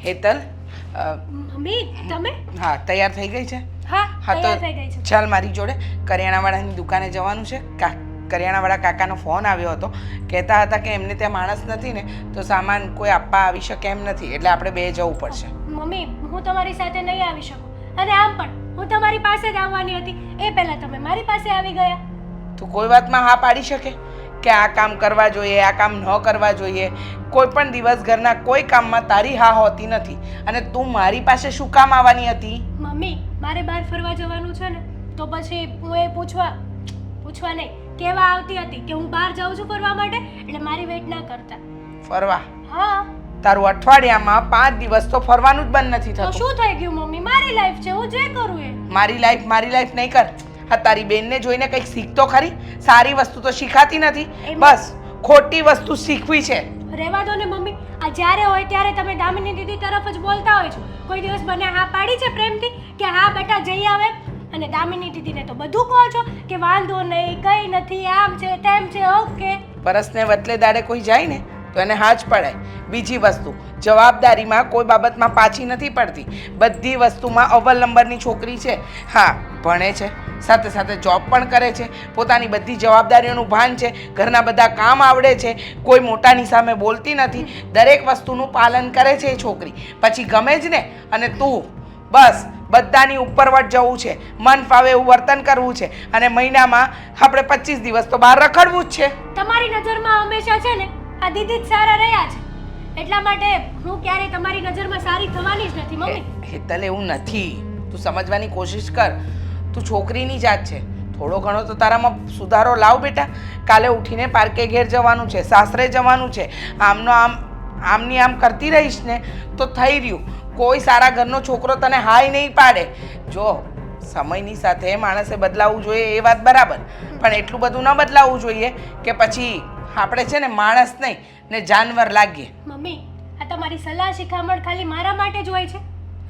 Hetal, mummy તમે? હા તૈયાર થઈ ગઈ છે? હા હા તો તૈયાર થઈ ગઈ છે. ચાલ મારી જોડે કરિયાણાવાળાની દુકાને જવાનું છે. કરિયાણાવાળા કાકાનો ફોન આવ્યો હતો, કહેતા હતા કે એમને ત્યાં માણસ નથી ને તો સામાન કોઈ આપવા આવી શકે એમ નથી, એટલે આપણે બે જવું પડશે. મમ્મી હું તમારી સાથે નહીં આવી શકું, અને આમ પણ હું તમારી પાસે જ આવવાની હતી, એ પહેલા તમે મારી પાસે આવી ગયા. તું કોઈ વાતમાં હા પાડી શકે કે આ કામ કરવા જોઈએ, આ કામ ન કરવા જોઈએ? કોઈ પણ દિવસ ઘરના કોઈ કામમાં તારી હા હોતી નથી, અને તું મારી પાસે શું કામ આવવાની હતી? મમ્મી મારે બહાર ફરવા જવાનું છે ને, તો પછી હું એ પૂછવા નહીં, કહેવા આવતી હતી કે હું બહાર જાઉં છું ફરવા માટે, એટલે મારી વેઇટ ના કરતા. ફરવા? હા. તારું અઠવાડિયામાં 5 દિવસ તો ફરવાનું જ બંધ નથી તો થતું. શું થઈ ગયું મમ્મી? મારી લાઈફ છે, હું જે કરું એ. મારી લાઈફ નહીં કર. આ તારી બેનને જોઈને કંઈક શીખ તો ખરી. સારી વસ્તુ તો શીખાતી નથી, બસ ખોટી વસ્તુ શીખવી છે. રહેવા દો ને મમ્મી, આ જ્યારે હોય ત્યારે તમે દામિની દીદી તરફ જ બોલતા હોય છો. કોઈ દિવસ મને હા પાડી છે પ્રેમથી કે હા બેટા જઈ આવે? અને દામિની દીદીને તો બધું કહો છો કે વાંધો નહીં, કંઈ નથી, આમ છે તેમ છે, ઓકે. પરસને વતલે દાડે કોઈ જાય ને તો એને હા જ પડાય. બીજી વસ્તુ, જવાબદારીમાં કોઈ બાબતમાં પાછી નથી પડતી. બધી વસ્તુમાં અવ્વલ નંબરની છોકરી છે. હા, ભણે છે, સાથે સાથે જોબ પણ કરે છે, પોતાની બધી જવાબદારીઓનું ભાન છે, ઘરના બધા કામ આવડે છે, કોઈ મોટાની સામે બોલતી નથી, દરેક વસ્તુનું પાલન કરે છે એ છોકરી. પછી ગમે જ ને, અને તું બસ બધાની ઉપરવટ જવું છે, મન ફાવે એવું વર્તન કરવું છે, અને મહિનામાં આપણે 25 દિવસ તો બહાર રખડવું જ છે. તમારી નજરમાં હંમેશા છે ને આ દીદી જ સારા રહ્યા છે, એટલા માટે હું ક્યારેય તમારી નજરમાં સારી થવાની જ નથી મમ્મી. હેતલ એવું નથી, તું સમજવાની કોશિશ કર. તું છોકરીની જાત છે, થોડો ઘણો તો તારામાં સુધારો લાવ બેટા. કાલે ઉઠીને પાર્કે ઘેર જવાનું છે, સાસરે જવાનું છે, આમની આમ કરતી રહીશ ને તો થઈ રહ્યું. કોઈ સારા ઘરનો છોકરો તને હાય નહીં પાડે. જો સમયની સાથે માણસે બદલાવવું જોઈએ એ વાત બરાબર, પણ એટલું બધું ન બદલાવવું જોઈએ કે પછી આપણે છે ને માણસ નહીં ને જાનવર લાગીએ. મમ્મી આ તમારી સલાહ શિખામણ ખાલી મારા માટે જ હોય છે?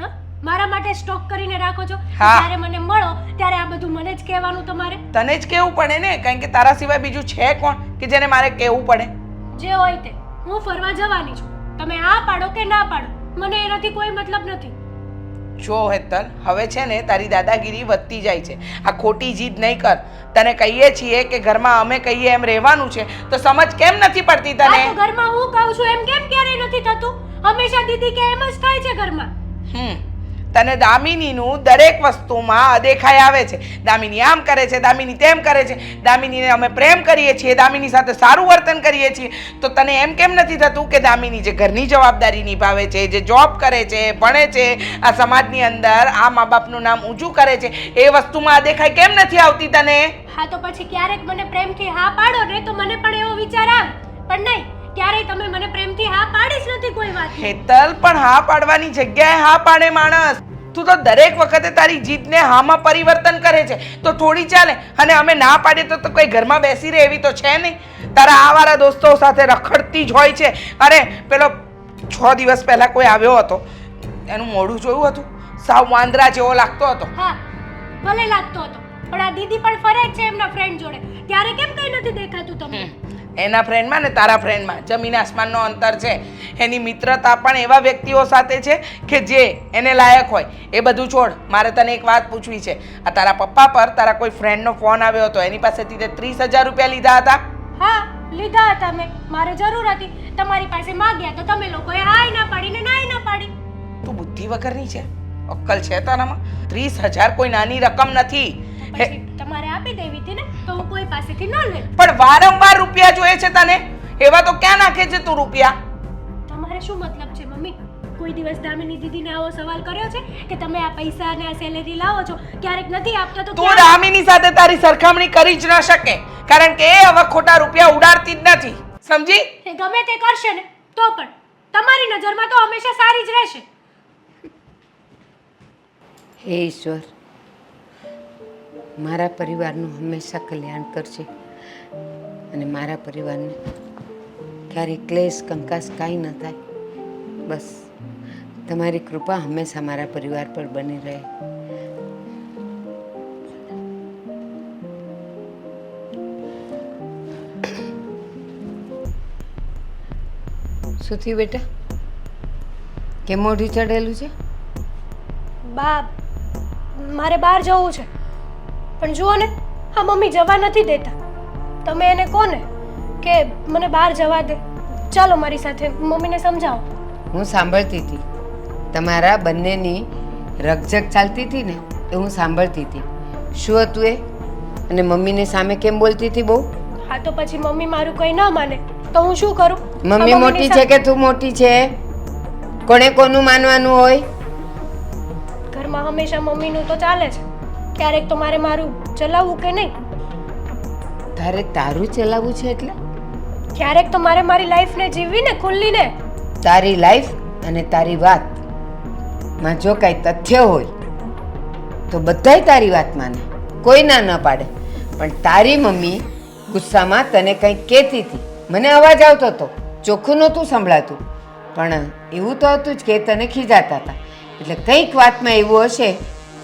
હા, મારા માટે સ્ટોક કરીને રાખો છો? જ્યારે મને મળો ત્યારે આ બધું મને જ કહેવાનું તમારે? તને જ કહેવું પડે ને, કારણ કે તારા સિવાય બીજું છે કોણ કે જેને મારે કહેવું પડે? જે હોય તે, હું ફરવા જવાની છું, તમે હા પાડો કે ના પાડો મને એનાથી કોઈ મતલબ નથી. જો હેતલ, હવે છે ને તારી દાદાગીરી વધતી જાય છે. આ ખોટી જીદ નહીં કર. તને કહીએ છીએ કે ઘરમાં અમે કહીએ એમ રહેવાનું છે, તો સમજ કેમ નથી પડતી તને? આ તો ઘરમાં હું કહું છું એમ કેમ ક્યારેય નથી થતું? હંમેશા દીદી કે એમ જ થાય છે ઘરમાં. તને દામિનીનું દરેક વસ્તુમાં અદેખાઈ આવે છે. દામિની આમ કરે છે, દામિની તેમ કરે છે, દામિનીને અમે પ્રેમ કરીએ છીએ, દામિની સાથે સારું વર્તન કરીએ છીએ, તો તને એમ કેમ નથી થતું કે દામિની જે ઘરની જવાબદારી નિભાવે છે, જે જોબ કરે છે, ભણે છે, આ સમાજની અંદર આ મા બાપનું નામ ઊંચું કરે છે, એ વસ્તુમાં અદેખાઈ કેમ નથી આવતી તને? હા તો પછી ક્યારેક મને પ્રેમથી હા પાડો ને તો મને પણ એવો વિચાર આવે, પણ નહીં, ક્યારેય તમે મને પ્રેમથી હા પાડી જ નથી કોઈ વાત. હેતલ, પણ હા પાડવાની જગ્યાએ હા પાડે માણસ. તું તો દરેક વખતે તારી જીતને હામાં પરિવર્તન કરે છે, તો થોડી ચાલે. અને અમે ના પાડીએ તો કોઈ ઘરમાં બેસી રહે એવી તો છે નહીં. તારા આવારા દોસ્તો સાથે રખડતી જ હોય છે. અરે પેલો 6 દિવસ પહેલા કોઈ આવ્યો હતો, એનું મોઢું જોયું હતું? સાવ વાંદરા જેવો લાગતો હતો. હા ભલે લાગતો હતો, પણ આ દીદી પણ ફરે જ છે એમના ફ્રેન્ડ જોડે, ત્યારે કેમ કઈ નથી દેખાતું તમને? એના ફ્રેન્ડમાં ને તારા ફ્રેન્ડમાં જમીન આસમાનનો અંતર છે. એની મિત્રતા પણ એવા વ્યક્તિઓ સાથે છે કે જે એને લાયક હોય. એ બધું છોડ, મારે તને એક વાત પૂછવી છે. આ તારા પપ્પા પર તારા કોઈ ફ્રેન્ડનો ફોન આવ્યો હતો, એની પાસેથી તે 30,000 રૂપિયા લીધા હતા? હા લીધા હતા મેં, મારે જરૂર હતી, તમારી પાસે માંગ્યા તો તમે લોકોએ હાય ના પાડીને નાય ના પાડી. તું બુદ્ધિ વગરની છે, અક્કલ છે તારામાં? 30,000 કોઈ નાની રકમ નથી. તમારે આપી દેવી હતી ને, તો હું કોઈ પાસેથી ન લે. પણ વારંવાર રૂપિયા જોઈએ છે તને, એવા તો ક્યાં નાખે છે તું રૂપિયા? તમારે શું મતલબ છે મમ્મી? કોઈ દિવસ દામિની દીદીને આવો સવાલ કર્યો છે કે તમે આ પૈસા અને આ સેલેરી લાવો છો, ક્યારેક નથી આપતા તો તું દામિની સાથે તારી સરખામણી કરી જ ન શકે, કારણ કે એ હવે ખોટા રૂપિયા ઉડાડતી જ નથી, સમજી? એ ગમે તે કરશે ને તો પણ તમારી નજરમાં તો હંમેશા સારી જ રહેશે. હે ઈશ્વર, મારા પરિવારનું હંમેશા કલ્યાણ કરજે, અને મારા પરિવારને ક્યારેય ક્લેશ કંકાસ કાંઈ ન થાય. બસ તમારી કૃપા હંમેશા મારા પરિવાર પર બની રહે. શું થયું બેટા? કેમ મોઢું ચડેલું છે? બા મારે બહાર જવું છે, પણ જુઓ ને, હા મમ્મી જવા નથી દેતા. તમે એને કહો ને કે મને બહાર જવા દે. ચાલો મારી સાથે, મમ્મીને સમજાવો. હું સાંભળતી હતી, તમારા બંનેની રકઝક ચાલતી હતી ને એ હું સાંભળતી હતી. શું હતું એ? અને મમ્મીને સામે કેમ બોલતી હતી બહુ? હા તો પછી મમ્મી મારું કંઈ ન માને તો હું શું કરું? મમ્મી મોટી છે કે તું મોટી છે? કોને કોનું માનવાનું હોય? ઘરમાં હંમેશા મમ્મીનું તો ચાલે છે, ક્યારેક તો મારે મારું ચલાવવું કે નહીં? તારે તારું ચલાવવું છે એટલે? ક્યારેક તો મારે મારી લાઈફને જીવવી ને, ખુલ્લીને. તારી લાઈફ અને તારી વાત માં જો કાંઈ તથ્ય હોય તો બધાય તારી વાત માને, કોઈ ના ન પાડે. પણ તારી મમ્મી ગુસ્સામાં તને કંઈક કહેતી હતી, મને અવાજ આવતો હતો, ચોખ્ખું નહોતું સંભળાતું, પણ એવું તો હતું જ કે તને ખીજાતા હતા. એટલે કંઈક વાતમાં એવું હશે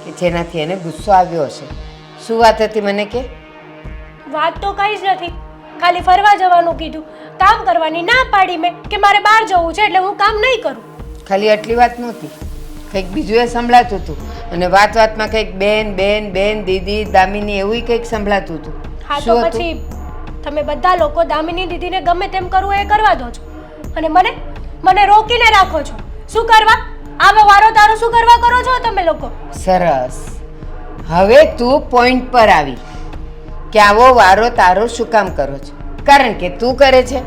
કે જેનાથી એને ગુસ્સો આવ્યો હશે. શું વાત હતી મને કે? વાત તો કંઈ જ નથી, ખાલી ફરવા જવાનું કીધું, કામ કરવાની ના પાડી મેં કે મારે બહાર જવું છે એટલે હું કામ નહીં કરું. ખાલી આટલી વાત નહોતી, કંઈક બીજું એ સંભળાતું હતું. અને વાત વાતમાં કંઈક બેન બેન બેન, દીદી, દામિની એવું કંઈક સંભળાતું હતું. હા તો પછી તમે બધા લોકો દામિની દીદીને ગમે તેમ કરવું એ કરવા દો છો, અને મને રોકીને રાખો છો. શું કરવા? આવો વારો તારો શું કરવા કરો છો તમે લોકો? સરસ, હવે તું પોઈન્ટ પર આવી કે આવો વારો તારો શું કામ કરો છો? કારણ કે તું કરે છે.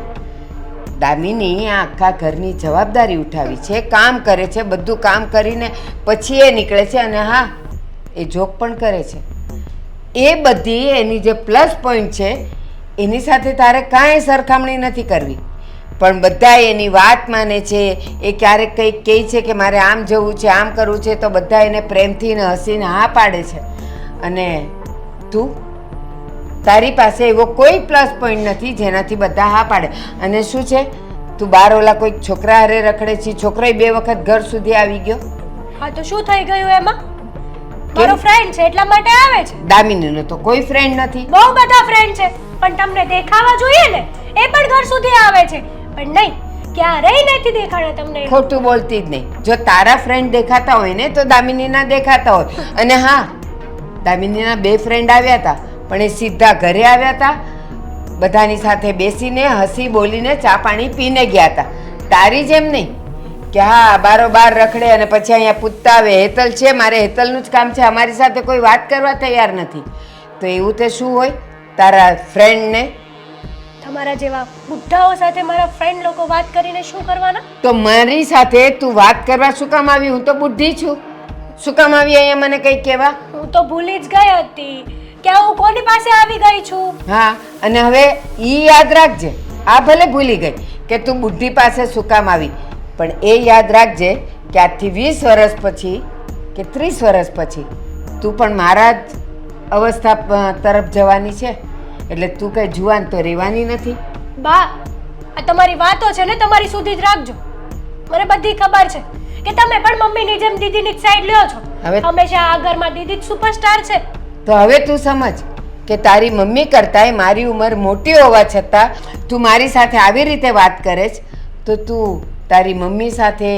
દામિની આ આખા ઘરની જવાબદારી ઉઠાવી છે, કામ કરે છે, બધું કામ કરીને પછી એ નીકળે છે. અને હા, એ જોબ પણ કરે છે. એ બધી એની જે પ્લસ પોઈન્ટ છે એની સાથે તારે કાંઈ સરખામણી નથી કરવી. પણ બધા એની વાત માને છે. એ ક્યારેક કંઈક કહે છે કે મારે આમ જવું છે, આમ કરવું છે, તો બધા એને પ્રેમથી ને હસીને હા પાડે છે. અને તું, તારી પાસે એવો કોઈ પ્લસ પોઈન્ટ નથી જેનાથી બધા હા પાડે. અને શું છે, તું બાર ઓલા કોઈક છોકરા હારે રખડે છે, છોકરો 2 વખત ઘર સુધી આવી ગયો. હા તો શું થઈ ગયું એમાં? મારો ફ્રેન્ડ છે એટલા માટે આવે છે. દામિનીનો તો કોઈ ફ્રેન્ડ નથી. બહુ બધા ફ્રેન્ડ છે, પણ તમને દેખાવા જોઈએ ને, એ પણ ઘર સુધી આવે છે. પણ નહીં, ક્યારેય નથી દેખાડે તમને. ખોટું બોલતી જ નહીં. જો તારા ફ્રેન્ડ દેખાતા હોય ને તો દામિનીના દેખાતા હોય. અને હા, દામિનીના 2 ફ્રેન્ડ આવ્યા હતા, પણ એ સીધા ઘરે આવ્યા હતા, બધાની સાથે બેસીને હસી બોલીને ચા પાણી પીને ગયા હતા. તારી જેમ નહીં કે હા બારોબાર રખડે અને પછી અહીંયા પૂછતા આવે હેતલ છે, મારે હેતલનું જ કામ છે, અમારી સાથે કોઈ વાત કરવા તૈયાર નથી. તો એવું તે શું હોય તારા ફ્રેન્ડને? તમારા જેવા બુઢ્ઢાઓ સાથે મારા ફ્રેન્ડ લોકો વાત કરીને શું કરવાના? તો મારી સાથે તું વાત કરવા શું કામ આવી? હું તો બુઢી છું, શું કામ આવી અહીંયા મને કંઈ કહેવા? હું તો ભૂલી જ ગઈ હતી કે હું કોની પાસે આવી ગઈ છું. હા, અને હવે ઈ યાદ રાખજે. આ ભલે ભૂલી ગઈ કે તું બુઢી પાસે શું કામ આવી, પણ એ યાદ રાખજે કે આજથી 20 વર્ષ પછી કે 30 વર્ષ પછી તું પણ મારા જ અવસ્થા તરફ જવાની છે. એટલે તું કઈ જુવાન તો રહેવાની નથી. બા, આ તમારી વાતો છે ને તમારી સુધી જ રાખજો. મને બધી ખબર છે કે તમે પણ મમ્મીની જેમ દીદીની જ સાઈડ લ્યો છો. હંમેશા આ ઘરમાં દીદી જ સુપરસ્ટાર છે. તો હવે તું સમજ કે તારી મમ્મી કરતાંય મારી ઉંમર મોટી હોવા છતાં તું મારી સાથે આવી રીતે વાત કરે છે, તો તું તારી મમ્મી સાથે,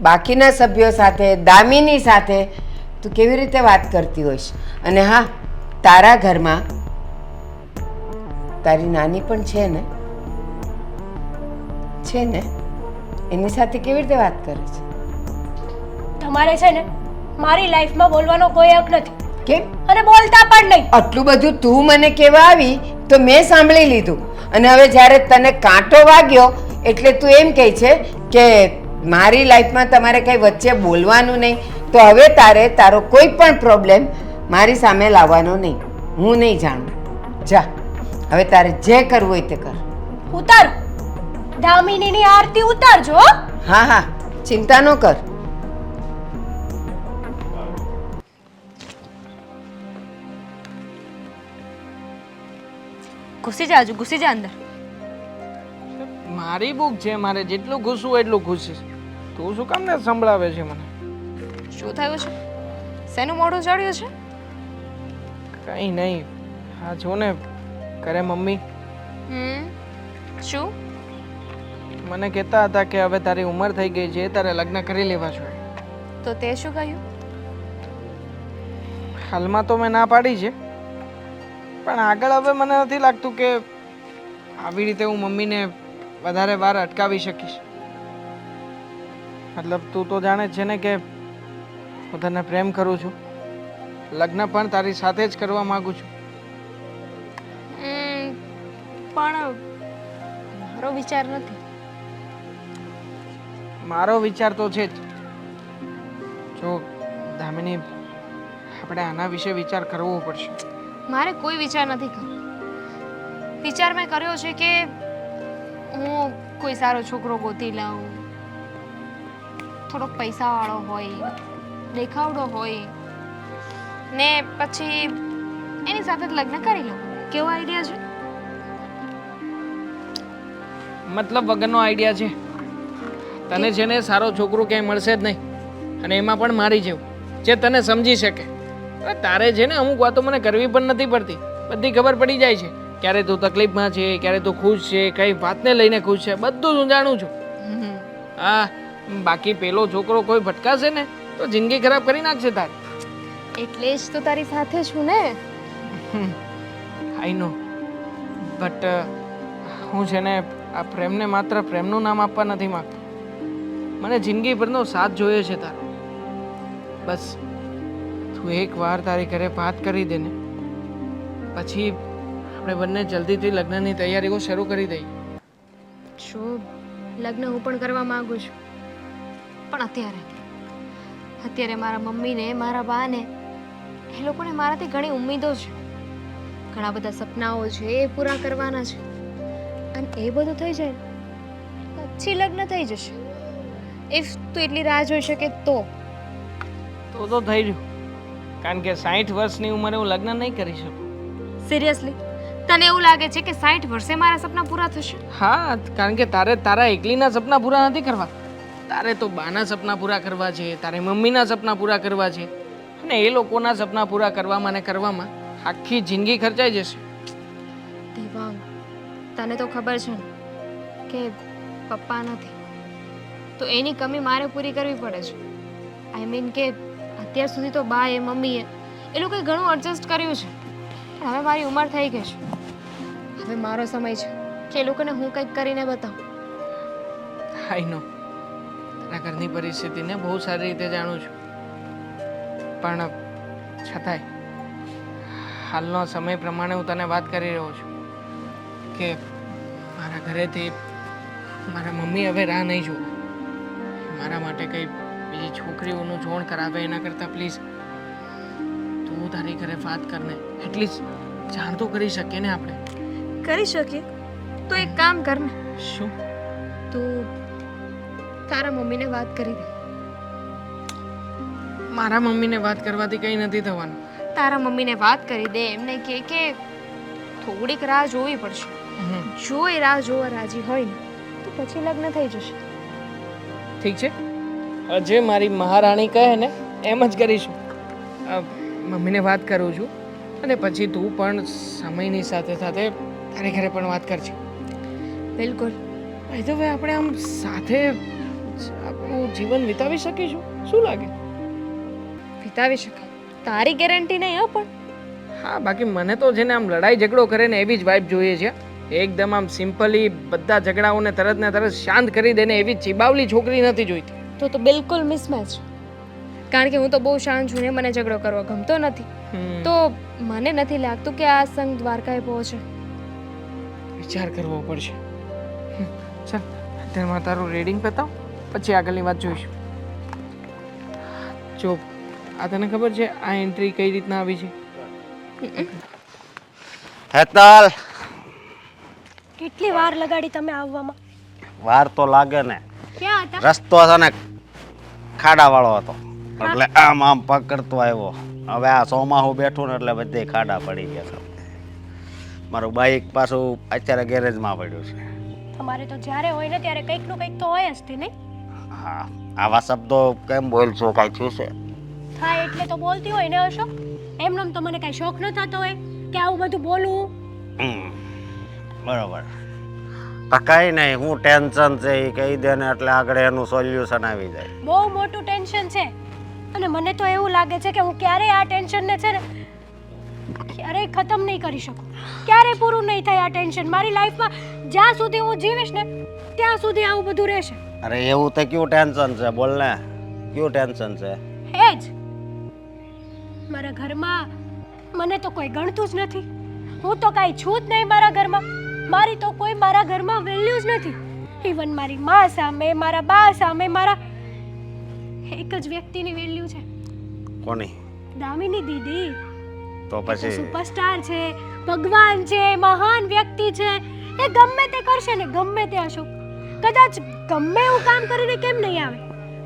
બાકીના સભ્યો સાથે, દામિની સાથે તું કેવી રીતે વાત કરતી હોઈશ? અને હા, તારા ઘરમાં તારી નાની પણ છે ને, એની સાથે કેવી રીતે વાત કરે છે? તમારે છે ને મારી લાઈફમાં બોલવાનો કોઈ હક નથી. કેમ? અને બોલતા પણ નહીં. આટલું બધું તું મને કહેવા આવી તો મેં સાંભળી લીધું, અને હવે જ્યારે તને કાંટો વાગ્યો એટલે તું એમ કહે છે કે મારી લાઈફમાં તમારે કંઈ વચ્ચે બોલવાનું નહીં. તો હવે તારે તારો કોઈ પણ પ્રોબ્લેમ મારી સામે લાવવાનો નહીં. હું નહીં જાણું. જા, હવે તારે જે કરવું હોય તે કર. ઉતાર, દામિનીની આરતી ઉતારજો. હા હા, ચિંતા ન કર. ઘૂસી જા, હજુ ઘૂસી જા અંદર. મારી બુક છે, મારે જેટલું ઘૂસવું એટલું ઘૂસીશ. તું શું કામ ને સંભળાવે છે મને? શું થયું છે? શેનું મોઢું ચડ્યું છે? કંઈ નહીં. હા જો ને, કરે મમ્મી. શું? મને કહેતા હતા કે હવે તારી ઉંમર થઈ ગઈ છે, તારે લગ્ન કરી લેવા જોઈએ. તો તે શું કહ્યું? હાલમાં તો મેં ના પાડી છે, પણ આગળ હવે મને નથી લાગતું કે આવી રીતે હું મમ્મીને વધારે વાર અટકાવી શકીશ. મતલબ તું તો જાણે જ છે ને કે હું તને પ્રેમ કરું છું, લગ્ન પણ તારી સાથે જ કરવા માંગુ છું. પણ મારો વિચાર નથી. મારો વિચાર તો છે જ. જો દામિની, આપણે આના વિશે વિચાર કરવો પડશે. મારે કોઈ વિચાર નથી કર્યો. વિચાર મેં કર્યો છે કે હું કોઈ સારો છોકરો ગોતી લાવું, થોડોક પૈસાવાળો હોય, દેખાવડો હોય, ને પછી એની સાથે જ લગ્ન કરી લઉં. કેવો આઈડિયા છે? મતલબ વગરનો આઈડિયા છે. તને છે ને સારો છોકરો ક્યાંય મળશે જ નહીં, અને એમાં પણ મારી જેવું, જે તને સમજી શકે. અરે તારે છે ને અમુક વાતો મને કરવી પણ નથી પડતી, બધી ખબર પડી જાય છે. ક્યારે તું તકલીફમાં છે, ક્યારે તું ખુશ છે, કઈ વાતને લઈને ખુશ છે, બધું હું જાણું છું. હા, બાકી પેલો છોકરો કોઈ ભટકાશે ને તો જિંદગી ખરાબ કરી નાખશે તારી. એટલે જ તો તારી સાથે છું ને. આઈ નો, બટ હું છે ને આ પ્રેમને માત્ર પ્રેમનું નામ આપવા નથી માંગતો. મને જિંદગીભરનો સાથ જોઈએ છે તારો. બસ તું એકવાર તારી ઘરે વાત કરી દે ને, પછી આપણે બંને જલ્દીથી લગ્નની તૈયારીઓ શરૂ કરી દઈએ. જો લગ્ન હું પણ કરવા માંગુ છું, પણ અત્યારે મારા મમ્મીને, મારા બાને, એ લોકોને મારાથી ઘણી ઉમ્મીદો છે, ઘણા બધા સપનાઓ છે, એ પૂરા કરવાના છે. અને એ બધું થઈ જાય પછી લગ્ન થઈ જશે. ઇફ તું એટલી રાહ જોઈ શકે તો થઈ રહ્યું, કારણ કે 60 વર્ષની ઉંમરે હું લગ્ન નહીં કરી શકું. સિરિયસલી તને એવું લાગે છે કે 60 વર્ષે મારા સપના પૂરા થશે? હા, કારણ કે તારે તારા એકલીના સપના પૂરા નથી કરવા, તારે તો બાના સપના પૂરા કરવા છે, તારે મમ્મીના સપના પૂરા કરવા છે, અને એ લોકોના સપના પૂરા કરવામાં ને કરવામાં આખી જિંદગી ખર્ચાઈ જશે. દેવાંગ, તને તો ખબર છે ને કે પપ્પા નથી, તો એની કમી મારે પૂરી કરવી પડે છે. આઈ મીન કે અત્યાર સુધી તો બા એ મમ્મીએ એ લોકોએ ઘણું એડજસ્ટ કર્યું છે, પણ હવે મારી ઉંમર થઈ ગઈ છે. હવે મારો સમય છે કે એ લોકોને હું કંઈક કરીને બતાવું. આઈ નો, તારા ઘરની પરિસ્થિતિને બહુ સારી રીતે જાણું છું, પણ છતાંય હાલનો સમય પ્રમાણે હું તને વાત કરી રહ્યો છું કે મારા ઘરેથી મારા મમ્મી હવે રાહ નહીં જોવે. મારા માટે કંઈ બીજી છોકરીઓનું જોણ કરાવે એના કરતાં પ્લીઝ તું તારી ઘરે વાત કરને, એટલીસ્ટ જાણ તો કરી શકીએ ને આપણે. કરી શકીએ તો એક કામ કર ને, શું? તું તારા મમ્મીને વાત કરી દે. મારા મમ્મીને વાત કરવાથી કંઈ નથી થવાનું. તારા મમ્મીને વાત કરી દે, એમને કહે કે થોડીક રાહ જોવી પડશે. જો એ રાહ જોવા રાજી હોય ને તો પછી લગ્ન થઈ જશે. ઠીક છે, જે મારી મહારાણી કહે ને એમ જ કરીશું. મમ્મીને વાત કરું છું, અને પછી તું પણ સમયની સાથે સાથે તારી ઘરે પણ વાત કરજે. બિલકુલ. ભાઈ તો આપણે આમ સાથે આપણું જીવન વિતાવી શકીશું, શું લાગે? વિતાવી શકાય, તારી ગેરંટી નહીં હો, પણ હા, બાકી મને તો છે ને આમ લડાઈ ઝઘડો કરે ને એવી જ વાઇબ જોઈએ છે. એકદમ આમ સિમ્પલી બધા ઝઘડાઓને તરત ને તરત શાંત કરી દે ને એવી ચીબાવલી છોકરી નથી જોઈતી. તો બિલકુલ મિસમેચ. કારણ કે હું તો બહુ શાંત છું ને મને ઝઘડો કરવો ગમતો નથી. તો મને નથી લાગતું કે આ સંગ દ્વારકાએ પહોંચે. વિચાર કરવો પડશે. ચાલ અત્યારમાં તારું રીડિંગ બતાવ, પછી આગળની વાત જોઈશું. જો આ તને ખબર છે આ એન્ટ્રી કઈ રીતના આવી છે? હેતલ, કેટલી વાર લગાડી તમે આવવામાં? વાર તો લાગે ને, ક્યાં હતા? રસ્તો છે ને ખાડા વાળો હતો, એટલે આમ આમ પગ કરતો આવ્યો. હવે આ ચોમાસું બેઠું ને એટલે બધે ખાડા પડી ગયા છે. મારું બાઈક પાછું અત્યારે ગેરેજમાં પડ્યું છે. તમારે તો જ્યારે હોય ને ત્યારે કંઈક નું કંઈક તો હોય જ તે, નહીં? હા, આવા શબ્દો કેમ બોલશો? કાંઈ થયું છે? થાય એટલે તો બોલતી હોય ને અશોક. એમનેમ તો મને કાંઈ શોખ ન થતો હોય કે આવું બધું બોલવું. બરોબર. કાંઈ નહીં, હું ટેન્શન છે એ કહી દે ને એટલે આગળ એનું સોલ્યુશન આવી જાય. બહુ મોટું ટેન્શન છે અને મને તો એવું લાગે છે કે હું ક્યારેય આ ટેન્શનને છે ને ક્યારેય ખતમ નહીં કરી શકું, ક્યારેય પૂરું નહીં થાય આ ટેન્શન મારી લાઈફમાં. જ્યાં સુધી હું જીવીશ ને ત્યાં સુધી આવું બધું રહેશે. અરે એવું તો કયું ટેન્શન છે, બોલ ને, કયું ટેન્શન છે? હે જ મારા ઘરમાં મને તો કોઈ ગણતું જ નથી. હું તો કાંઈ છું જ નહીં મારા ઘરમાં. મારી તો કોઈ મારા ઘરમાં વેલ્યુ જ નથી. ઇવન મારી મા સામે, મારા બા સામે મારા એક જ વ્યક્તિની વેલ્યુ છે. કોની? દામિની દીદી. તો પછી સુપરસ્ટાર છે, ભગવાન છે, મહાન વ્યક્તિ છે. એ ગમે તે કરશે ને, ગમે તે અશોક, કદાચ ગમે એવું કામ કરીને કેમ નહીં આવે,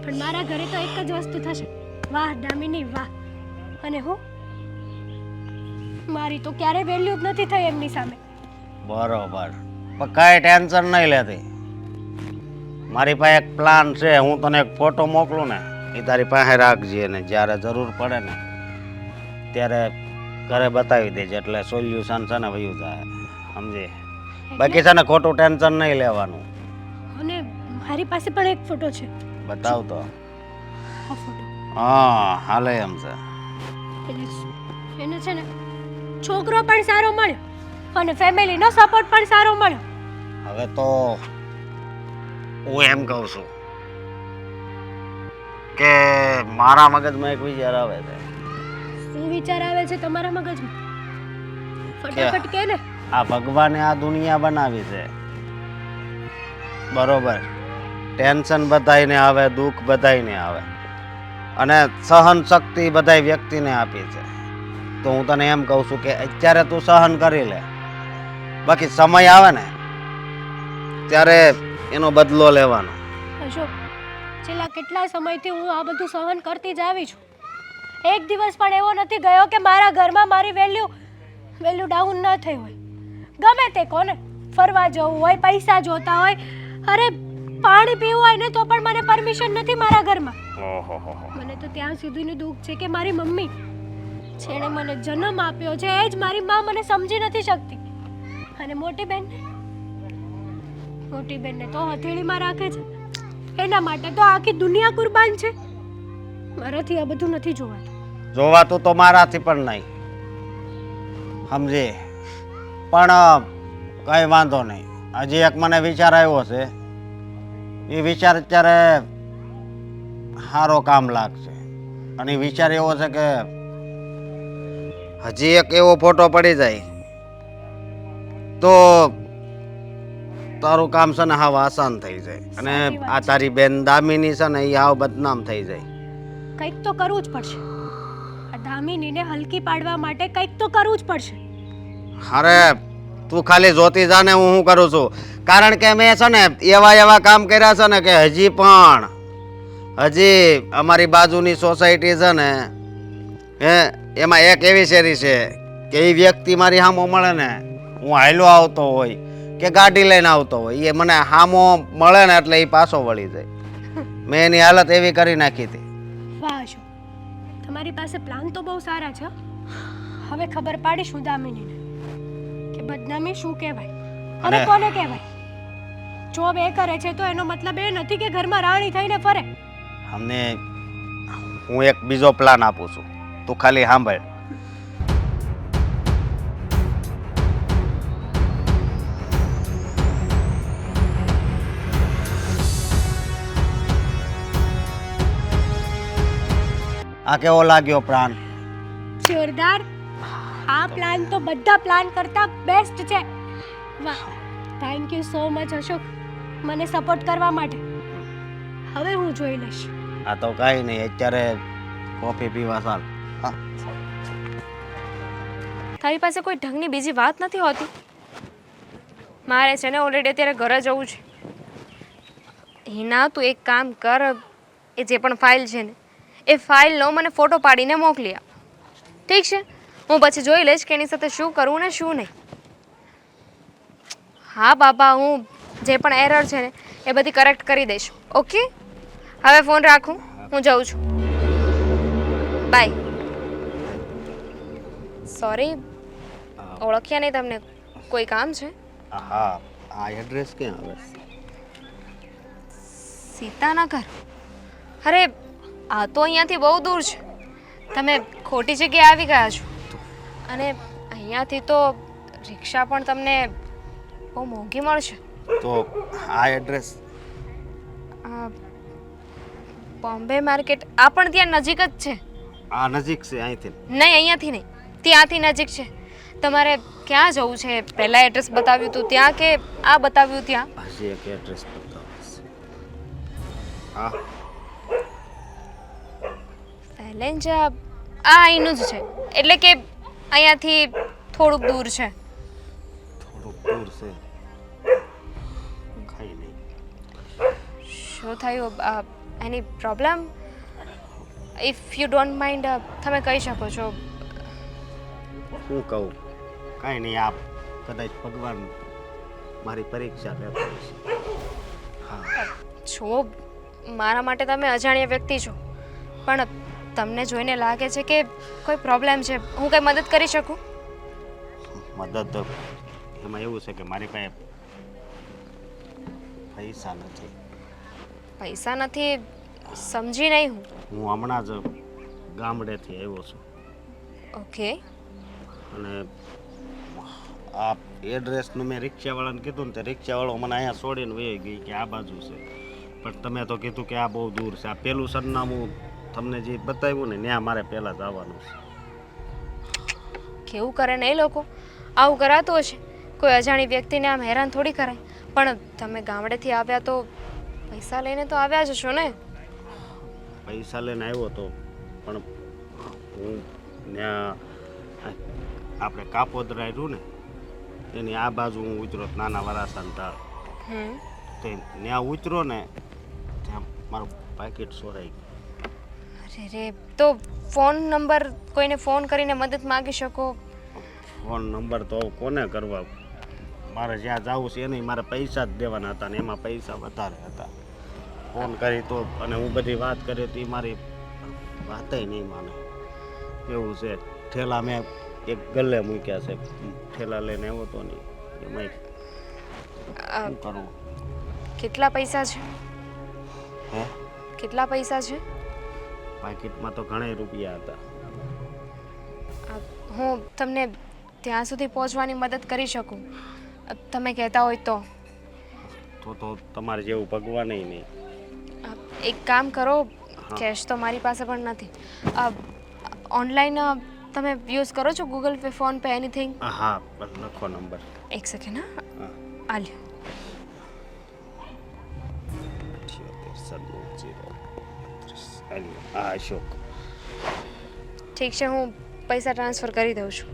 પણ મારા ઘરે તો એક જ વસ્તુ થશે, વાહ દામિની વાહ. અને હું મારી તો ક્યારે વેલ્યુ જ નથી થઈ એમની સામે. બરોબર, પણ કાંઈ ટેન્શન નહીં લેતી. મારી પાસે એક પ્લાન છે, હું તને એક ફોટો મોકલું ને એ તારી પાસે રાખજે, અને જ્યારે જરૂર પડે ને ત્યારે ઘરે બતાવી દેજે, એટલે સોલ્યુશન છે ને વયું જાય, સમજી? બાકી છે ને ખોટું ટેન્શન નહીં લેવાનું. અને મારી પાસે પણ એક ફોટો છે. બતાવ તો. આ ફોટો હા, હાલે એમ છે. એને છે ને છોકરો પણ સારો મળ્યો અને ફેમિલીનો સપોર્ટ પણ સારો મળ્યો. હવે તો હું એમ કહું છું કે મારા મગજમાં એક વિચાર આવે છે. શું વિચાર આવે છે તમારા મગજમાં? ફટાફટ કે ને. આ ભગવાને આ દુનિયા બનાવી છે, બરોબર? ટેન્શન બધાયને આવે, દુઃખ બધાયને આવે, અને સહન શક્તિ બધાય વ્યક્તિને આપી છે. તો હું તને એમ કહું છું કે અત્યારે તું સહન કરી લે, બાકી સમય આવે ને ત્યારે એનો બદલો લેવાનો. અશોક, છેલ્લા કેટલા સમયથી હું આ બધું સહન કરતી જ આવી છું. એક દિવસ પણ એવો નથી ગયો કે મારા ઘરમાં મારી વેલ્યુ ડાઉન ન થઈ હોય. ગમે તે કોને ફરવા જવું હોય, પૈસા જોતા હોય, અરે પાણી પીવું હોય ને તો પણ મને પરમિશન નથી મારા ઘરમાં. મને તો ત્યાં સુધીનું દુઃખ છે કે મારી મમ્મી જેણે મને જન્મ આપ્યો છે એ જ મારી માં મને સમજી નથી શકતી. અને મોટી બેનને તો હથેળીમાં રાખે છે. એના માટે તો આખી દુનિયા કુરબાન છે. મારાથી આ બધું નથી જોવાતું તો મારાથી પણ નહીં, સમજી? પણ કઈ વાંધો નહીં. હજી એક મને વિચાર આવ્યો છે, એ વિચાર અત્યારે સારો કામ લાગશે. અને એ વિચાર એવો છે કે હજી એક એવો ફોટો પડી જાય તો તારું કામ છે ને હાવ આસાન થઈ જાય, અને આ તારી બેન દામિની છે ને એ હાવ બદનામ થઈ જાય. કંઈક તો કરવું જ પડશે. આ દામિનીને હલકી પાડવા માટે કંઈક તો કરવું જ પડશે. અરે તું ખાલી જોતી જા ને હું શું કરું છું, કારણ કે મેં છે ને એવા કામ કર્યા છે ને કે હજી અમારી બાજુની સોસાયટી છે ને એમાં એક એવી શેરી છે કે એ વ્યક્તિ મારી સામો મળે ને, હું હાયલો આવતો હોય કે ગાડી લઈને આવતો હોય, એ મને સામો મળે ને એટલે એ પાછો વળી જાય. મેં એની હાલત એવી કરી નાખી હતી. વાહ અશોક, તમારી પાસે પ્લાન તો બહુ સારા છે. હવે ખબર પાડીશું દામિનીને કે બદનામી શું કહેવાય અને કોને કહેવાય. જોબ એ કરે છે તો એનો મતલબ એ નથી કે ઘરમાં રાણી થઈને ફરે. હું એક બીજો પ્લાન આપું છું, તું ખાલી સાંભળ. આ કેવો લાગ્યો પ્લાન? જોરદાર. આ પ્લાન તો બધા પ્લાન કરતા બેસ્ટ છે. વાહ, thank you so much Ashok, મને સપોર્ટ કરવા માટે. હવે હું જોઈ લઈશ. આ તો કાંઈ નહીં, અત્યારે કોફી પીવા ચાલ. તારી પાસે કોઈ ઢંગની બીજી વાત નથી હોતી? મારે છે ને ઓલરેડી અત્યારે ઘરે જવું છે. હિના, તું એક કામ કર, એ જે પણ ફાઇલ છે ને એ ફાઇલનો મને ફોટો પાડીને મોકલી આપ, ઠીક છે? હું પછી જોઈ લઈશ કે એની સાથે શું કરવું ને શું નહીં. હા બાબા, હું જે પણ એરર છે ને એ બધી કરેક્ટ કરી દઈશ. ઓકે, હવે ફોન રાખું, હું જાઉં છું. બાય. સોરી, ઓળખ્યા નહીં તમને. કોઈ કામ છે? હા, આ એડ્રેસ ક્યાં આવે? સીતાનગર? અરે આ તો અહીંયાથી બહુ દૂર છે. તમે ખોટી જગ્યાએ આવી ગયા છો. અને અહીંયાથી તો રિક્ષા પણ તમને બહુ મોંઘી મળશે. તો આ એડ્રેસ? બોમ્બે માર્કેટ આ પણ ત્યાં નજીક જ છે. આ નજીક છે અહીંથી? નહીં, અહીંયાથી નહીં, ત્યાંથી નજીક છે. તમારે ક્યાં જવું છે? પહેલા એડ્રેસ બતાવ્યું હતું ત્યાં કે આ બતાવ્યું ત્યાં? હજી એક એડ્રેસ બતાવે છે. હા, પહેલેજ આ અહીંનું જ છે. એટલે કે અહીંયાથી થોડુંક દૂર છે. થોડુંક દૂર છે. કઈ નહીં. શું થયું? Any problem? If you don't mind તમે કહી શકો છો. શું કહું? કાંઈ નહીં. આપ કદાચ ભગવાન મારી પરીક્ષા લેતો હશે. હા, છો મારા માટે તમે અજાણ્યા વ્યક્તિ છો, પણ તમને જોઈને લાગે છે કે કોઈ પ્રોબ્લેમ છે. હું કંઈ મદદ કરી શકું? મદદ એમાં એવું છે કે મારી પાસે પૈસા નથી. પૈસા નથી સમજી નહીં હું. હું હમણાં જ ગામડેથી આવ્યો છું ઓકે. અને આ એડ્રેસનું મેં રિક્ષાવાળાને કીધું ને તે રિક્ષાવાળો મને અહીંયા છોડીને વહી ગઈ કે આ બાજુ છે. પણ તમે તો કીધું કે આ બહુ દૂર છે. આ પેલું સરનામું તમને જે બતાવ્યું ને ત્યાં મારે પહેલાં જ આવવાનું છે. કેવું કરે ને એ લોકો? આવું કરાતું હશે? કોઈ અજાણી વ્યક્તિને આમ હેરાન થોડી કરાય. પણ તમે ગામડેથી આવ્યા તો પૈસા લઈને તો આવ્યા જ હશો ને? પૈસા લઈને આવ્યો તો, પણ હું ત્યાં આપણે કાપોદરા રહ્યું ને એની આ બાજુ હું ઉતરો નાના વરાસાને ઢાળ. તો ત્યાં ઉતરો ને ત્યાં મારું પાકીટ ચોરાઈ ગયું. અરે રે, તો ફોન નંબર કોઈને ફોન કરીને મદદ માગી શકો. ફોન નંબર તો હવે કોને કરવા? મારે જ્યાં જવું છે એને મારે પૈસા જ દેવાના હતા ને એમાં પૈસા વધારે હતા. ફોન કરી તો અને હું બધી વાત કરી તો એ મારી વાતય નહીં માને એવું છે. ઠેલા મેં એક ગલ્લે મૂક્યા છે, ઠેલા લઈને આવ્યો તો નહીં એમાં શું કરવું? કેટલા પૈસા છે? હે, કેટલા પૈસા છે? પાકીટમાં તો ઘણા રૂપિયા હતા. હું તમને ત્યાં સુધી પહોંચવાની મદદ કરી શકું તમે કહેતા હોય તો. તો તમારે જેવું ભગવાન નહીં. એક કામ કરો, કેશ તો મારી પાસે પણ નથી. ઓનલાઈન તમે યુઝ કરો છો? Google pay, phone pay, anything? હા, બસ લખો નંબર. એક સેકન્ડ. હા, આ લ્યો. 78 હા, અશોક. ઠીક છે, હું પૈસા ટ્રાન્સફર કરી દઉં છું.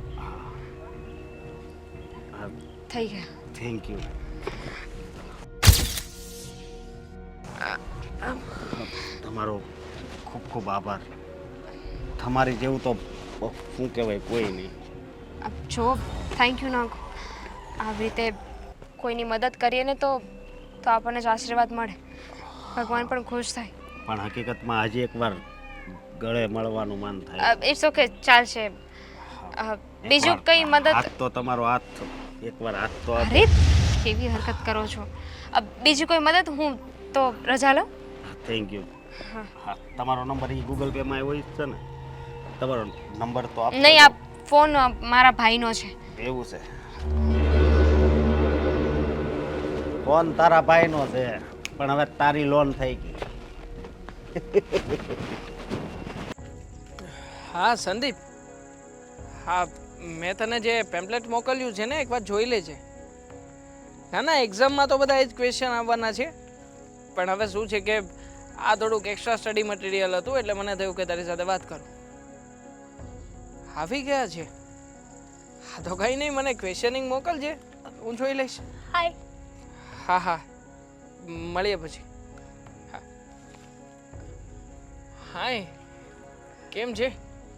થઈ ગયા. Thank you. તમારો ખૂબ ખૂબ આભાર. તમારી જેવું તો શું કહેવાય કોઈ નહીં. જો થેન્ક યુ ના આવી રીતે કોઈની મદદ કરીએ ને તો આપણને જ આશીર્વાદ મળે, ભગવાન પણ ખુશ થાય. પણ હકીકતમાં હજી એકવાર ગળે મળવાનું મન થાય. ઇટ્સ ઓકે, ચાલશે. બીજું કંઈ મદદ? હાથ તો તમારો હાથ એકવાર હાથ તો. અરે કેવી હરકત કરો છો? બીજી કોઈ મદદ? હું તો રજા લઉં. Thank you. હા, તમારો નંબર એ ગૂગલ પે માં હોય છે ને? તમારો નંબર તો આપો. નહીં, આ ફોન મારા ભાઈનો છે. એવું છે? ફોન તારા ભાઈનો છે પણ હવે તારી લોન થઈ ગઈ. હા સંદીપ, હા મેં તને જે પેમ્પલેટ મોકલ્યું છે ને એકવાર જોઈ લેજે. ના ના, એક્ઝામમાં તો બધા એ જ ક્વેશ્ચન આવવાના છે, પણ હવે શું છે કે આ થોડુંક એક્સ્ટ્રા સ્ટડી મટીરિયલ હતું એટલે મને થયું કે તારી સાથે વાત કરું. આવી ગયા છે? હા તો કંઈ નહીં, મને ક્વેશ્ચનિંગ મોકલજે, હું જોઈ લઈશ. હાય. હા હા, મળીએ પછી. હા હાય, કેમ છે?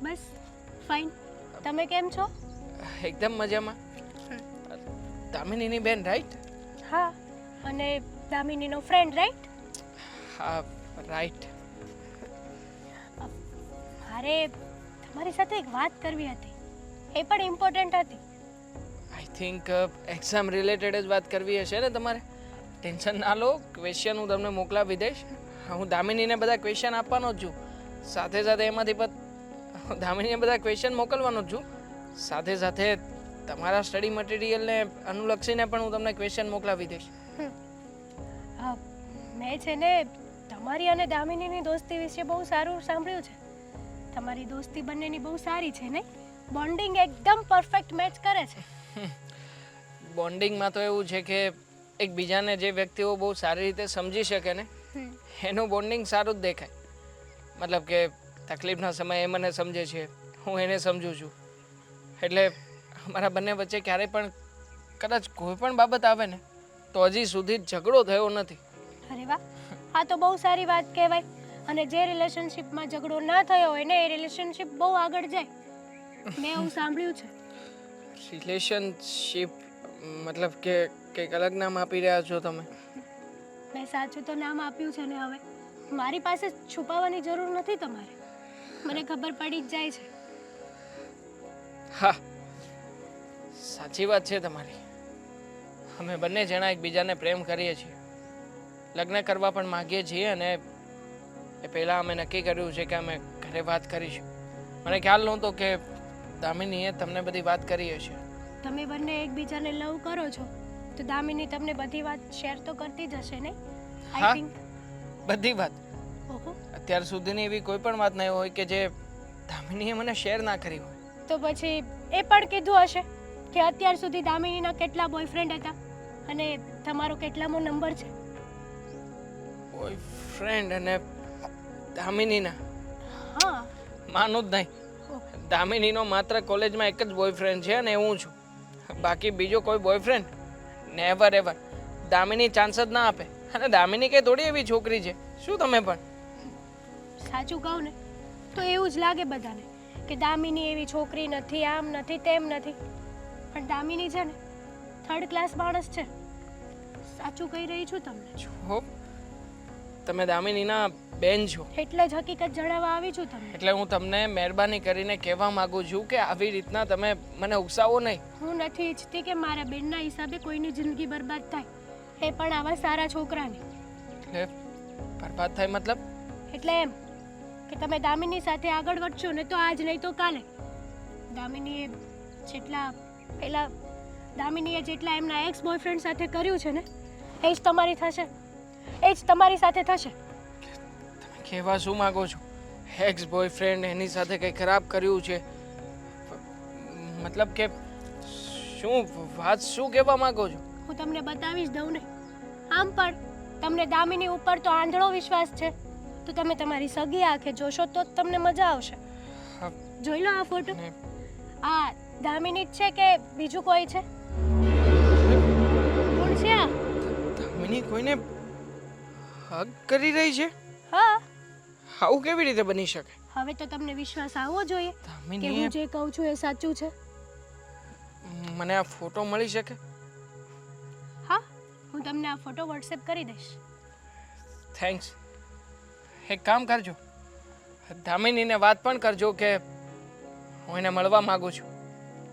બસ ફાઇન. તમે કેમ છો? એકદમ મજામાં. દામિનીની બેન રાઈટ? હા, અને દામિનીનો ફ્રેન્ડ રાઈટ? હા રાઈટ. મારે તમારી સાથે એક વાત કરવી હતી, એ પણ ઇમ્પોર્ટન્ટ હતી. આઈ થિંક એક્ઝામ રિલેટેડ જ વાત કરવી હશે ને તમારે? ટેન્શન ના લો, ક્વેશ્ચન હું તમને મોકલાવી દઈશ. હું દામિનીને બધા ક્વેશ્ચન આપવાનો જ છું. સાથે સાથે એમાંથી પણ દામિનીને બધા ક્વેશ્ચન મોકલવાનો જ છું. સાથે સાથે તમારા સ્ટડી મટીરિયલને અનુલક્ષીને પણ હું તમને ક્વેશ્ચન મોકલાવી દઈશ. મેં છે ને તમારી અને દામિનીની દોસ્તી વિશે બહુ સારું સાંભળ્યું છે. તમારી દોસ્તી બંનેની બહુ સારી છે ને, બોન્ડિંગ એકદમ પરફેક્ટ મેચ કરે છે. બોન્ડિંગમાં તો એવું છે કે એકબીજાને જે વ્યક્તિઓ બહુ સારી રીતે સમજી શકે ને એનું બોન્ડિંગ સારું જ દેખાય. મતલબ કે તકલીફના સમયે એ મને સમજે છે, હું એને સમજું છું. એટલે અમારા બંને વચ્ચે ક્યારેય પણ કદાચ કોઈ પણ બાબત આવે ને તો હજી સુધી ઝઘડો થયો નથી. અરે વાહ, આ તો બહુ સારી વાત કહેવાય. અને જે રિલેશનશિપમાં ઝઘડો ના થયો હોય ને એ રિલેશનશિપ બહુ આગળ જાય. મેં એવું સાંભળ્યું છે. રિલેશનશિપ મતલબ કે કંઈક અલગ નામ આપી રહ્યા છો તમે? મેં સાચું તો નામ આપ્યું છે ને, હવે મારી પાસે છુપાવવાની જરૂર નથી તમારે. મને ખબર પડી જ જાય છે. હા, સાચી વાત છે તમારી. અમે બંને જણા એકબીજાને પ્રેમ કરીએ છીએ, લગ્ન કરવા પણ માગીએ છીએ અને એ પહેલાં અમે નક્કી કર્યું છે કે અમે ઘરે વાત કરીશું. મને ખ્યાલ નહોતો કે દામિનીએ તમને બધી વાત કરી હશે. તમે બંને એકબીજાને લવ કરો છો તો દામિની તમને બધી વાત શેર તો કરતી જ હશે ને? આઈ હા. થિંક. બધી વાત. ઓહો, અત્યાર સુધીની એવી કોઈ પણ વાત નહીં હોય કે જે દામિનીએ મને શેર ના કરી હોય. તો પછી એ પણ કીધું હશે કે અત્યાર સુધી દામિનીના કેટલા બોયફ્રેન્ડ હતા અને તમારો કેટલામો નંબર છે. બોયફ્રેન્ડ અને દામિનીના હા. માનું જ નહીં. દામિનીનો માત્ર કોલેજમાં એક જ બોયફ્રેન્ડ છે અને હું છું. બાકી બીજો કોઈ boyfriend never ever. Damini chance જ ના આપે. અને દામિની કઈ થોડી એવી છોકરી છે. શું તમે પણ? સાચું કહું ને તો એવું જ લાગે બધાને કે દામિની એવી છોકરી નથી, આમ નથી, તેમ નથી. પણ દામિની છે ને થર્ડ ક્લાસ માણસ છે. સાચું કહી રહી છું તમને. જો તમે દામિનીના બેન છો એટલે જ હકીકત જણાવવા આવી છું તમને. એટલે હું તમને મહેરબાની કરીને કહેવા માંગુ છું કે આવી રીતના તમે મને ઉકસાવો નહીં. હું નથી ઈચ્છતી કે મારા બેનના હિસાબે કોઈની જિંદગી બરબાદ થાય, એ પણ આવા સારા છોકરાની. એટલે બરબાદ થાય મતલબ? એટલે એમ કે તમે દામિની સાથે આગળ વધશો ને તો આજ નહીં તો કાલે દામિનીએ જેટલા એમના એક્સ બોયફ્રેન્ડ સાથે કર્યું છે ને એ જ તમારી થશે, એ જ તમારી સાથે થશે. તમે કહેવા શું માંગો છો? એક્સ બોયફ્રેન્ડ એની સાથે કંઈ ખરાબ કર્યું છે? મતલબ કે શું વાત શું કહેવા માંગો છો? હું તમને બતાવી જ દઉં ને. આમ પણ તમને દામિની ઉપર તો આંધળો વિશ્વાસ છે, તો તમે તમારી સગી આંખે જોશો તો જ તમને મજા આવશે. હા, જોઈ લો આ ફોટો. ને આ દામિની જ છે કે બીજું કોઈ છે? કોણ છે આ? દામિની કોઈને હગ કરી રહી છે? હા, આવું કેવી રીતે બની શકે? હવે તો તમને વિશ્વાસ આવવો જોઈએ કે દામિનીએ હું જે કહું છું એ સાચું છે. મને આ ફોટો મળી શકે? હા, હું તમને આ ફોટો વોટ્સએપ કરી દઈશ. થેન્ક્સ. એક કામ કરજો, દામિનીને વાત પણ કરજો કે હું એને મળવા માંગુ છું,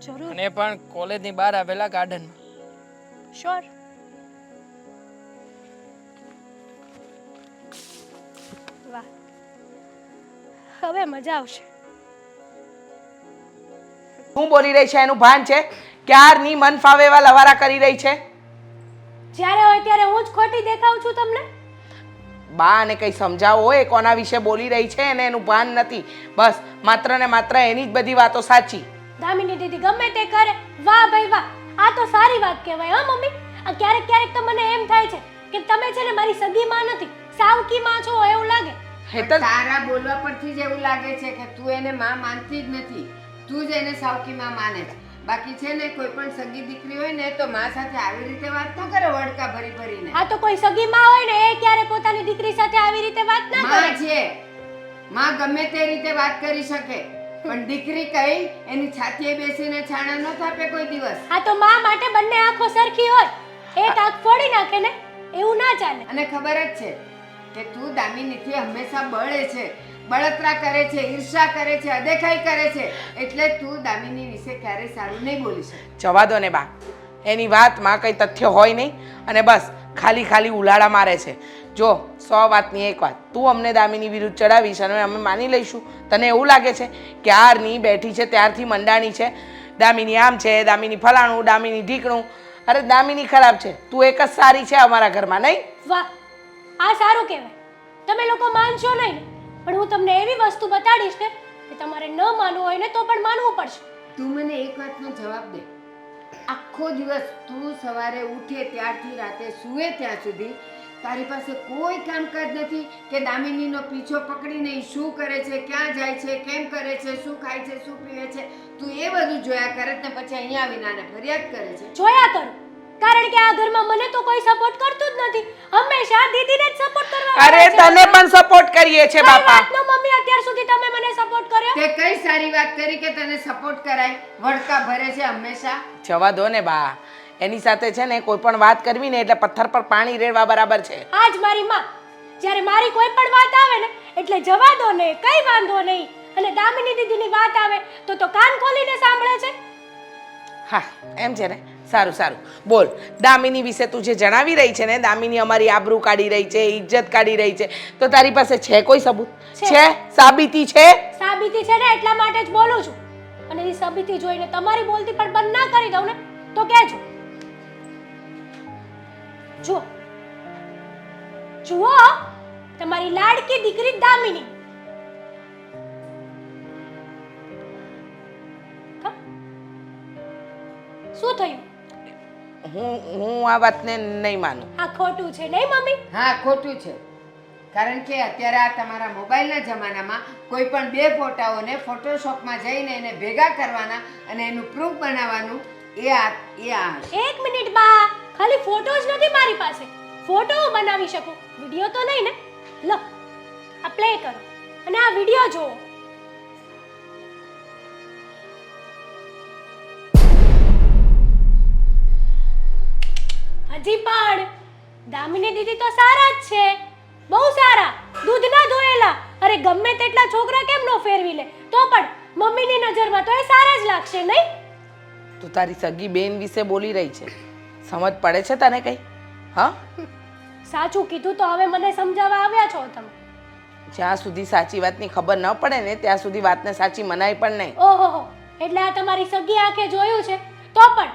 જરૂર. અને એ પણ કોલેજની બહાર આવેલા ગાર્ડનમાં. શ્યોર. વાહ, હવે મજા આવશે. હું બોલી રહી છે એનું ભાન છે? ક્યારની મન ફાવે એવા લવારા કરી રહી છે. જ્યારે હોય ત્યારે હું જ ખોટી દેખાઉં છું તમને? બા ને કંઈ સમજાવો હોય, કોના વિશે બોલી રહી છે એને એનું ભાન નથી. બસ માત્ર ને માત્ર એની જ બધી વાતો સાચી. દામિની દીદી ગમે તે કરે, વાહ ભાઈ વાહ, આ તો સારી વાત કહેવાય. હા મમ્મી, આ ક્યારેક ક્યારેક તો મને એમ થાય છે કે તમે છે ને મારી સગી માં નથી, સાવકી માં છો એવું લાગે. હેતલ, તારા બોલવા પરથી જ એવું લાગે છે કે તું એને માં માનતી જ નથી, તું જ એને સાવકી માં માને છે. બાકી છે ને કોઈ પણ સગી દીકરી હોય ને તો માં સાથે આવી રીતે વાત ન કરે વડકા ભરી ભરીને. આ તો કોઈ સગી માં હોય ને એ ક્યારે પોતાની દીકરી સાથે આવી રીતે વાત ના કરે. માં છે, માં ગમે તે રીતે વાત કરી શકે, પણ દીકરી કઈ એની છાતીએ બેસીને છાણા ન થાપે કોઈ દિવસ. આ તો માં માટે બંને આંખો સરખી હોય, એક આંખ ફોડી નાખે ને એવું ના ચાલે. અને ખબર જ છે કે તું દામિનીથી હંમેશા બળે છે, બળતરા કરે છે, ઈર્ષા કરે છે, અદેખાઈ કરે છે, એટલે તું દામિની વિશે ક્યારેય સારું નહીં બોલી શકે. જવા દો ને બા, એની વાતમાં કંઈ તથ્ય હોય નહીં અને બસ ખાલી ખાલી ઉલાળા મારે છે. જો 100 વાતની એક વાત, તું અમને દામિની વિરુદ્ધ ચડાવીશ અને અમે માની લઈશું. તને એવું લાગે છે ક્યારની બેઠી છે ત્યારથી મંડાણી છે, દામિની આમ છે, દામિની ફલાણું, દામિની ઢીકણું. અરે દામિની ખરાબ છે, તું એક જ સારી છે અમારા ઘરમાં, નહીં? વાહ, આ સારું કહેવાય. તમે લોકો માનશો નહીં ને, પણ હું તમને એવી વસ્તુ બતાડીશ ને કે તમારે ન માનવું હોય ને તો પણ માનવું પડશે. તું મને એક વાતનો જવાબ દે. આખો દિવસ તું સવારે ઉઠે ત્યારથી રાતે સૂવે ત્યાં સુધી તારી પાસે કોઈ કામકાજ નથી કે દામિનીનો પીછો પકડીને ઈ શું કરે છે, ક્યાં જાય છે, કેમ કરે છે, શું ખાય છે, શું પીવે છે, તું એ બધું જોયા કરે ને પછી અહીંયા આવીને આને ફરિયાદ કરે છે. જોયા કરું, કારણ કે આ ઘરમાં મને તો કોઈ સપોર્ટ કરતું જ નથી. હંમેશા દીદીને જ સપોર્ટ કરવા અરે તને પણ સપોર્ટ કરીએ છે બાપા. વાતનો મમ્મી અત્યાર સુધી તમે મને સપોર્ટ કર્યો? તે કઈ સારી વાત કરી કે તને સપોર્ટ કરાય? વળકા ભરે છે હંમેશા. જવા દો ને બા, એની સાથે છે ને કોઈ પણ વાત કરવી ને એટલે પથ્થર પર પાણી રેડવા બરાબર છે. આજ મારી માં જ્યારે મારી કોઈ પણ વાત આવે ને એટલે જવા દો ને, કઈ વાંધો નહીં. અને દામિની દીદીની વાત આવે તો કાન ખોલીને સાંભળે છે. હા એમ છે ને, સારું સારું બોલ. દામિની વિશે તું જે જણાવી રહી છે ને, દામિની અમારી આબરૂ કાઢી રહી છે, ઇજ્જત કાઢી રહી છે, તો તારી પાસે છે કોઈ સબૂત? છે? સાબિતી છે? સાબિતી છે ને, એટલા માટે જ બોલું છું. અને એ સાબિતી જોઈને તમારી બોલતી પણ બંધ ના કરી દઉં ને તો કહેજો. જુઓ જુઓ, તમારી લાડકી દીકરી દામિની. શું થયું? હું આ વાતને નહીં માનું. આ ખોટું છે નહીં મમ્મી? હા ખોટું છે, કારણ કે અત્યારે આ તમારા મોબાઈલના જમાનામાં કોઈ પણ બે ફોટાઓને ફોટોશોપમાં જઈને એને ભેગા કરવાના અને એનું પ્રૂફ બનાવવાનું એક મિનિટ બા, ખાલી ફોટો જ નથી મારી પાસે. ફોટો હું બનાવી શકું, વિડિયો તો નહીં ને. લો આ પ્લે કરો અને આ વિડિયો જુઓ. હજી પણ દામિની દીદી તો સારા જ છે, બહુ સારા, દૂધ ના ધોયેલા. અરે ગમે તેટલા છોકરા કેમ નો ફેરવી લે તો પણ મમ્મીની નજરમાં તો એ સારા જ લાગશે નહીં? તું તારી સગી બેન વિશે બોલી રહી છે, સમજ પડે છે તને કઈ? હા સાચું કીધું તો હવે મને સમજાવવા આવ્યા છો તમે. જ્યાં સુધી સાચી વાતની ખબર ન પડે ને ત્યાં સુધી વાતને સાચી મનાય પણ નહીં. ઓહો, એટલે આ તમારી સગી આંખે જોયું છે તો પણ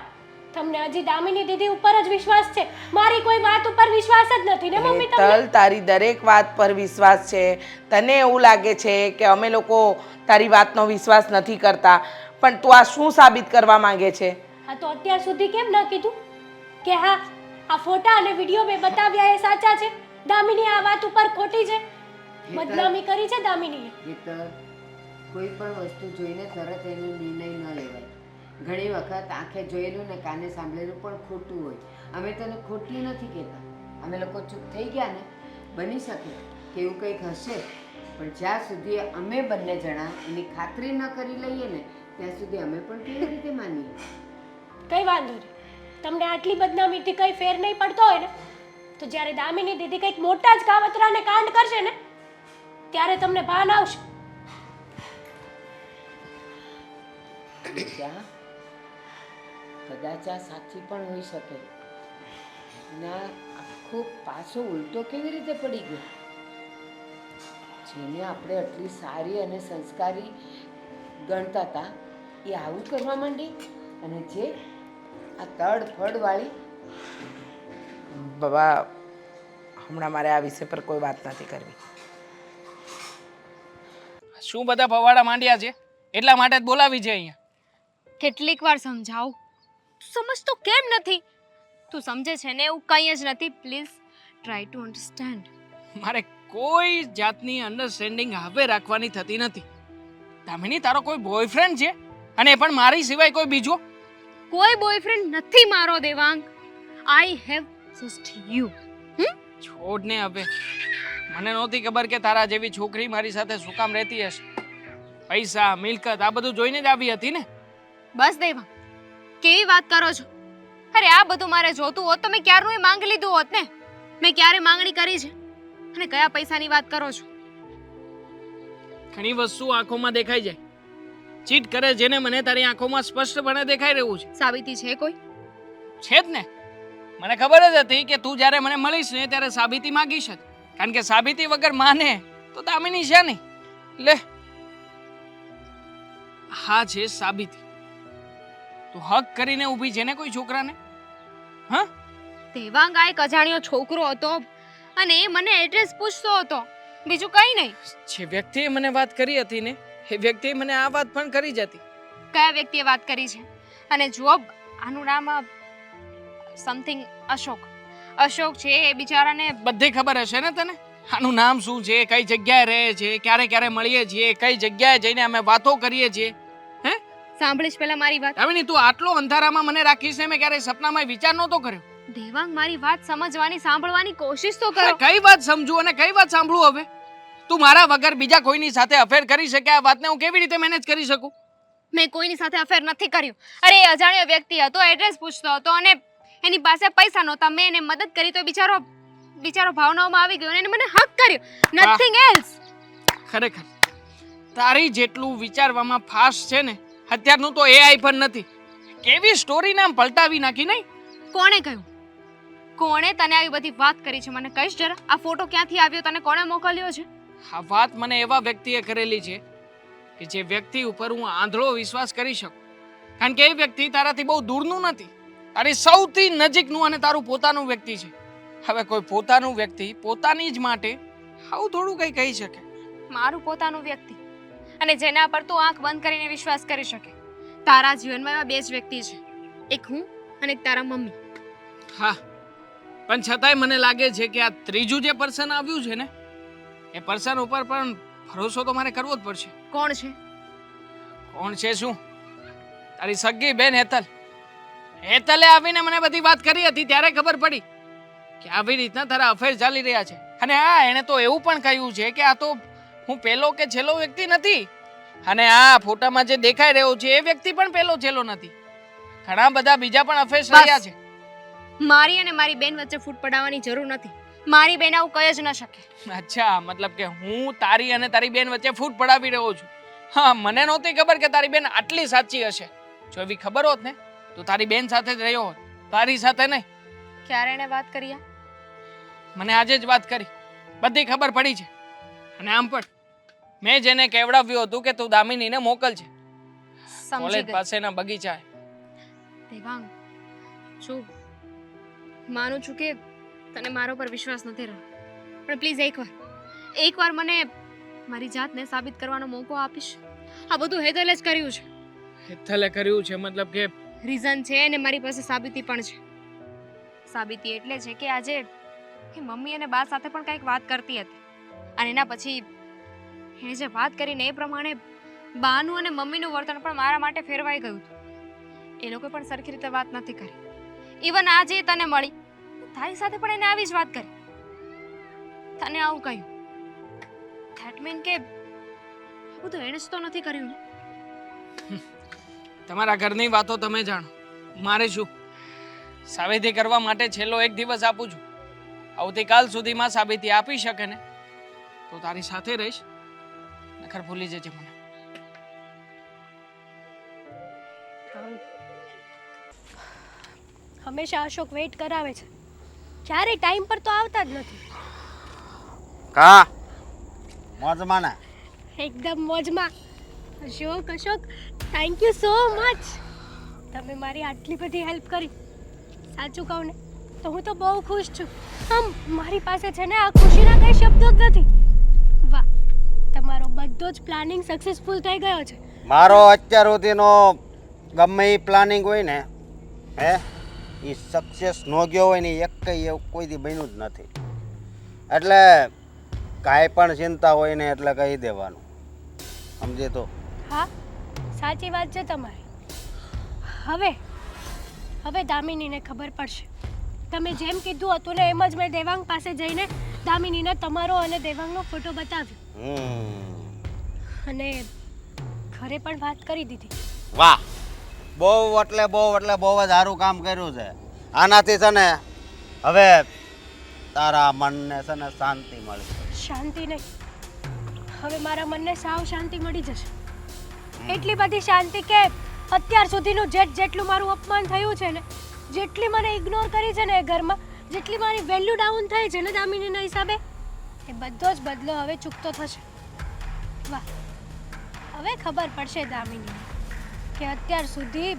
તમને હજી દામિની દીદી ઉપર જ વિશ્વાસ છે, મારી કોઈ વાત ઉપર વિશ્વાસ જ નથી ને મમ્મી? હેતલ, તારી દરેક વાત પર વિશ્વાસ છે. તને એવું લાગે છે કે અમે લોકો તારી વાતનો વિશ્વાસ નથી કરતા, પણ તું આ શું સાબિત કરવા માંગે છે? હા તો અત્યાર સુધી કેમ ન કીધું કે હા આ ફોટા અને વિડિયો મેં બતાવ્યા એ સાચા છે, દામિની આ વાત ઉપર ખોટી છે, બદનામી કરી છે દામિનીએ? કોઈ પણ વસ્તુ જોઈને તરત એનો નિર્ણય ન લેવાય. ઘણી વખત આંખે જોયેલું ને કાને સાંભળેલું પણ ખોટું હોય. અમે તને ખોટું નથી કહેતા, અમે લોકો ચૂપ થઈ ગયા ને, બની શકે કે એવું કંઈક હશે, પણ જ્યાં સુધી અમે બંને જણા એની ખાતરી ન કરી લઈએ ને ત્યાં સુધી અમે પણ કેવી રીતે માનીએ? કઈ વાંધો નહીં, તમને આટલી બદનામીથી કઈ ફેર નહીં પડતો હોય ને તો જ્યારે દામિની દીદી કંઈક મોટા જ કાવતરાને કાંડ કરશે ને ત્યારે તમને ભાન આવશે. કદાચ આ સાચી પણ હોઈ શકે. ના આખો પાછો ઉલટો કેવી રીતે પડી ગયો? જેને આપણે આટલી સારી અને સંસ્કારી ગણતા હતા એ આવું કરવા માંડી, અને જે આ તડફડ વાળી. બાબા, હમણાં મારે આ વિષય પર કોઈ વાત નથી કરવી. શું બધા ભવાડા માંડ્યા છે એટલા માટે જ બોલાવી છે અહીંયા. કેટલીક વાર સમજાવું, સમજતો કેમ નથી? તું સમજે છે ને એવું કંઈ જ નથી. Please try to understand. મારે કોઈ જાતની અન્ડરસ્ટેન્ડિંગ હવે રાખવાની થતી નથી. દામિની, તારો કોઈ બોયફ્રેન્ડ છે? અને એ પણ મારી સિવાય કોઈ બીજો? કોઈ બોયફ્રેન્ડ નથી મારો Devang. I have just you. છોડ ને હવે. મને નહોતી ખબર કે તારા જેવી છોકરી મારી સાથે શું કામ રહેતી હશે. પૈસા, મિલકત આ બધું જોઈને જ આવી હતી ને? બસ દેવાંગ, કેવી વાત કરો છો? અરે આ બધું મારે જોતું હોત તો મેં ક્યારનું માંગી લીધું હોત ને. મેં ક્યારે માંગણી કરી છે? અને કયા પૈસાની વાત કરો છો? ઘણી વસ્તુ આંખોમાં દેખાઈ જાય. ચીટ કરે જેને મને તારી આંખોમાં સ્પષ્ટપણે દેખાઈ રહ્યું છે. સાબિતી છે કોઈ? છે જ ને. મને ખબર જ હતી કે તું જ્યારે મને મળીશ ને ત્યારે સાબિતી માંગીશ જ. કારણ કે સાબિતી વગર માને તો દામિની છે નહીં. લે, હા છે સાબિતી. તું હક કરીને ઊભી છે ને કોઈ છોકરાને? હા, દેવાંગ આ એક અજાણ્યો છોકરો હતો અને એ મને એડ્રેસ પૂછતો હતો, બીજું કંઈ નહીં. જે વ્યક્તિએ મને વાત કરી હતી ને એ વ્યક્તિએ મને આ વાત પણ કરી જ હતી. કયા વ્યક્તિએ વાત કરી છે? અને જુઓ, આનું નામ સમથિંગ અશોક. અશોક છે એ બિચારાને બધી ખબર હશે ને તને? આનું નામ શું છે, કઈ જગ્યાએ રહે છે, ક્યારે ક્યારે મળીએ છીએ, કઈ જગ્યાએ જઈને અમે વાતો કરીએ છીએ. હે, સાંભળીશ પહેલા મારી વાત. દામિની, તું આટલો અંધારામાં મને રાખીશ ને મેં ક્યારે સપનામાં વિચાર નહોતો કર્યો. દેવાંગ, મારી વાત સમજવાની, સાંભળવાની કોશિશ તો કરો. કઈ વાત સમજુ અને કઈ વાત સાંભળું હવે? તું મારા વગર બીજા કોઈની સાથે અફેર કરી શકે આ વાતને હું કેવી રીતે મેનેજ કરી શકું? મેં કોઈની સાથે અફેર નથી કર્યું. અરે, એ અજાણ્યો વ્યક્તિ હતો, એડ્રેસ પૂછતો હતો અને એની પાસે પૈસા નહોતા. મેં એને મદદ કરી તો બિચારો ભાવનાઓમાં આવી ગયો અને એને મને હક કર્યો. Nothing else. ખરેખર તારી જેટલું વિચારવામાં ફાસ્ટ છે ને અત્યારનું તો એઆઈ પણ નથી. કેવી સ્ટોરી નામ પલટાવી નાખી નહીં? કોણે કહ્યું? કોણે તને આવી બધી વાત કરી છે? મને કહીશ જરા. આ ફોટો ક્યાંથી આવ્યો? તને કોણે મોકલ્યો છે? આ વાત મને એવા વ્યક્તિએ કરેલી છે કે જે વ્યક્તિ ઉપર હું આંધળો વિશ્વાસ કરી શકું. કારણ કે એ વ્યક્તિ તારાથી બહુ દૂરનું નથી, તારી સૌથી નજીકનું અને તારું પોતાનું વ્યક્તિ છે. હવે કોઈ પોતાનું વ્યક્તિ પોતાની જ માટે આવું થોડું કંઈ કહી શકે? મારું પોતાનું વ્યક્તિ અને જેના પર તું આંખ બંધ કરીને વિશ્વાસ કરી શકે. તારા જીવનમાં એવા બે જ વ્યક્તિ છે, એક હું અને એક તારા મમ્મી. હા, પણ છતાંય મને લાગે છે કે આ ત્રીજું જે પર્સન આવ્યું છે ને એ પર્સન ઉપર પણ ભરોસો તો મારે કરવો જ પડશે. કોણ છે? કોણ છે શું? તારી સગી બેન હેતલ. હેતલે આવીને મને બધી વાત કરી હતી ત્યારે ખબર પડી કે આવી રીતના તારા અફેર ચાલી રહ્યા છે. અને હા, એણે તો એવું પણ કહ્યું છે કે આ તો હું પહેલો કે છેલ્લો વ્યક્તિ નથી અને આ ફોટામાં જે દેખાઈ રહ્યો છે એ વ્યક્તિ પણ પહેલો છેલ્લો નથી. ઘણા બધા બીજા પણ અફેર રહ્યા છે. મારી અને મારી બેન વચ્ચે ફૂટ પડાવવાની જરૂર નથી. મારી બેન આવું કહી જ ન શકે. અચ્છા, મતલબ કે હું તારી અને તારી બેન વચ્ચે ફૂટ પડાવી રહ્યો છું. હા, મને નહોતી ખબર કે તારી બેન આટલી સાચી હશે. જો એવી ખબર હોત ને તો તારી બેન સાથે જ રહ્યો હોત, તારી સાથે નહીં. ક્યારે એને વાત કરી? મને આજે જ વાત કરી, બધી ખબર પડી છે. અને આમ પણ મેં જેને કહેવડાવ્યું હતું કે તું દામિનીને મોકલજે સમજી કોલેજ ગઈ. પાસેના બગીચાએ. દેવાંગ, છું માનું છું કે તને મારા પર વિશ્વાસ નથી રહ્યો, પણ પ્લીઝ એકવાર મને મારી જાતને સાબિત કરવાનો મોકો આપીશ. આ બધું હેતલે જ કર્યું છે. હેતલે કર્યું છે? મતલબ કે રીઝન છે અને મારી પાસે સાબિતી પણ છે. સાબિતી એટલે છે કે આજે એ મમ્મી અને બા સાથે પણ કંઈક વાત કરતી હતી અને એના પછી એણે જે વાત કરીને એ પ્રમાણે બાનું અને મમ્મીનું વર્તન પણ મારા માટે ફેરવાઈ ગયું હતું. એ લોકો પણ સરખી રીતે વાત નથી કરી. ઇવન આજે તને મળી તારી સાથે પણ એને આવી જ વાત કરી, તને આવું કહ્યું. ધેટ મીન કે બધું એણે જ તો નથી કર્યું ને. તમારા ઘરની વાતો તમે જાણો, મારે શું? સાબિતી કરવા માટે છેલ્લો એક દિવસ આપું છું. આવતીકાલ સુધીમાં સાબિતી આપી શકે ને તો તારી સાથે રહીશ, નખર ભૂલી જજે મને. હંમેશા અશોક વેઇટ કરાવે છે, ક્યારે ટાઈમ પર તો આવતા જ નથી. કા મોજમાં ને? એકદમ મોજમાં. Ashok thank you so much. તમે મારી આટલી બધી હેલ્પ કરી. સાચું કહું ને તો હું તો બહુ ખુશ છું. મારી પાસે છે ને આ ખુશીના કઈ શબ્દો જ નથી. વાહ, તમારો બધો જ પ્લાનિંગ સક્સેસફુલ થઈ ગયો છે. મારો અત્યાર સુધીનો ગમે એ પ્લાનિંગ હોય ને હે એ સક્સેસ ન ગયો હોય ને એક કંઈ એવું કોઈથી બન્યું જ નથી. એટલે કાંઈ પણ ચિંતા હોય ને એટલે કહી દેવાનું, સમજે તો? હા, સાચી વાત છે તમારી. હવે દામિનીને ખબર પડશે. તમે જેમ કીધું હતું ને એમ જ મેં દેવાંગ પાસે જઈને દામિનીને તમારો અને દેવાંગનો ફોટો બતાવ્યો અને ઘરે પણ વાત કરી દીધી. વાહ, બહુ એટલે બહુ જ સારું કામ કર્યું છે. આનાથી છે ને હવે તારા મનને છે ને શાંતિ મળી. શાંતિ નહીં, હવે મારા મનને સાવ શાંતિ મળી જશે. એટલી બધી શાંતિ કે અત્યાર સુધીનું જેટલું મારું અપમાન થયું છે ને, જેટલી મને ઇગ્નોર કરી છે ને એ ઘરમાં, જેટલી મારી વેલ્યુ ડાઉન થઈ છે ને દામિનીના હિસાબે, એ બધો જ બદલો હવે ચૂકતો થશે. વાહ, હવે ખબર પડશે દામિની કે અત્યાર સુધી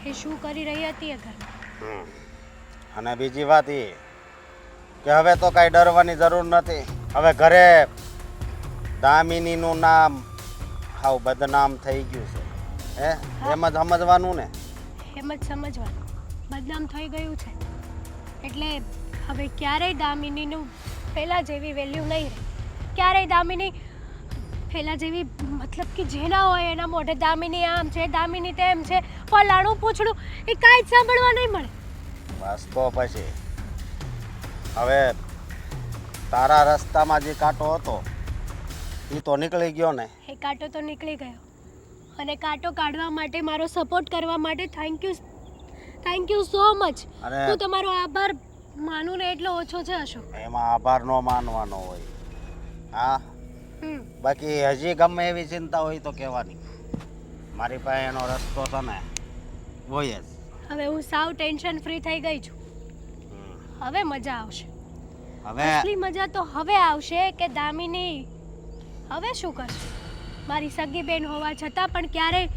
એ શું કરી રહી હતી એ ઘરમાં. અને બીજી વાત એ કે હવે તો કાંઈ ડરવાની જરૂર નથી. હવે ઘરે દામિનીનું નામ હાવ બદનામ થઈ ગયું છે. હે એમ જ સમજવાનું ને. એમ જ સમજવાનું, બદનામ થઈ ગયું છે એટલે હવે ક્યારેય દામિનીનું પહેલાં જેવી વેલ્યુ નહીં રહે. ક્યારેય દામિની પહેલાં જેવી, મતલબ કે જેના હોય એના મોઢે દામિની આમ છે, દામિની તેમ છે, ફલાણું પૂછડું, એ કાંઈ જ સાંભળવા નહીં મળે. બસ તો પછી હવે તારા રસ્તામાં જે કાંટો હતો એ તો નીકળી ગયો ને. એ કાંટો તો નીકળી ગયો, અને કાંટો કાઢવા માટે, મારો સપોર્ટ કરવા માટે થેન્ક યુ સો મચ. અરે. હું તમારો આભાર માનું ને એટલો ઓછો છે અશોક. એમાં આભાર ન માનવાનો હોય. હા, બાકી હજી ગમે એવી ચિંતા હોય તો કહેવાની. મારી પાસે એનો રસ્તો છે ને હોય જ. હવે હું સાવ ટેન્શન ફ્રી થઈ ગઈ છું. હવે મજા આવશે. હવે અસલી મજા તો હવે આવશે કે દામિની હવે શું કરશે. મારી સગી બેન હોવા છતાં પણ ક્યારેય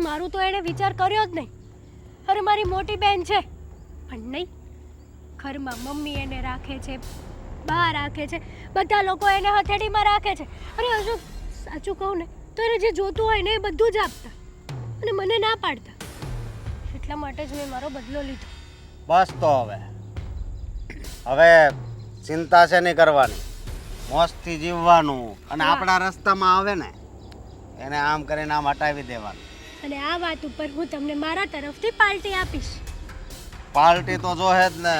મારું તો એણે વિચાર કર્યો જ નહીં. અરે મારી મોટી બેન છે પણ નહીં, ઘરમાં મમ્મી એને રાખે છે, બહાર રાખે છે, બધા લોકો એને હથેળીમાં રાખે છે. અરે હજુ સાચું કહું ને તો એને જે જોતું હોય ને એ બધું જ આપતા અને મને ના પાડતા. એટલા માટે જ મેં મારો બદલો લીધો. બસ તો હવે ચિંતા છે નહીં કરવાની, મોજથી જીવવાનું. અને આપણા રસ્તામાં આવે ને એને આમ કરીને આમ હટાવી દેવાનું. અને આ વાત ઉપર હું તમને મારા તરફથી પાર્ટી આપીશ. પાર્ટી તો જોહે જ ને,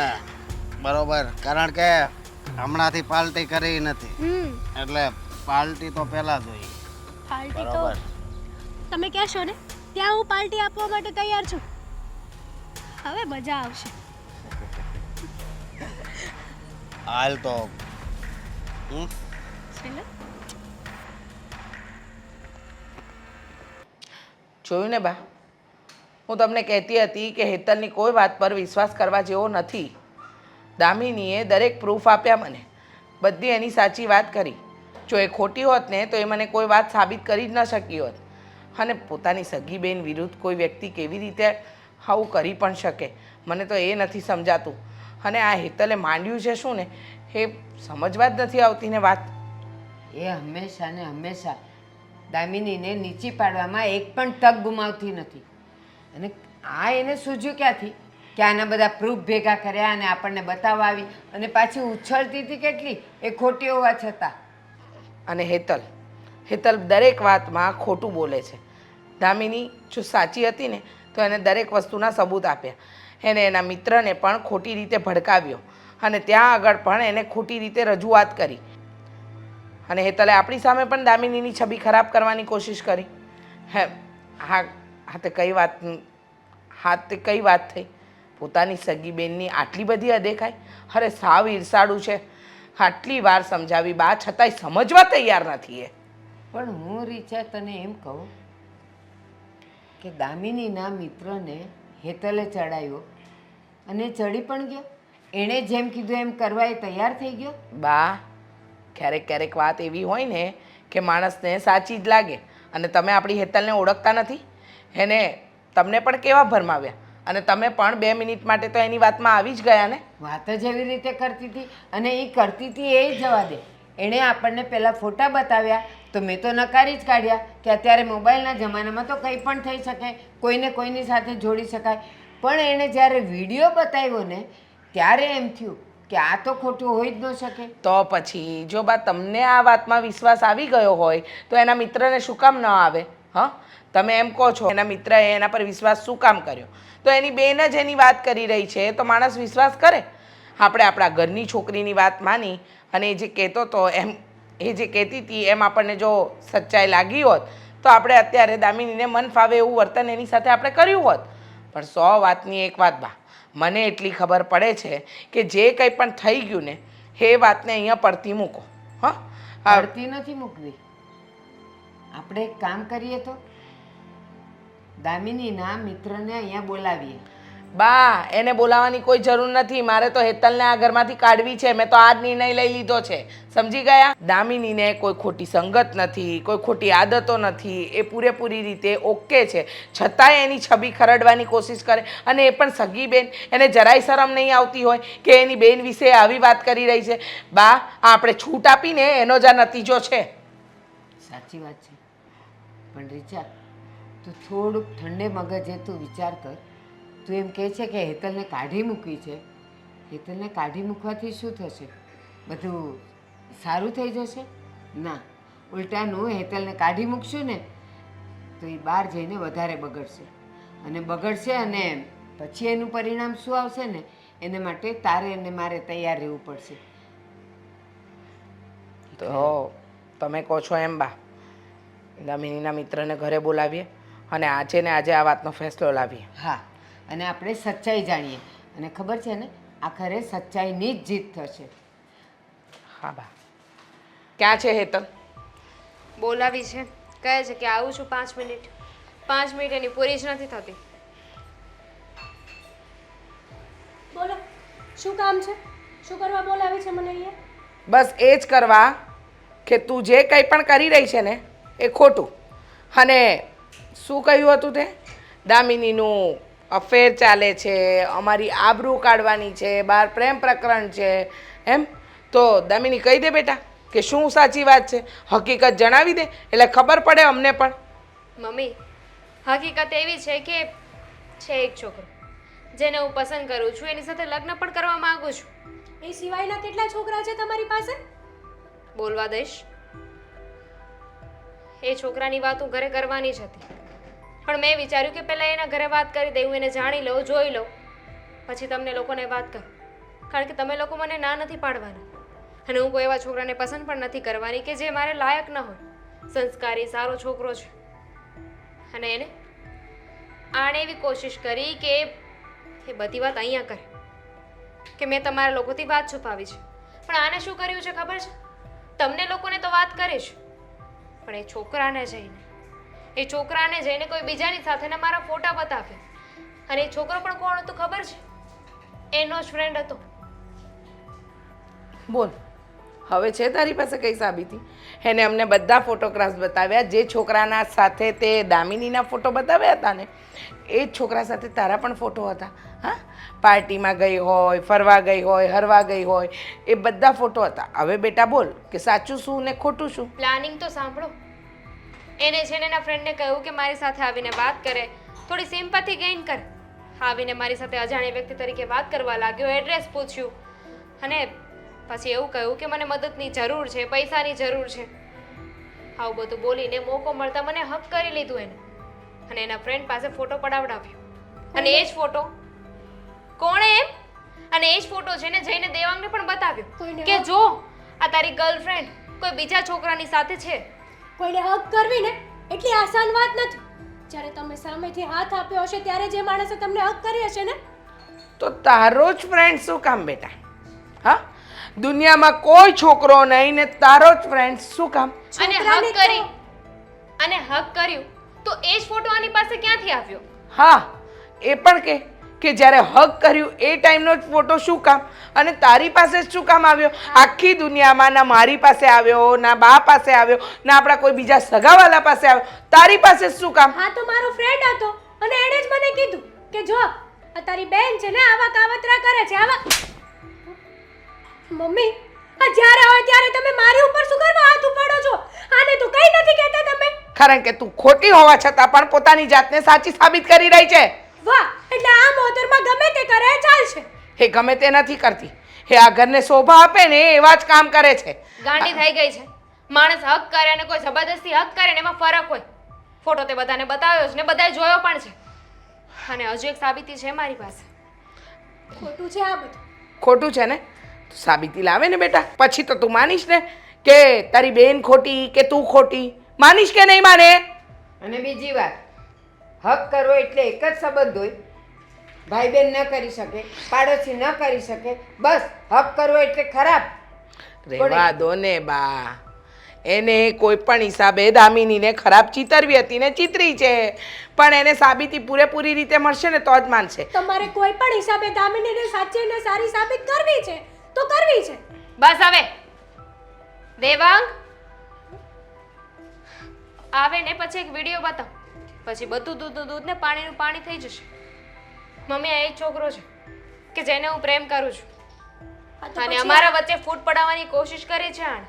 બરોબર, કારણ કે હમણાંથી પાર્ટી કરી નથી એટલે પાર્ટી તો પહેલા જોઈએ. પાર્ટી તો બરોબર. તમે કહેશો ને ત્યાં હું પાર્ટી આપવા માટે તૈયાર છું. હવે મજા આવશે. હાલ તો ચલો. જોયું ને બા, હું તમને કહેતી હતી કે હેતલની કોઈ વાત પર વિશ્વાસ કરવા જેવો નથી. દામિનીએ દરેક પ્રૂફ આપ્યા મને, બધી એની સાચી વાત કરી. જો એ ખોટી હોત ને તો એ મને કોઈ વાત સાબિત કરી જ ન શકી હોત. અને પોતાની સગી બેન વિરુદ્ધ કોઈ વ્યક્તિ કેવી રીતે આવું કરી પણ શકે, મને તો એ નથી સમજાતું. અને આ હેતલે માંડ્યું છે શું ને એ સમજવા જ નથી આવતી ને વાત. એ હંમેશા ને હંમેશા દામિનીને નીચી પાડવામાં એક પણ તક ગુમાવતી નથી. અને આ એને સૂઝ્યું ક્યાંથી કે આના બધા પ્રૂફ ભેગા કર્યા અને આપણને બતાવવા આવી, અને પાછી ઉછળતી હતી કેટલી એ ખોટી હોવા છતાં. અને હેતલ દરેક વાતમાં ખોટું બોલે છે. દામિની જો સાચી હતી ને તો એને દરેક વસ્તુના સબૂત આપ્યા. એને એના મિત્રને પણ ખોટી રીતે ભડકાવ્યો અને ત્યાં આગળ પણ એને ખોટી રીતે રજૂઆત કરી. અને હેતલે આપણી સામે પણ દામિનીની છબી ખરાબ કરવાની કોશિશ કરી. હા તે કઈ વાત થઈ? પોતાની સગી બેનની આટલી બધી અદેખાઈ? અરે સાવ ઈર્ષાળું છે. આટલી વાર સમજાવી બા છતાંય સમજવા તૈયાર નથી એ. પણ હું રીચા તને એમ કહું કે દામિનીના મિત્રને હેતલે ચડાયો અને ચડી પણ ગયો. એણે જેમ કીધું એમ કરવા એ તૈયાર થઈ ગયો. બા, ક્યારેક વાત એવી હોય ને કે માણસને સાચી જ લાગે. અને તમે આપણી હેતલને ઓળખતા નથી. એને તમને પણ કેવા ભરમાવ્યા, અને તમે પણ 2 મિનિટ માટે તો એની વાતમાં આવી જ ગયા ને. વાત જ એવી રીતે કરતી હતી, અને એ કરતી હતી એ જવા દે. એણે આપણને પહેલાં ફોટા બતાવ્યા તો મેં તો નકારી જ કાઢ્યા કે અત્યારે મોબાઈલના જમાનામાં તો કંઈ પણ થઈ શકે, કોઈને કોઈની સાથે જોડી શકાય. પણ એણે જ્યારે વિડીયો બતાવ્યો ને ત્યારે એમ થયું કે આ તો ખોટું હોઈ જ ન શકે. તો પછી જો બા તમને આ વાતમાં વિશ્વાસ આવી ગયો હોય તો એના મિત્રને શું કામ ન આવે? હા, તમે એમ કહો છો એના મિત્રએ એના પર વિશ્વાસ શું કામ કર્યો? તો એની બેન જ એની વાત કરી રહી છે તો માણસ વિશ્વાસ કરે. આપણે આપણા ઘરની છોકરીની વાત માની અને એ જે કહેતો હતો એમ, એ જે કહેતી હતી એમ આપણને જો સચ્ચાઈ લાગી હોત તો આપણે અત્યારે દામિનીને મન ફાવે એવું વર્તન એની સાથે આપણે કર્યું હોત. પણ 100 વાતની એક વાત બા, મને એટલી ખબર પડે છે કે જે કંઈ પણ થઈ ગયું ને એ વાતને અહીંયા પડતી મૂકો હા હા પડતી નથી મૂકવી. આપણે એક કામ કરીએ તો દામિનીના મિત્રને અહીંયા બોલાવીએ. બા એને બોલાવવાની કોઈ જરૂર નથી. મારે તો હેતલને આ ઘરમાંથી કાઢવી છે. મેં તો આ જ નિર્ણય લઈ લીધો છે. સમજી ગયા? દામિનીને કોઈ ખોટી સંગત નથી, કોઈ ખોટી આદતો નથી. એ પૂરેપૂરી રીતે ઓકે છે. છતાંય એની છબી ખરડવાની કોશિશ કરે અને એ પણ સગી બેન. એને જરાય શરમ નહીં આવતી હોય કે એની બેન વિશે આવી વાત કરી રહી છે. બા આ આપણે છૂટ આપીને એનો જ આ નતીજો છે. સાચી વાત છે, પણ રીચા તું થોડુંક ઠંડે મગજે તું વિચાર કર. તું એમ કહે છે કે હેતલને કાઢી મૂકવી છે. હેતલને કાઢી મૂકવાથી શું થશે? બધું સારું થઈ જશે? ના, ઉલટાનું હેતલને કાઢી મૂકશું ને તો એ બહાર જઈને વધારે બગડશે અને પછી એનું પરિણામ શું આવશે ને એને માટે તારે અને મારે તૈયાર રહેવું પડશે. તો તમે કહો છો એમ બા, દામિનીના મિત્રને ઘરે બોલાવીએ અને આજે ને આજે આ વાતનો ફેસલો લાવીએ. હા, અને આપણે સચ્ચાઈ જાણીએ અને ખબર છે ને આખરે સચ્ચાઈની જ જીત થશે. હા બા. ક્યાં છે હેતલ? બોલાવી છે, કહે છે કે આવું છું 5 મિનિટ. 5 મિનિટ એની પૂરી જ નથી થતી. બોલો શું કામ છે? શું કરવા બોલાવી છે મને અહીંયા? બસ એ જ કરવા કે તું જે કંઈ પણ કરી રહી છે ને એ ખોટું. અને શું કહ્યું હતું તે? દામિનીનું અફેર ચાલે છે, અમારી આબરૂ કાઢવાની છે, બહાર પ્રેમ પ્રકરણ છે એમ. તો દામિની કહી દે બેટા કે શું સાચી વાત છે. હકીકત જણાવી દે એટલે ખબર પડે અમને પણ. મમ્મી, હકીકત એવી છે કે છે એક છોકરો જેને હું પસંદ કરું છું, એની સાથે લગ્ન પણ કરવા માંગુ છું. એ સિવાયના કેટલા છોકરા છે તમારી પાસે? બોલવા દઈશ? એ છોકરાની વાત હું ઘરે કરવાની જ હતી, પણ મેં વિચાર્યું કે પહેલાં એના ઘરે વાત કરી દઉં, એને જાણી લઉં, જોઈ લઉં, પછી તમને લોકોને વાત કરું. કારણ કે તમે લોકો મને ના નથી પાડવાના અને હું કોઈ એવા છોકરાને પસંદ પણ નથી કરવાની કે જે મારે લાયક ન હોય. સંસ્કારી સારો છોકરો છે અને આણે એવી કોશિશ કરી કે એ બધી વાત અહીંયા કરે કે મેં તમારા લોકોથી વાત છુપાવી છે. પણ આને શું કર્યું છે ખબર છે? તમને લોકોને તો વાત કરીશ, પણ એ છોકરાને જઈને કોઈ બીજાની સાથેના મારા ફોટા બતાવ્યા. અને એ છોકરો પણ કોણ હતું ખબર છે? એનો જ ફ્રેન્ડ હતો. બોલ, હવે છે તારી પાસે કઈ સાબિતી? એને અમને બધા ફોટોગ્રાફ્સ બતાવ્યા. જે છોકરાના સાથે તે દામિનીના ફોટો બતાવ્યા હતા ને એ જ છોકરા સાથે તારા પણ ફોટો હતા. હા, પાર્ટીમાં ગઈ હોય, ફરવા ગઈ હોય, હરવા ગઈ હોય, એ બધા ફોટો હતા. હવે બેટા બોલ કે સાચું શું ને ખોટું શું? પ્લાનિંગ તો સાંભળો. એને છે ને એના ફ્રેન્ડને કહ્યું કે મારી સાથે આવીને વાત કરે, થોડી સિમ્પથી ગેઇન કરે. આવીને મારી સાથે અજાણ્યા વ્યક્તિ તરીકે વાત કરવા લાગ્યો, એડ્રેસ પૂછ્યું અને પછી એવું કહ્યું કે મને મદદની જરૂર છે, પૈસાની જરૂર છે. આવું બધું બોલીને મોકો મળતા મને હક કરી લીધું એને અને એના ફ્રેન્ડ પાસે ફોટો પડાવડાવ્યો. અને એ જ ફોટો કોણે એમ અને એ જ ફોટો છે ને જઈને દેવાંગને પણ બતાવ્યો કે જો આ તારી ગર્લફ્રેન્ડ કોઈ બીજા છોકરાની સાથે છે. કોઈને હક કરવી ને એટલી આસાન વાત નથી. જ્યારે તમે સામેથી હાથ આપ્યો હશે ત્યારે જે માણસે તમને હક કરી હશે ને. તો તારો જ ફ્રેન્ડ શું કામ બેટા? હા, દુનિયામાં કોઈ છોકરો નહીં ને તારો જ ફ્રેન્ડ શું કામ? અને હક કરી અને હક કર્યું તો એ જ ફોટો આની પાસે ક્યાંથી આવ્યો? હા, એ પણ કે જ્યારે હક કર્યું એ ટાઈમનો જ ફોટો શું કામ અને તારી પાસે જ શું કામ આવ્યો? આખી દુનિયામાં ના મારી પાસે આવ્યો, ના બા પાસે આવ્યો, ના આપણા કોઈ બીજા સગાવાલા પાસે આવ્યો, તારી પાસે જ શું કામ? હા, તો મારો ફ્રેન્ડ હતો અને એણે જ મને કીધું કે જો આ તારી બેન છે ને આવા કાવતરા કરે છે આવા. મમ્મી, આ જ્યારે હોય ત્યારે તમે મારી ઉપર શું કરવા હાથ ઉપાડો છો? આને તો કંઈ નથી કહેતા તમે. કારણ કે તું ખોટી હોવા છતાં પણ પોતાની જાતને સાચી સાબિત કરી રહી છે. વાહ, એટલે આ મોહતરમાં ગમે તે કરે ચાલશે. એ ગમે તે નથી કરતી. એ આ ઘરને શોભા આપે ને એવા જ કામ કરે છે. ગાંડી થઈ ગઈ છે. માણસ હક કરે અને કોઈ જબરદસ્તી હક કરે ને એમાં ફરક હોય. ફોટો તે બધાને બતાવ્યો છે ને બધાએ જોયો પણ છે અને હજુ એક સાબિતી છે મારી પાસે. ખોટું છે આ બધું. ખોટું છે ને? તું સાબિતી લાવે ને બેટા, પછી તો તું માનીશ ને કે તારી બેન ખોટી કે તું ખોટી? માનીશ કે નહીં માને? અને બીજી વાત, હક કરવો એટલે એક જ સંબંધ હોય. ભાઈ બેન ન કરી શકે, પાડોશી ન કરી શકે, બસ હક કરવો એટલે ખરાબ. રહેવા દો ને બા, એને કોઈ પણ હિસાબે દામિનીને ખરાબ ચિતરવી હતી ને ચિતરી છે, પણ એને સાબિતી પૂરેપૂરી રીતે મળશે ને તો જ માનશે. તમારે કોઈ પણ હિસાબે દામિનીને સાચી ને સારી સાબિત કરવી છે તો કરવી છે. બસ હવે દેવાંગ આવે ને પછી એક વિડીયો બતાવ, પછી બધું દૂધનું દૂધ ને પાણીનું પાણી થઈ જશે. મમ્મી આ એક છોકરો છે કે જેને હું પ્રેમ કરું છું અને અમારા વચ્ચે ફૂટ પડાવવાની કોશિશ કરી છે. આણે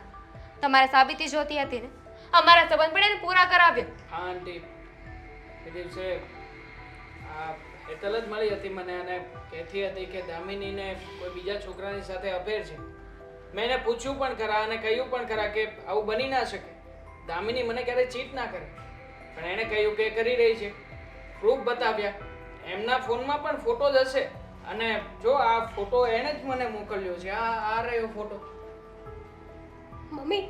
તમારે સાબિતી જોતી હતી ને, અમારા સંબંધ પણ એને પૂરા કરાવ્યો. હા આંટી, એ દિવસે આ હેતલ જ મળી હતી મને અને કહેતી હતી કે દામિનીને કોઈ બીજા છોકરાની સાથે અફેર છે. મેં એને પૂછ્યું પણ ખરા અને કહ્યું પણ ખરા કે આવું બની ના શકે, દામિની મને ક્યારેય ચીટ ના કરે, પણ એણે કહ્યું કે કરી રહી છે. પ્રૂફ બતાવ્યા, એમના ફોનમાં પણ ફોટો જ હશે અને જો આ ફોટો એણે જ મને મોકલ્યો છે. આ રહ્યો ફોટો. મમ્મી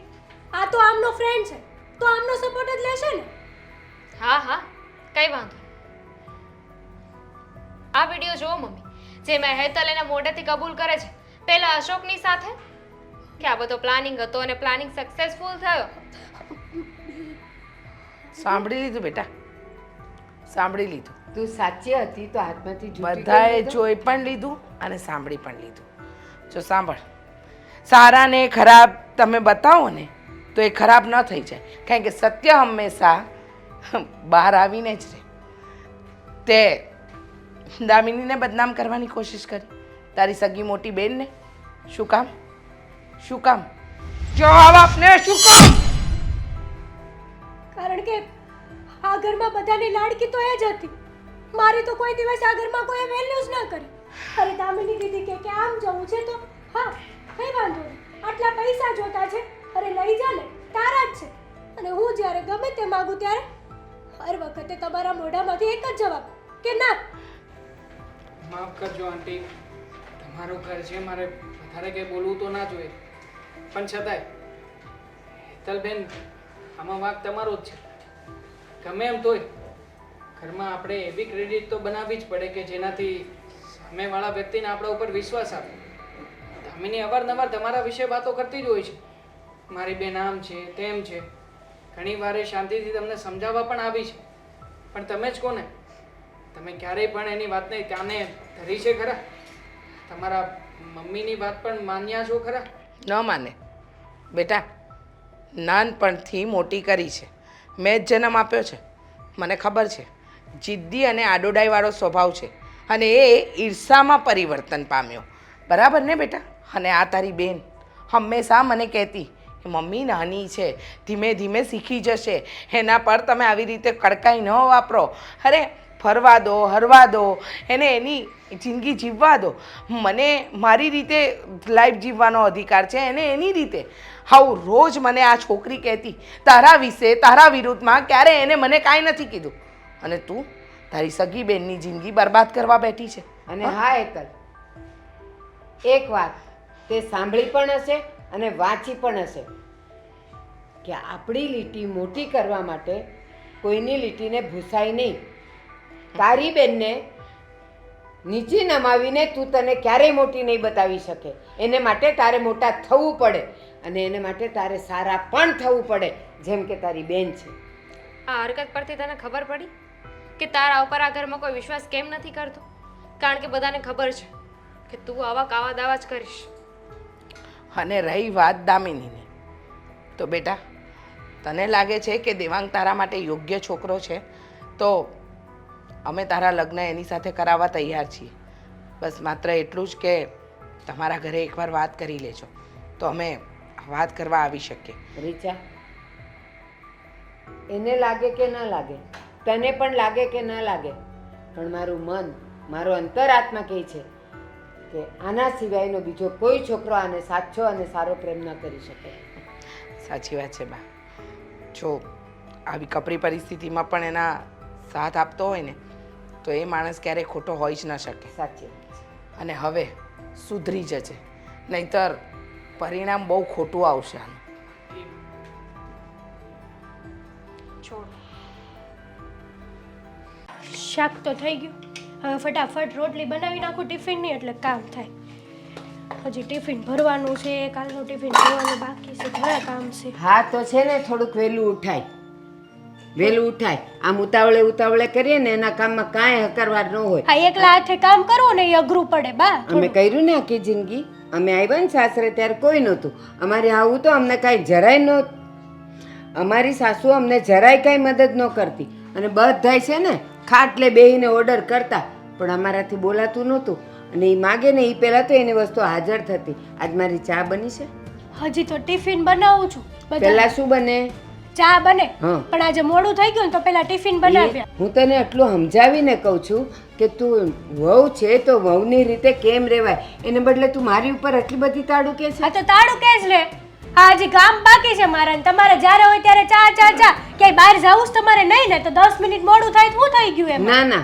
આ તો આમનો ફ્રેન્ડ છે તો આમનો સપોર્ટ જ લેશે ને. હા હા કઈ વાંધો નહીં. આ વિડીયો જુઓ મમ્મી, જેમાં હેતલ એના મોઢેથી કબૂલ કરે છે પહેલા અશોકની સાથે કે આ બધો પ્લાનિંગ હતો અને પ્લાનિંગ સક્સેસફુલ થયો. સાંભળી લીધું બેટા, સાંભળી લીધું. તું સાચી હતી તો હાથમાંથી જૂઠી બધાએ કરી દીધું. જોઈ પણ લીધું અને સાંભળી પણ લીધું. જો સાંભળ, સારા ને ખરાબ તમે બતાવો ને તો એ ખરાબ ન થઈ જાય, કારણ કે સત્ય હંમેશા બહાર આવીને જ રહે. તે દામિનીને બદનામ કરવાની કોશિશ કરી, તારી સગી મોટી બેનને. શું કામ? શું કામ? જવાબ આપને, શું કામ? કારણ કે આ ઘરમાં બધાની લાડકી તો એ જ હતી. મારી તો કોઈ દિવસ આ ઘરમાં કોઈ વેલ્યુ જ ના કરી. અરે દામિની દીદી કે આમ જવું છે તો હા કઈ વાંધો નહીં, આટલા પૈસા જોતા છે, અરે લઈ જા ને, તારા જ છે. અને હું જ્યારે ગમે તે માંગુ ત્યારે હર વખતે તમારા મોઢામાંથી એક જ જવાબ કે ના. માફ કરજો આંટી, તમારું ઘર છે, મારે વધારે કંઈ બોલવું તો ના જોઈએ, પણ છતાંય હેતલબેન આમાં વાંક તમારો જ છે. ગમે એમ તોય ઘરમાં આપણે એવી ક્રેડિટ તો બનાવવી જ પડે કે જેનાથી સામેવાળા વ્યક્તિને આપણા ઉપર વિશ્વાસ આવે. દામિની અવારનવાર તમારા વિશે વાતો કરતી જ હોય છે, મારી બેન આમ છે તેમ છે. ઘણી વાર એ શાંતિથી તમને સમજાવવા પણ આવી છે, પણ તમે જ કોને, તમે ક્યારેય પણ એની વાતને કાને ધરી છે ખરા? તમારા મમ્મીની વાત પણ માન્યા છો ખરા? ન માને બેટા, નાનપણથી મોટી કરી છે, મેં જ જન્મ આપ્યો છે, મને ખબર છે. જિદ્દી અને આડોડાઈવાળો સ્વભાવ છે અને એ ઈર્ષામાં પરિવર્તન પામ્યો, બરાબર ને બેટા? અને આ તારી બેન હંમેશા મને કહેતી કે મમ્મી નાની છે, ધીમે ધીમે શીખી જશે, એના પર તમે આવી રીતે કડકાઈ ન વાપરો. અરે ફરવા દો, હરવા દો, એને એની જિંદગી જીવવા દો. મને મારી રીતે લાઈફ જીવવાનો અધિકાર છે, એને એની રીતે. હાઉ રોજ મને આ છોકરી કહેતી તારા વિશે, તારા વિરુદ્ધમાં, ક્યારે એને મને કાંઈ નથી કીધું. અને તું તારી સગી બેનની જિંદગી બરબાદ કરવા બેઠી છે. અને હા હેતલ, એક વાત તે સાંભળી પણ હશે અને વાંચી પણ હશે કે આપણી લીટી મોટી કરવા માટે કોઈની લીટીને ભૂસાય નહીં. તારી બેનને નીચે નમાવીને તું તને ક્યારેય મોટી નહીં બતાવી શકે. એને માટે તારે મોટા થવું પડે અને એને માટે તારે સારા પણ થવું પડે, જેમ કે તારી બેન છે. આ હરકત પરથી તને ખબર પડી કે તારા ઉપર આ ઘરમાં કોઈ વિશ્વાસ કેમ નથી કરતો? કારણ કે બધાને ખબર છે કે તું આવા કાવા દાવા જ કરીશ. અને રહી વાત દામિનીની, તો બેટા તને લાગે છે કે દેવાંગ તારા માટે યોગ્ય છોકરો છે તો અમે તારા લગ્ન એની સાથે કરાવવા તૈયાર છીએ. બસ માત્ર એટલું જ કે તમારા ઘરે એકવાર વાત કરી લેજો તો અમે વાત કરવા આવી શકીએ. રીચા, એને લાગે કે ના લાગે, તને પણ લાગે કે ના લાગે, પણ મારું મન, મારો અંતરાત્મા કહે છે કે આના સિવાયનો બીજો કોઈ છોકરો આને સાચો અને સારો પ્રેમ ન કરી શકે. સાચી વાત છે બા. જો આવી કપરી પરિસ્થિતિમાં પણ એના સાથ આપતો હોય ને તો એ માણસ ક્યારેય ખોટો હોઈ જ ન શકે. સાચી વાત છે. અને હવે સુધરી જશે, નહીંતર પરિણામ બહુ ખોટું આવશે આનું. છોડ. શાક તો થઈ ગયું, હવે ફટાફટ રોટલી બનાવી નાખું ટિફિનની એટલે કામ થાય. હજી ટિફિન ભરવાનું છે, કાલનું ટિફિન ભરવાનું બાકી છે, ઘણા કામ છે. હા તો છે ને થોડુંક વહેલું ઉઠાય, વહેલું ઉઠાય. આમ ઉતાવળે ઉતાવળે કરીએ ને એના કામમાં કાંઈ હકરવાર ન હોય. આ એકલા હાથે કામ કરવું ને એ અઘરું પડે બા. અમે કર્યું ને આખી જિંદગી. અમે આવ્યા ને સાસરે ત્યારે કોઈ નહોતું. અમારી આવું તો અમને કાંઈ જરાય નહોતું. અમારી સાસુ અમને જરાય કાંઈ મદદ ન કરતી અને બધાય છે ને ખાટલે બેહીને ઓર્ડર કરતા, પણ અમારાથી બોલાતું નહોતું. અને એ માગે ને એ પહેલાં તો એની વસ્તુ હાજર થતી. આજ મારી ચા બની છે, હજી તો ટિફિન બનાવું છું. પહેલાં શું બને? ચા બને, હા. પણ આજે મોડું થઈ ગયું ને તો પેલા ટિફિન બનાવ્યા. હું તને એટલું સમજાવીને કહું છું કે તું વહુ છે તો વહુની રીતે કેમ રહેવાય, એને બદલે તું મારી ઉપર આટલી બધી તાડું કે છે. આ તો તાળું કે જ લે. આ હજી કામ બાકી છે મારા ને તમારે જ્યારે હોય ત્યારે ચા ચા ચા. ક્યાંય બહાર જાવું જ તમારે નહીં ને તો 10 મિનિટ મોડું થાય તો શું થઈ ગયું એમ? ના ના,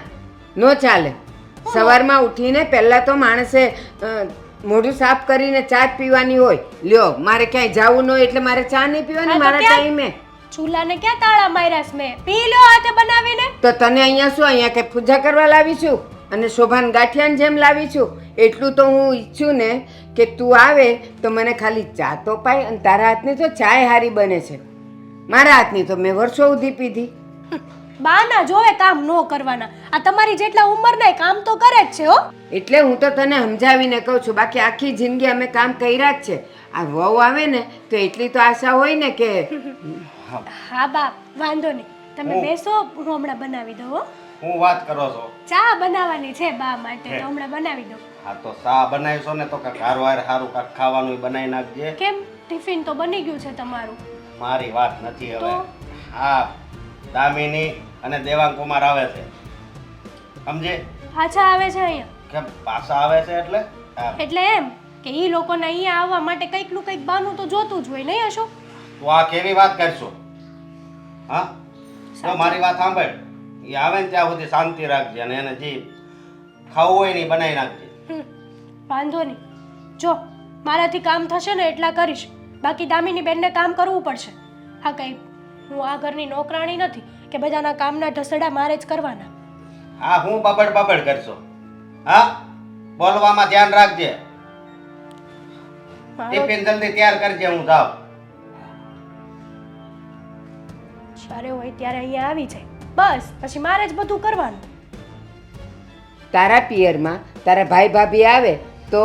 નો ચાલે. સવારમાં ઉઠીને પહેલાં તો માણસે મોઢું સાફ કરીને ચા જ પીવાની હોય. લ્યો, મારે ક્યાંય જવું ન હોય એટલે મારે ચા નહીં પીવાની હા તો મારા ક્યાં? ટાઈમે. ચૂલાને ક્યાં તાળા માર્યા છે મેં? પી લો હાથે બનાવીને. તો તને અહીંયા શું, અહીંયા કંઈ પૂજા કરવા લાવી છું અને શોભાન ગાંઠિયાની જેમ લાવી છું? એટલું તો હું ઈચ્છું ને કે તું આવે તો મને ખાલી ચા તો પાય. અને તારા હાથની તો ચાય હારી બને છે, મારા હાથની તો મેં વર્ષો સુધી પીધી. બા ના જોવે કામ ન કરવાના. આ તમારી જેટલા ઉંમરના કામ તો કરે જ છે હો. એટલે હું તો તને સમજાવીને કહું છું, બાકી આખી જિંદગી અમે કામ કર્યા જ છે. આ વહુ આવે ને તો એટલી તો આશા હોય ને કે હા બા, વાંધો નહીં, તમે બેસો, હું હમણાં બનાવી દઉં હો. હું વાત કરો છો? ચા બનાવવાની છે બા માટે, તો હમણાં બનાવી દઉં. હા તો ચા બનાવીશો ને તો કાંઈક હારવાર સારું કાંઈક ખાવાનું બનાવી નાખજે. કેમ? ટિફિન તો બની ગયું છે તમારું. મારી વાત નથી હવે. તો? હા, દામિની અને દેવાંગ કુમાર આવે છે, સમજે? પાછા આવે છે અહીંયા. કેમ પાછા આવે છે એટલે? હા. એટલે એમ કે ઈ લોકોને અહીંયા આવવા માટે કંઈકનું કંઈક બહાનું તો જોતું જ હોય નહીં અશોક? તું આ કેવી વાત કરશો? હા, તો મારી વાત સાંભળ. એ આવે ને ત્યાં સુધી શાંતિ રાખજે અને એને જે ખાવું હોય ને એ બનાવી નાખજે. વાંધો નહીં. જો મારાથી કામ થશે ને એટલા કરીશ, બાકી દામિની બેનને કામ કરવું પડશે. હા, કંઈ હું આ ઘરની નોકરાણી નથી કે બધાના કામના ઢસડા મારે જ કરવાના. હા, હું બબડ બબડ કરશો? હા, બોલવામાં ધ્યાન રાખજે. મારો ટિફિન જલ્દી તૈયાર કરજે, હું જાઉં. જ્યારે હોય ત્યારે અહીંયા આવી જાય, બસ પછી મારે જ બધું કરવાનું. તારા પિયરમાં તારા ભાઈ ભાભી આવે તો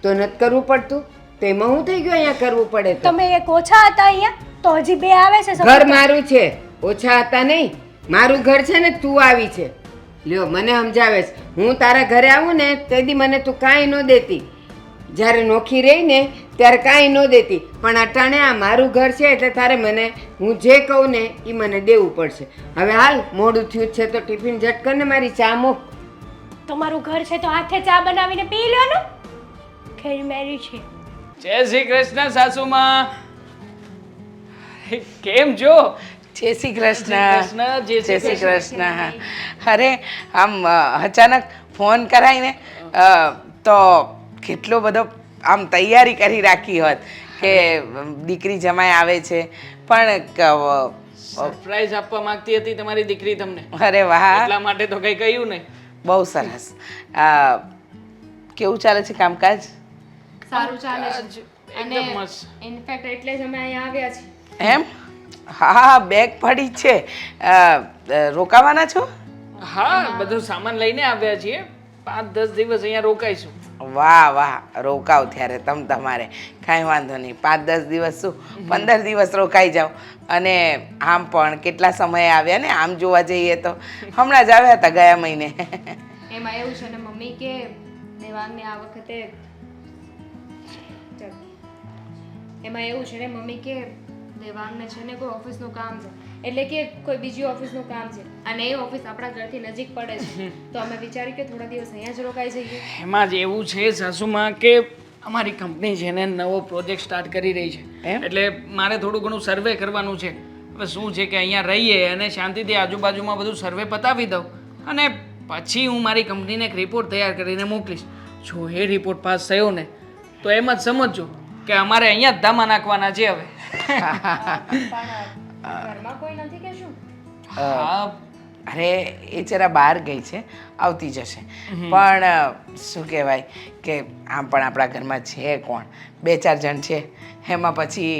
નથી કરવું પડતું? તો એમાં હું થઈ ગયું અહીંયા કરવું પડે તો? તમે એક ઓછા હતા અહીંયા, તો હજી બે આવે છે. ઘર મારું છે, ઓછા હતા નહીં. મારું ઘર છે ને, તું આવી છે. લ્યો, મને સમજાવે છે. હું તારા ઘરે આવું ને તેથી મને તું કાંઈ ન દેતી. જ્યારે નોખી રહી ને ત્યારે કાંઈ ન દેતી, પણ અટાણે આ મારું ઘર છે એટલે તારે મને, હું જે કહું ને એ મને દેવું પડશે. હવે હાલ, મોડું થયું છે તો ટિફિન ઝટ કર ને મારી ચા મૂક. તમારું ઘર છે તો હાથે ચા બનાવીને પી લો ને. ખેર મેરી છે. જય શ્રી કૃષ્ણ સાસુમાં. કેમ છો? જય શ્રી કૃષ્ણ. જય શ્રી કૃષ્ણ. હા. અરે આમ અચાનક ફોન કરાઈને તો કેટલો બધો આમ તૈયારી કરી રાખી હોત કે દીકરી જમાઈ આવે છે, પણ સરપ્રાઈઝ આપવા માંગતી હતી તમારી દીકરી તમને. અરે વાહ, એટલા માટે તો કઈ કહ્યું નહીં. બહુ સરસ. કેવું ચાલે છે કામકાજ? સારું ચાલે છે. એકદમ મસ્ત. ઇનફેક્ટ એટલે જ અમે અહીંયા આવ્યા છીએ. એમ? હા, બેગ પડી છે. રોકાવાના છો? હા, બધું સામાન લઈને આવ્યા છીએ. 5-10 દિવસ અહીંયા રોકાઈશું. વાહ વાહ, રોકાવ ત્યારે તમારે કાંઈ વાંધો નહીં. 5-10 દિવસ શું, 15 દિવસ રોકાઈ જાઓ. અને આમ પણ કેટલા સમયે આવ્યા ને, આમ જોવા જઈએ તો હમણાં જ આવ્યા હતા ગયા મહિને. એમાં એવું છે ને મમ્મી કે દેવાંગને આ વખતે એમાં એવું છે ને મમ્મી કે દેવાંગને છે ને કોઈ ઓફિસનું કામ છે, એટલે કે કોઈ બીજી ઓફિસનું કામ છે અને એ ઓફિસ આપણા ઘરથી નજીક પડે છે, તો અમે વિચાર્યું કે થોડા દિવસ અહીંયા જ રોકાઈ જઈએ. એમાં જ એવું છે સાસુમાં કે અમારી કંપની છે ને નવો પ્રોજેક્ટ સ્ટાર્ટ કરી રહી છે, એટલે મારે થોડું ઘણું સર્વે કરવાનું છે. હવે શું છે કે અહીંયા રહીએ અને શાંતિથી આજુબાજુમાં બધું સર્વે પતાવી દઉં અને પછી હું મારી કંપનીને એક રિપોર્ટ તૈયાર કરીને મોકલીશ. જો એ રિપોર્ટ પાસ થયો ને તો એમ જ સમજજો કે અમારે અહીંયા જ ધામા નાખવાના છે હવે. ઘરમાં કોઈ નથી કે શું? હા, અરે એ જરા બહાર ગઈ છે, આવતી જશે. પણ શું કહેવાય કે આમ પણ આપણા ઘરમાં છે કોણ, 2-4 જણ છે, એમાં પછી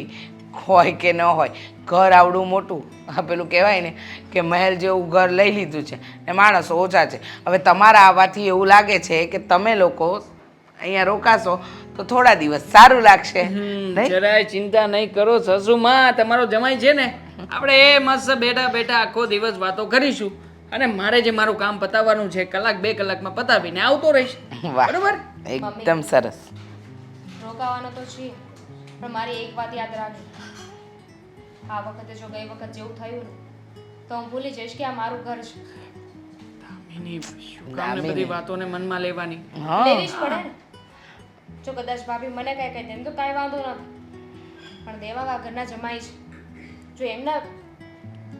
હોય કે ન હોય, ઘર આવડું મોટું, પેલું કહેવાય ને કે મહેલ જેવું ઘર લઈ લીધું છે ને માણસો ઓછા છે. હવે તમારા આવવાથી એવું લાગે છે કે તમે લોકો અહીંયા રોકાશો તો થોડા દિવસ સારું લાગશે. નહીં? જરાય ચિંતા નહીં કરો સાસુમાં, તમારો જમાઈ છે ને, આપણે એ મસ્ત બેઠા બેઠા આખો દિવસ વાતો કરીશું અને મારે જે મારું કામ પતાવવાનું છે 1-2 કલાકમાં પતાવીને આવતો રહીશ. વાહ, બરોબર? એકદમ સરસ. રોકાવાનો તો છીએ, પણ મારી એક વાત યાદ રાખજો. આ વખતે જો ગઈ વખત જેવું થયું ને તો હું ભૂલી જઈશ કે આ મારું ઘર છે. દામિની, શું કામ ને બધી વાતોને મનમાં લેવાની? હા, લેવી જ પડે ને. જો કદાચ ભાભી મને કઈ કહી દે તો કાંઈ વાંધો નથી, પણ દેવાગા ઘરના જમાઈ છે.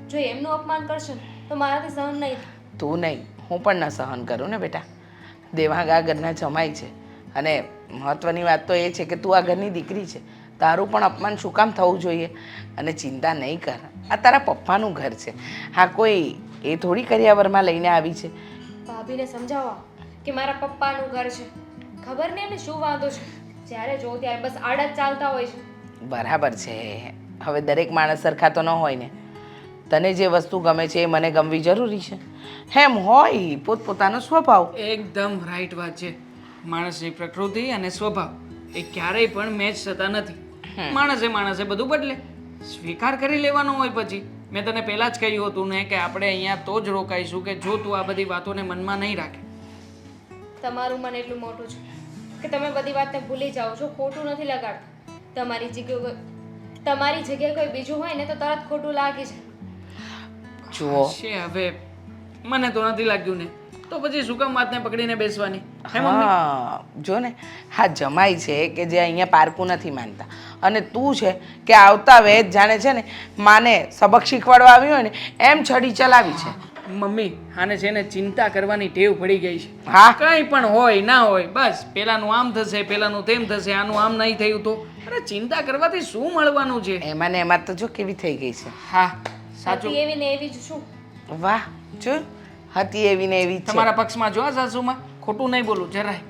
જો એમનું અપમાન કરશે ને તો મારાથી સહન નહીં થાય. તું નહીં, હું પણ ન સહન કરું ને બેટા. દેવાંગા ઘરના જમાઈ છે અને મહત્વની વાત તો એ છે કે તું આ ઘરની દીકરી છે, તારું પણ અપમાન શું કામ થવું જોઈએ? અને ચિંતા નહીં કર, આ તારા પપ્પાનું ઘર છે. હા, કોઈ એ થોડી કરિયાવરમાં લઈને આવી છે. ભાભીને સમજાવવા કે મારા પપ્પાનું ઘર છે, ખબર નહીં એમને શું વાંધો છે, જ્યારે જો ત્યારે બસ આડા જ ચાલતા હોય છે. બરાબર છે, હવે દરેક માણસ સરખા તો ન હોય ને. તને જે વસ્તુ ગમે છે એ મને ગમવી જરૂરી છે, એમ હોય પોતપોતાનો સ્વભાવ. એકદમ રાઈટ વાત છે. માણસની પ્રકૃતિ અને સ્વભાવ એ ક્યારેય પણ મેચ થતા નથી. માણસે બધું બદલે, સ્વીકાર કરી લેવાનો હોય. પછી મેં તને પહેલા જ કહ્યું હતું ને કે આપણે અહીંયા તો જ રોકાઈશું કે જો તું આ બધી વાતોને મનમાં નહીં રાખે. તમારું મન એટલું મોટું છે કે તમે બધી વાતને ભૂલી જાઓ છો, ખોટું નથી લગાડતા. તમારી જગ્યાએ કોઈ બીજું હોય ને તો તરત ખોટું લાગી જાય. જુઓ, છે હવે મને તો નથી લાગ્યું ને, તો પછી શું કામ વાતને પકડીને બેસવાની? હે મમ્મી? હા, જો ને, હા જમાઈ છે કે જે અહીંયા પારકું નથી માનતા, અને તું છે કે આવતા વેત જાણે છે ને માને સબક શીખવાડવા આવી હોય ને એમ છડી ચલાવી છે. મમ્મી, આને છે ને ચિંતા કરવાની ટેવ પડી ગઈ છે. હા, કંઈ પણ હોય ના હોય, બસ પેલાનું આમ થશે, પેલાનું તેમ થશે, આનું આમ નહીં થયું તો અરે ચિંતા કરવાથી શું મળવાનું છે? એમાં ને એમાં તો જો કેવી થઈ ગઈ છે. હા, સાચું. હતી એવી ને એવી જ શું. વાહ, જો હતી એવી ને એવી જ છે. તમારા પક્ષમાં જો આ સાસુમાં, ખોટું નહીં બોલું જરાય.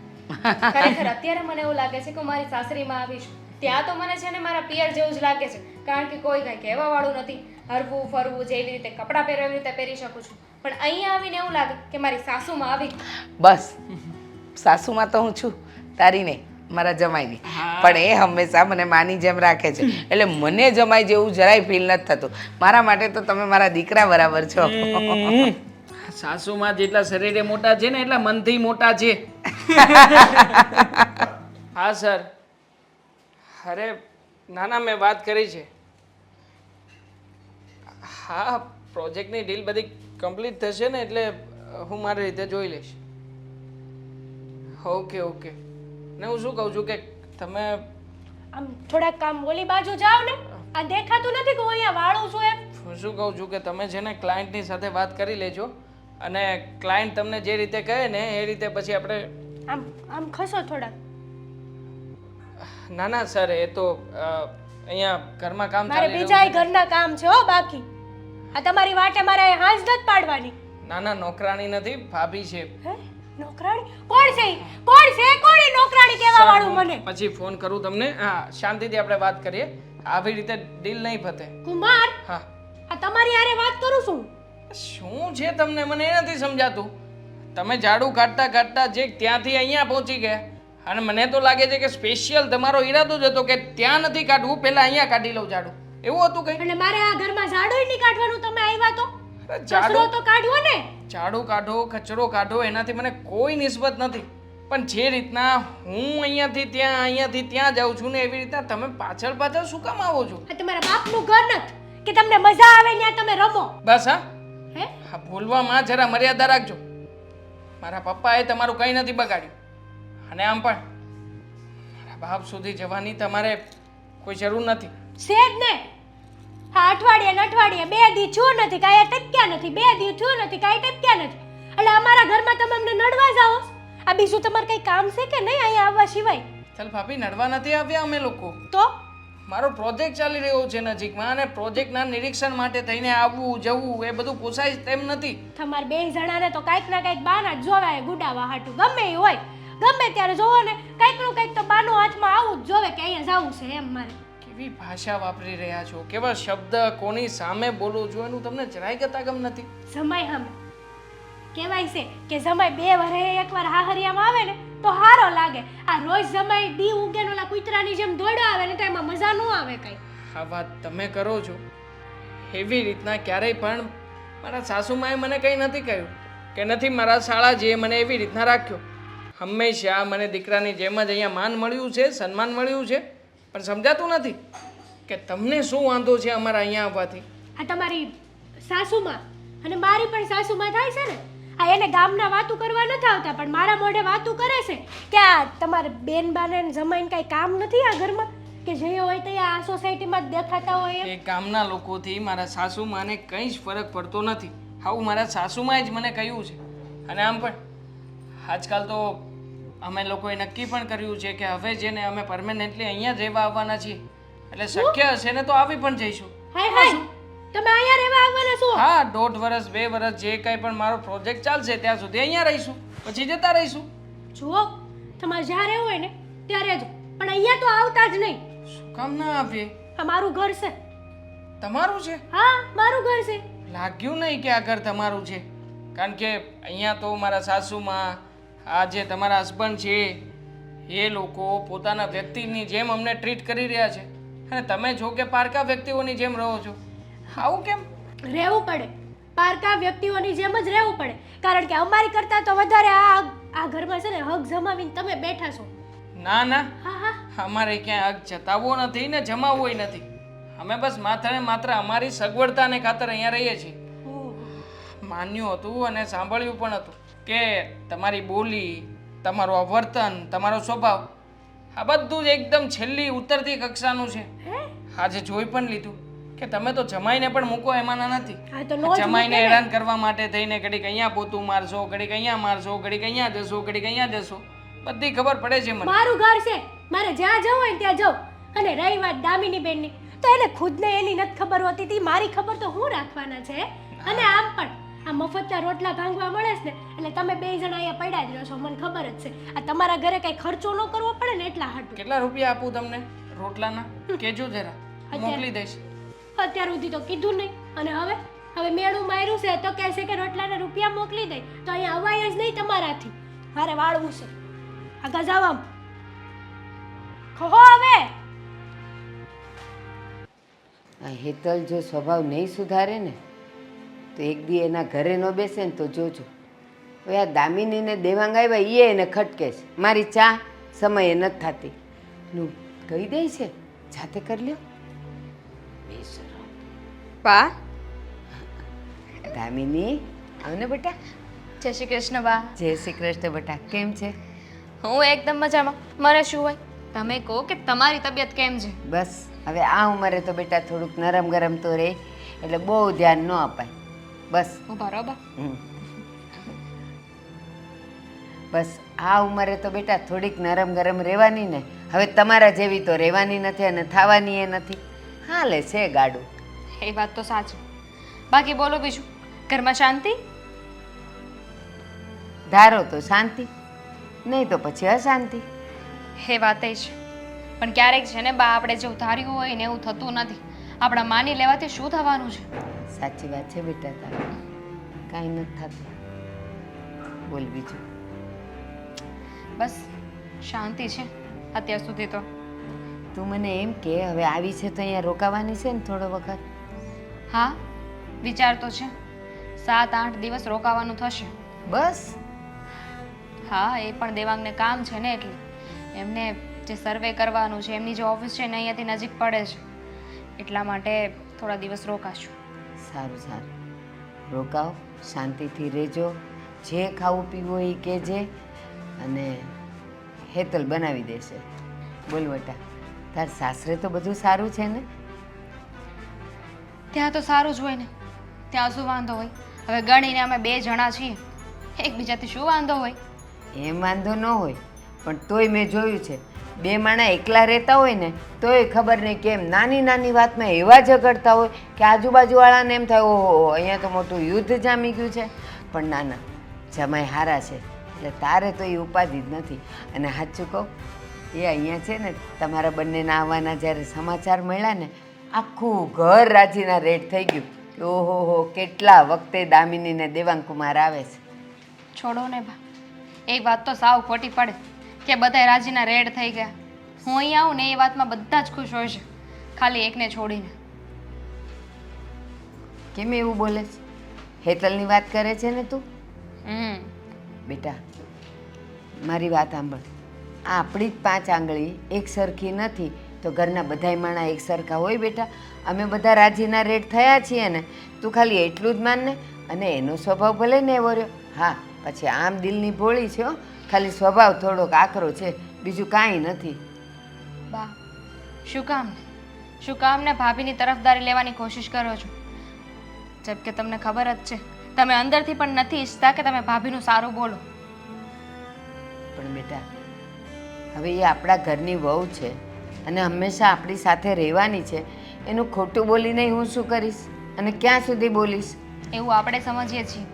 ખરેખર અત્યારે મને એવું લાગે છે કે હું મારી સાસરીમાં આવી છું. ત્યાં તો મને છે ને મારા પિયર જેવું જ લાગે છે, કારણ કે કોઈ કાંઈ કહેવા વાળું નથી. હરવું ફરવું જેવી રીતે કપડાં પહેરવા એવી રીતે પહેરી શકું છું, પણ અહીંયા આવીને એવું લાગે કે મારી સાસુમાં આવી. બસ, સાસુમાં તો હું છું, તારી નહીં, મારા જમાઈની. પણ એ હંમેશા મને માની જેમ રાખે છે, એટલે મને જમાઈ જેવું જરાય ફીલ નથી થતું. મારા માટે તો તમે મારા દીકરા બરાબર છો. સાસુમાં જેટલા શરીરે મોટા છે ને એટલા મનથી મોટા છે. હા સર. અરે નાના મેં વાત કરી છે. હા, પ્રોજેક્ટની ડીલ બધી કમ્પ્લીટ થશે ને એટલે હું મારી રીતે જોઈ લઈશ. ઓકે. ને હું શું કહું છું કે તમે આમ થોડાક કામ ઓલી બાજુ જાઓ ને, આ દેખાતું નથી કે હું અહીંયા વાળું છું એમ. હું શું કહું છું કે તમે છે ને ક્લાયન્ટની સાથે વાત કરી લેજો અને ક્લાયન્ટ તમને જે રીતે કહે ને એ રીતે પછી આપણે આમ ખસો થોડાક. ના સર, એ તો અહીંયા ઘરમાં કામ મારે ચાલી બીજા રહ્યું ઘરના કામ છે હો બાકી. આ તમારી વાટે મારે હાંસ નથી પાડવાની. છે. ના નોકરાણી નથી, ભાભી છે. હે? નોકરાણી? કોણ છે ઈ? કોણ છે? કોણ ઈ નોકરાણી કહેવા સર, વાળું હું મને? પછી ફોન કરું તમને. હા, શાંતિથી આપણે વાત કરીએ. આવી રીતે ડીલ નહીં પતે. કુમાર, હા. આ તમારી હારે વાત કરું છું. શું છે તમને, મને એ નથી સમજાતું. તમે ઝાડુ કાઢતા કાઢતા જે ત્યાંથી અહીંયા પહોંચી ગયા અને મને તો લાગે છે કે સ્પેશિયલ તમારો ઈરાદો જ હતો કે ત્યાં નથી કાઢવું, પહેલા અહીંયા કાઢી લઉં ઝાડુ. એવું હતું કઈ? એટલે મારે આ ઘરમાં ઝાડુય નહીં કાઢવાનું, તમે આવ્યા તો અરે કચરો તો કાઢ્યો ને. ઝાડુ કાઢો, કચરો કાઢો, એનાથી મને કોઈ નિસ્બત નથી. પણ જે રીતના હું અહીંયાથી ત્યાં જાઉં છું ને એવી રીતના તમે પાછળ શું કામ આવો છો? આ તમારા બાપનું ઘર નથી કે તમને મજા આવે ત્યાં તમે રમો. બસ હા, હે? હા, ભૂલવામાં જરા મર્યાદા રાખજો. મારા પપ્પાએ તમારું કંઈ નથી બગાડ્યું અને આમ પણ મારા બાપ સુધી જવાની તમારે કોઈ જરૂર નથી. છે જ ને. હા, અઠવાડિયે ને અઠવાડિયે 2 દી થયું નથી, કાંઈ ટપક્યા નથી, 2 દી થયું નથી, કાંઈ ટપક્યા નથી. એટલે અમારા ઘરમાં તમે અમને નડવા જાઓ. આ બીજું તમારે કંઈ કામ છે કે નહીં અહીંયા આવવા સિવાય? ચાલ ભાભી, નડવા નથી આવ્યા અમે લોકો. તો મારો પ્રોજેક્ટ ચાલી રહ્યો છે નજીકમાં અને પ્રોજેક્ટના નિરીક્ષણ માટે થઈને આવવું જવું એ બધું પોસાય તેમ નથી. તમારે બે જણાને તો કાંઈક ના કાંઈક બાના જ જોવે ગુડાવા હાટું ગમે એ હોય ગમે ત્યારે જોવો ને કાંઈકનું કાંઈક તો બાનું હાથમાં આવું જ જોવે કે અહીંયા જવું છે એમ મારે. કેવી ભાષા વાપરી રહ્યા છો, કેવા શબ્દ કોની સામે બોલો છો એનું તમને જરાય ગતાગમ નથી. સમય સામે કહેવાય છે કે સમય 2 વરસે એકવાર હાહરિયામાં આવે ને તો હારો લાગે. આ રોજ સમય દી ઉગે ને ઓલા કૂતરાની જેમ દોડ્યો આવે ને તો એમાં મજા ન આવે કઈ. આ વાત તમે કરો છો એવી રીતના ક્યારેય પણ મારા સાસુમાએ મને કંઈ નથી કહ્યું કે નથી મારા શાળાજીએ મને એવી રીતના રાખ્યો. હંમેશા મને દીકરાની જેમ જ અહીંયા માન મળ્યું છે, સન્માન મળ્યું છે, પણ સમજાતું નથી કે તમને શું વાંધો છે અમારા અહીંયા આવવાથી. આ તમારી સાસુમાં અને મારી પણ સાસુમાં થાય છે ને આ એને ગામના વાતું કરવા નથી આવતા પણ મારા મોઢે વાતું કરે છે કે આ તમારે બેન બાને જમાઈને કાંઈ કામ નથી આ ઘરમાં કે જે હોય તે આ સોસાયટીમાં જ દેખાતા હોય એમ. એ ગામના લોકોથી મારા સાસુમાને કંઈ જ ફરક પડતો નથી. આવું મારા સાસુમાએ જ મને કહ્યું છે. અને આમ પણ આજકાલ તો અમે લોકોએ નક્કી પણ કર્યું છે કે હવે જેને અમે પરમેનન્ટલી અહીંયા જ રહેવા આવવાના છીએ એટલે શક્ય હશે ને તો આવી પણ જઈશું. હાય હાય તમે અહીંયા રહેવા આવવાના છો? હા, 1.5 વર્ષ 2 વર્ષ જે કંઈ પણ મારો પ્રોજેક્ટ ચાલશે ત્યાં સુધી અહીંયા રહીશું, પછી જતા રહીશું. જુઓ તમારે જ્યાં રહેવું હોય ને ત્યાં રહેજો પણ અહીંયા તો આવતા જ નહીં. શું કામ ના આવીએ? આ મારું ઘર છે. તમારું છે? હા મારું ઘર છે. લાગ્યું નહીં કે આ ઘર તમારું છે, કારણ કે અહીંયા તો મારા સાસુમાં આ જે તમારા હસબન્ડ છે એ લોકો પોતાના વ્યક્તિની જેમ અમને ટ્રીટ કરી રહ્યા છે અને તમે જો કે પારકા વ્યક્તિઓની જેમ રહો છો. આવું કેમ? રહેવું પડે, પારકા વ્યક્તિઓની જેમ જ રહેવું પડે કારણ કે અમારી કરતાં તો વધારે આ ઘરમાં છે ને હક જમાવીને તમે બેઠા છો. ના ના, હા હા અમારે ક્યાંય હક જતાવવો નથી ને જમાવવો નથી. અમે બસ માત્ર ને માત્ર અમારી સગવડતાને ખાતર અહીંયા રહીએ છીએ. માન્યું હતું અને સાંભળ્યું પણ હતું કે તમારી બોલી, તમારું આ વર્તન, તમારો સ્વભાવ આ બધું જ એકદમ છેલ્લી ઉતરતી કક્ષાનું છે. આજે જોઈ પણ લીધું કે તમે તો જમાઈને પણ મૂકો એમાંના નથી. આ તો નો જ જમાઈને હેરાન કરવા માટે થઈને ઘડીક અહીંયા પોતું મારશો, ઘડીક અહીંયા મારશો, ઘડીક અહીંયા જશો, ઘડીક અહીંયા જશો, બધી ખબર પડે છે મને. મારું ઘર છે, મારે જ્યાં જવું હોય ને ત્યાં જાઉં. અને રહી વાત દામિની બેનની તો એને ખુદને એની નથી ખબર હોતી તી મારી ખબર તો હું રાખવાના છે. અને આમ પણ આ મફતના રોટલા ભાંગવા મળે છે ને એટલે તમે 2 જણા અહીંયા પડ્યા જ રહો છો મને ખબર જ છે. આ તમારા ઘરે કઈ ખર્ચો ન કરવો પડે ને એટલા હાટું. કેટલા રૂપિયા આપું તમને રોટલાના કેજો જરા, મોકલી દઈશ. અત્યાર સુધી તો કીધું નહીં અને હવે મેળું માર્યું છે તો કહે છે કે રોટલાના રૂપિયા મોકલી દઈ તો અહીંયા અવાય જ નહીં તમારાથી. મારે વાળવું છે આગા જાવ આમ ખો હવે. આ હેતલ જો સ્વભાવ નહીં સુધારે ને તો એક દી એના ઘરે ન બેસે ને તો જોજો. હવે આ દામિનીને દેવાંગ આવ્યા એ એને ખટકે છે. મારી ચા સમયે નથી થતી નું કહી દે છે જાતે કરી લ્યો. બા, દામિની આવને બેટા. જય શ્રી કૃષ્ણ બા. જય શ્રી કૃષ્ણ બેટા. કેમ છે? હું એકદમ મજામાં. મારે શું હોય તમે કહો કે તમારી તબિયત કેમ છે? બસ હવે આ ઉંમરે તો બેટા થોડુંક નરમ ગરમ તો રહે એટલે બહુ ધ્યાન ન અપાય. બસ બરાબર. બસ આ ઉંમરે તો બેટા થોડીક નરમ ગરમ રહેવાની ને. હવે તમારા જેવી તો રહેવાની નથી અને થવાની એ નથી. હાલે છે ગાડું. એ વાત તો સાચી. બાકી બોલો બીજું, ઘરમાં શાંતિ? ધારો તો શાંતિ, નહીં તો પછી અશાંતિ. એ વાત એ છે પણ ક્યારેક છે ને બા આપણે જેવું ધાર્યું હોય ને એવું થતું નથી. આપણા માની લેવાથી શું થવાનું છે? સાચી વાત છે બેટા તારી. કાંઈ નથી થતું. બોલ બીજું. બસ શાંતિ છે અત્યાર સુધી તો. તું મને એમ કે હવે આવી છે તો અહીંયા રોકાવાની છે ને થોડો વખત? હા વિચાર તો છે 7-8 દિવસ રોકાવાનું થશે. બસ? હા એ પણ દેવાંગને કામ છે ને એટલે એમને જે સર્વે કરવાનું છે એમની જે ઓફિસ છે ને અહીંયાથી નજીક પડે છે એટલા માટે થોડા દિવસ રોકાશું. સારું સારું રોકાવ, શાંતિથી રહેજો. જે ખાવું પીવું એ કહેજે અને હેતલ બનાવી દેશે. બોલ બેટા તાર સાસરે તો બધું સારું છે ને? ત્યાં તો સારું જ હોય ને, ત્યાં શું વાંધો હોય? હવે ગણીને અમે 2 જણા છીએ, એકબીજાથી શું વાંધો હોય? એમ વાંધો ન હોય પણ તોય મેં જોયું છે બે માણા એકલા રહેતા હોય ને તોય ખબર નહીં કેમ નાની નાની વાતમાં એવા ઝઘડતા હોય કે આજુબાજુવાળાને એમ થાય ઓહો અહીંયા તો મોટું યુદ્ધ જામી ગયું છે. પણ ના ના, જમાઈ હારા છે એટલે તારે તો એ ઉપાધિ જ નથી. અને સાચું કહું, એ અહીંયા છે ને તમારા બંનેના આવવાના જ્યારે સમાચાર મળ્યા ને આખું ઘર રાજીના રેડ થઈ ગયું કે ઓહો હો કેટલા વખતે દામિની ને દેવાંગકુમાર આવે છે. છોડો ને બા, એક વાત તો સાવ ખોટી પડે કે બધાય રાજીના રેડ થઈ ગયા. હું અહીં આવું ને એ વાતમાં બધા જ ખુશ હોય છે, ખાલી એકને છોડીને. કેમ એવું બોલે છે? હેતલની વાત કરે છે ને તું? બેટા મારી વાત સાંભળ, આ આપણી જ 5 આંગળી એક સરખી નથી તો ઘરના બધાય માણા એક સરખા હોય બેટા? અમે બધા રાજીના રેડ થયા છીએ ને, તું ખાલી એટલું જ માન ને. અને એનો સ્વભાવ ભલે ને એવો રહ્યો, હા પછી આમ દિલની ભોળી છે હો, ખાલી સ્વભાવ થોડોક આકરો છે, બીજું કાંઈ નથી. બા, શું કામ ને ભાભીની તરફદારી લેવાની કોશિશ કરો છો? જેમ કે તમને ખબર જ છે, તમે અંદરથી પણ નથી ઈચ્છતા કે તમે ભાભીનું સારું બોલો. પણ બેટા હવે એ આપણા ઘરની વહુ છે અને હંમેશા આપણી સાથે રહેવાની છે, એનું ખોટું બોલીને હું શું કરીશ અને ક્યાં સુધી બોલીશ? એવું આપણે સમજીએ છીએ,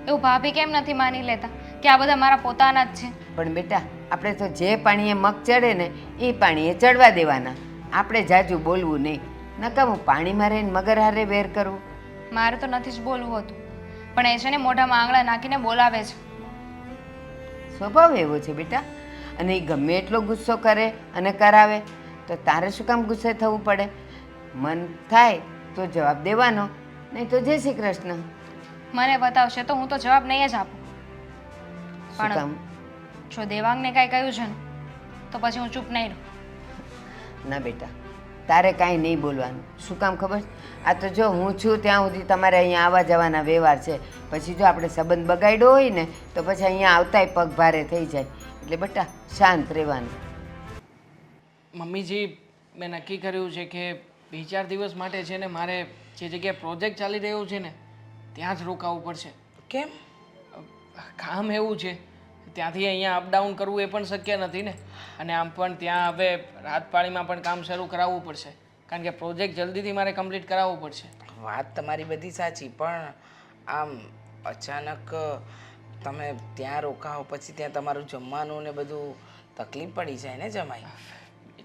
એવું ભાભી કેમ નથી માની લેતા કે આ બધા મારા પોતાના જ છે? પણ બેટા આપણે તો જે પાણીએ મગ ચડે ને એ પાણીએ ચડવા દેવાના. આપણે જાજુ બોલવું નહીં, નકામું પાણીમાં રહીને મગર હારે વેર કરવું. મારે તો નથી જ બોલવું હતું, પણ એ છે ને મોઢામાં આંગળા નાખીને બોલાવે છે. સ્વભાવ એવો છે બેટા. અને એ ગમે એટલો ગુસ્સો કરે અને કરાવે તો તારે શું કામ ગુસ્સે થવું પડે? મન થાય તો જવાબ દેવાનો, નહીં તો જય શ્રી કૃષ્ણ. મને બતાવશે તો હું તો જવાબ નહીં જ આપું. શું કામ? જો દેવાંગને કાંઈ કહ્યું છે ને તો પછી હું ચૂપ નહીં રહું. ના બેટા, તારે કાંઈ નહીં બોલવાનું. શું કામ ખબર? આ તો જો હું છું ત્યાં સુધી તમારે અહીંયા આવવા જવાના વ્યવહાર છે. પછી જો આપણે સંબંધ બગાડ્યો હોય ને તો પછી અહીંયા આવતાય પગ ભારે થઈ જાય. એટલે બેટા શાંત રહેવાનું. મમ્મીજી, મેં નક્કી કર્યું છે કે 2-4 દિવસ માટે છે ને મારે જે જગ્યાએ પ્રોજેક્ટ ચાલી રહ્યો છે ને ત્યાં જ રોકાવું પડશે. કેમ? કામ એવું છે, ત્યાંથી અહીંયા અપડાઉન કરવું એ પણ શક્ય નથી ને. અને આમ પણ ત્યાં હવે રાતપાળીમાં પણ કામ શરૂ કરાવવું પડશે, કારણ કે પ્રોજેક્ટ જલ્દીથી મારે કમ્પ્લીટ કરાવવું પડશે. વાત તમારી બધી સાચી, પણ આમ અચાનક તમે ત્યાં રોકાઓ પછી ત્યાં તમારું જમવાનું ને બધું તકલીફ પડી જાય ને જમાઈ?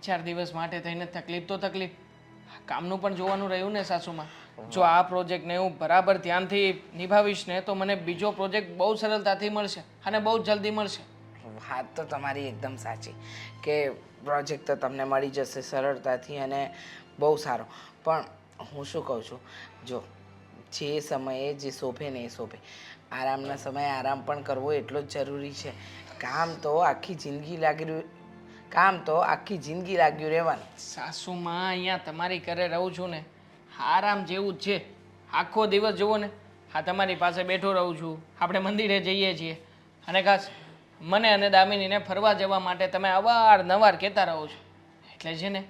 4 દિવસ માટે થઈને તકલીફ તો તકલીફ, કામનું પણ જોવાનું રહ્યું ને સાસુમાં. જો આ પ્રોજેક્ટને હું બરાબર ધ્યાનથી નિભાવીશ ને તો મને બીજો પ્રોજેક્ટ બહુ સરળતાથી મળશે અને બહુ જલ્દી મળશે. વાત તો તમારી એકદમ સાચી કે પ્રોજેક્ટ તો તમને મળી જશે સરળતાથી અને બહુ સારો. પણ હું શું કહું છું, જો જે સમયે જે શોભે ને એ શોભે, આરામના સમયે આરામ પણ કરવો એટલો જ જરૂરી છે. કામ તો આખી જિંદગી લાગ્યું રહેવાનું. સાસુમાં અહીંયા તમારી ઘરે રહું છું ને આરામ જેવું જ છે. આખો દિવસ જુઓ ને હા તમારી પાસે બેઠો રહું છું, આપણે મંદિરે જઈએ છીએ અને ખાસ મને અને દામિનીને ફરવા જવા માટે તમે અવારનવાર કહેતા રહો છો. એટલે છે ને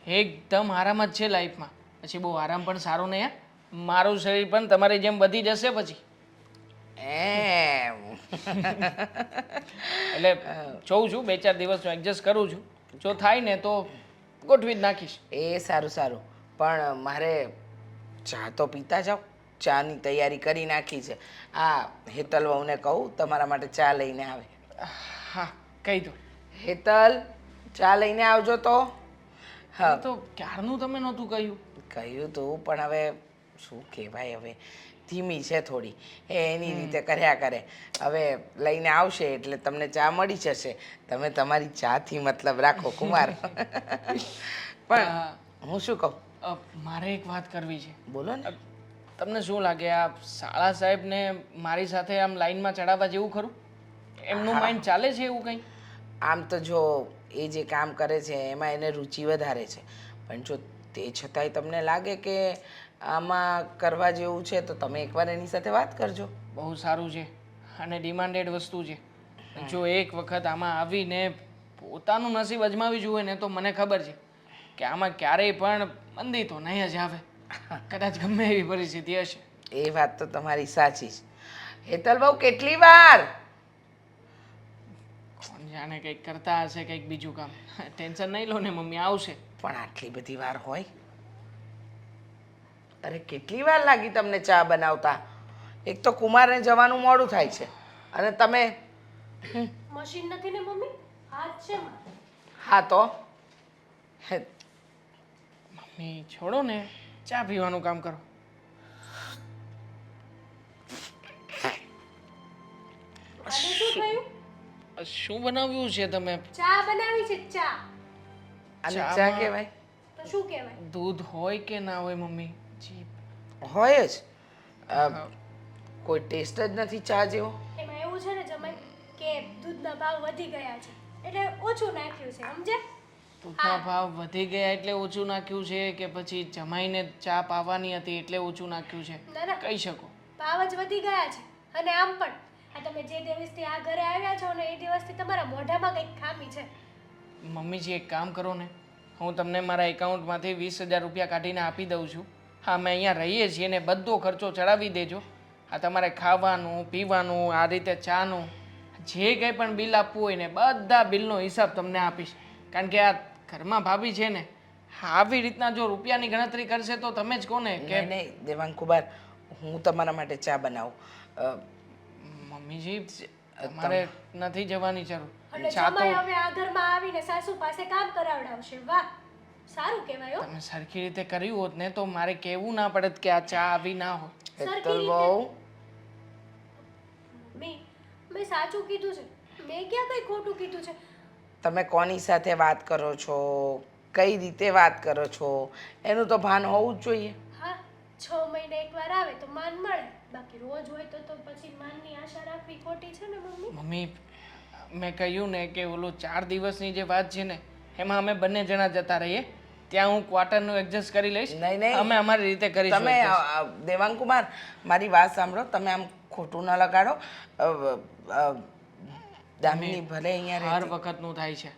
એકદમ આરામ જ છે લાઈફમાં. પછી બહુ આરામ પણ સારો નહીં હા, મારું શરીર પણ તમારી જેમ વધી જશે પછી. એમ એટલે જોઉં છું 2-4 દિવસનું એડજસ્ટ કરું છું, જો થાય ને તો ગોઠવી જ નાખીશ. એ સારું, પણ મારે ચા તો પીતા જાઓ. ચાની તૈયારી કરી નાખી છે. આ હેતલ વહુને કહું તમારા માટે ચા લઈને આવે. હા કહી દો. હેતલ ચા લઈને આવજો તો. હા તો ક્યારનું તમે નહોતું કહ્યું. કહ્યું તું પણ હવે શું કહેવાય, હવે ધીમી છે થોડી, એની રીતે કર્યા કરે. હવે લઈને આવશે એટલે તમને ચા મળી જશે. તમે તમારી ચાથી મતલબ રાખો કુમાર. પણ હું શું કહું, મારે એક વાત કરવી છે. બોલો ને. તમને શું લાગે આ શાળા સાહેબને મારી સાથે આમ લાઈનમાં ચડાવવા જેવું ખરું? એમનું માઇન્ડ ચાલે છે એવું કંઈ? આમ તો જો એ જે કામ કરે છે એમાં એને રુચિ વધારે છે, પણ જો તે છતાંય તમને લાગે કે આમાં કરવા જેવું છે તો તમે એકવાર એની સાથે વાત કરજો. બહુ સારું છે અને ડિમાન્ડેડ વસ્તુ છે. જો એક વખત આમાં આવીને પોતાનું નસીબ અજમાવી જુએ ને તો મને ખબર છે કે આમાં ક્યારેય પણ મંદી તો નહીં જ આવે. કદાચ ગમે એવી પરિસ્થિતિ હશે. એ વાત તો તમારી સાચી જ. હેતલ બહુ કેટલી વાર? કોણ જાણે કંઈક કરતા હશે કંઈક બીજું કામ. ટેન્શન નહીં લો ને મમ્મી, આવશે. પણ આટલી બધી વાર હોય? અરે કેટલી વાર લાગી તમને ચા બનાવતા? એક તો કુમારને જવાનું મોડું થાય છે અને તમે મશીન નથી ને મમ્મી, હાથ છે મારે. હા તો મમ્મી છોડો ને, ચા પીવાનું કામ કરો. આને શું થયું? શું બનાવ્યું છે તમે? ચા બનાવી છે, ચા. આને ચા ચામાં- કહેવાય? તો શું કહેવાય? દૂધ હોય કે ના હોય મમ્મી? જી હોય જ. કોઈ ટેસ્ટ જ નથી ચા જેવો. એમાં એવું છે ને જમાઈ કે દૂધના ભાવ વધી ગયા છે એટલે ઓછું નાખ્યું છે, સમજે? દૂધના ભાવ વધી ગયા એટલે ઓછું નાખ્યું છે કે પછી જમાઈને ચા પાવાની હતી એટલે ઓછું નાખ્યું છે? ના ના, કહી શકો. ભાવ જ વધી ગયા છે. અને આમ પણ આ તમે જે દિવસથી આ ઘરે આવ્યા છો ને એ દિવસથી તમારા મોઢામાં કંઈક ખામી છે. મમ્મીજી એક કામ કરો ને, હું તમને મારા એકાઉન્ટમાંથી 20,000 રૂપિયા કાઢીને આપી દઉં છું. હા, અમે અહીંયા રહીએ છીએ ને બધો ખર્ચો ચડાવી દેજો. આ તમારે ખાવાનું પીવાનું આ રીતે ચાનું જે કંઈ પણ બિલ આપવું હોય ને બધા બિલનો હિસાબ તમને આપીશ. કારણ કે આ ઘરમાં ભાભી છે ને, આવી રીતના જો રૂપિયાની ગણતરી કરશે તો તમે જ કોને કે નહીં નહીં દેવાંગ કુમાર, હું તમારા માટે ચા બનાવું. મમ્મીજી તમારે નથી જવાની જરૂર. અને ચા તો જમાઈ હવે આ ઘરમાં આવીને સાસુ પાસે કામ કરાવડાવશે. વાહ, સારું કહેવાય હો. તમે સરખી રીતે કર્યું હોત ને તો મારે કહેવું ના પડત કે આ ચા આવી ના હોય. હેતલ બહુ મેં સાચું કીધું છે, મેં ક્યાં કંઈ ખોટું કીધું છે? તમે કોની સાથે વાત કરો છો, કઈ રીતે વાત કરો છો, એનું તો ભાન હોવું જ જોઈએ. હા, 6 મહિને એકવાર આવે તો માન મળે, બાકી રોજ હોય તો પછી માનની આશા રાખવી ખોટી છે ને મમ્મી. મમ્મી મેં કહ્યું ને કે ઓલું 4 દિવસની જે વાત છે ને એમાં અમે બંને જણા જતા રહીએ, ત્યાં હું ક્વાર્ટરનું એડજસ્ટ કરી લઈશ. નહીં, નહીં. અમે અમારી રીતે કરીશું. તમે adjust. દેવાંગ કુમાર મારી વાત સાંભળો, તમે આમ ખોટું ન લગાડો. દામિની ભલે અહીંયા હર રહેતી. વખતનું થાય છે.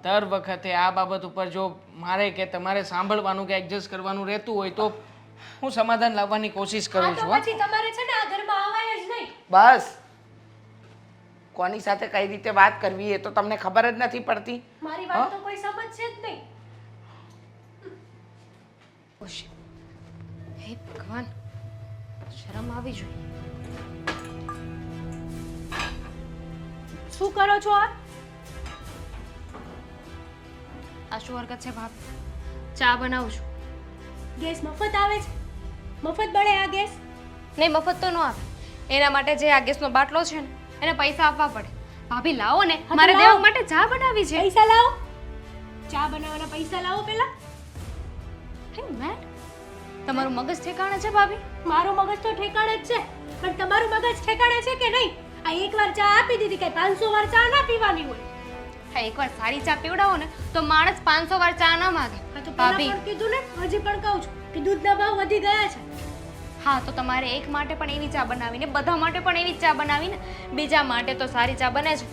દર વખતે આ બાબત ઉપર જો મારે કે તમારે સાંભળવાનું કે એડજસ્ટ કરવાનું રહેતું હોય તો હું સમાધાન લાવવાની કોશિશ હા કરું તો છું. હો. પછી તમારે છે ને આ ઘરમાં આવાય જ નહીં. બસ કોની સાથે કઈ રીતે વાત કરવી એ તો તમને ખબર જ નથી પડતી. મારી વાત તો કોઈ સમજશે જ નહીં. હે ભગવાન, શરમ આવી જોઈએ. શું કરો છો આ? આ શું હરકત છે ભાભી? ચા બનાવું છું. ગેસ મફત આવે છે? મફત બળે આ ગેસ? નહીં, મફત તો ન આવે. એના માટે જે આ ગેસનો બાટલો છે ને એને પૈસા આપવા પડે. ભાભી લાવો ને, તો મારે લાવો. દેવા માટે ચા બનાવી છે. પૈસા લાવો. ચા બનાવવાના પૈસા લાવો પહેલા. હે મેં તમારું મગજ ઠેકાણે છે ભાભી? મારું મગજ તો ઠેકાણે જ છે, પણ તમારું મગજ ઠેકાણે છે કે નહીં? આ એકવાર ચા આપી દીધી કે 500 વાર ચા ના પીવાની હોય. હા, એકવાર સારી ચા પીવડાવો ને તો માણસ 500 વાર ચા ના માંગે. આ તો પહેલા ભાભી પણ કીધું ને, હજી પણ કહું છું કે દૂધના ભાવ વધી ગયા છે. હા, તો તમારે એક માટે પણ એવી ચા બનાવીને બધા માટે પણ એવી ચા બનાવીને બીજા માટે તો સારી ચા બને છે.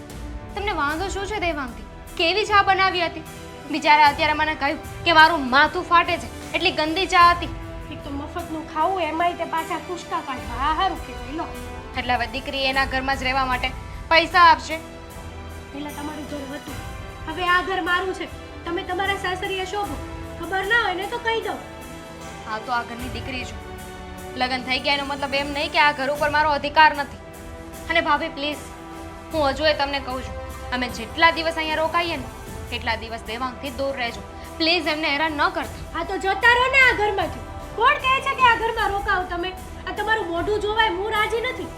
તમને વાંધો શું છે દેવાંગથી? કેવી ચા બનાવી હતી? બિચારા અત્યારે મને કહ્યું કે મારું માથું ફાટે છે, એટલી ગંદી ચા હતી. એક તો મફતનું ખાવું એમાંય તે પાછા કુશકા કાઢવા. આ હારું કહેવાય લો. એટલે હવે દીકરી એના ઘરમાં જ રહેવા માટે પૈસા આપશે. પહેલા તમારું ઘર હતું, હવે આ ઘર મારું છે. તમે તમારા સાસરીએ શોભો. ખબર ના હોય ને તો કહી દો. હા, તો આ ઘરની દીકરી છું. લગ્ન થઈ ગયા એનો મતલબ એમ નહીં કે આ ઘર ઉપર મારો અધિકાર નથી. અને ભાભી પ્લીઝ, હું હજુ તમને કહું છું, અમે જેટલા દિવસ અહીંયા રોકાઈએ ને એટલા દિવસ દેવાંગથી દૂર રહેજો. પ્લીઝ એમને હેરાન ન કરતા. આ તો જતા રહો ને આ ઘરમાંથી. કોણ કહે છે કે આ ઘરમાં રોકાવ તમે? આ તમારું મોઢું જોવાય, હું રાજી નથી.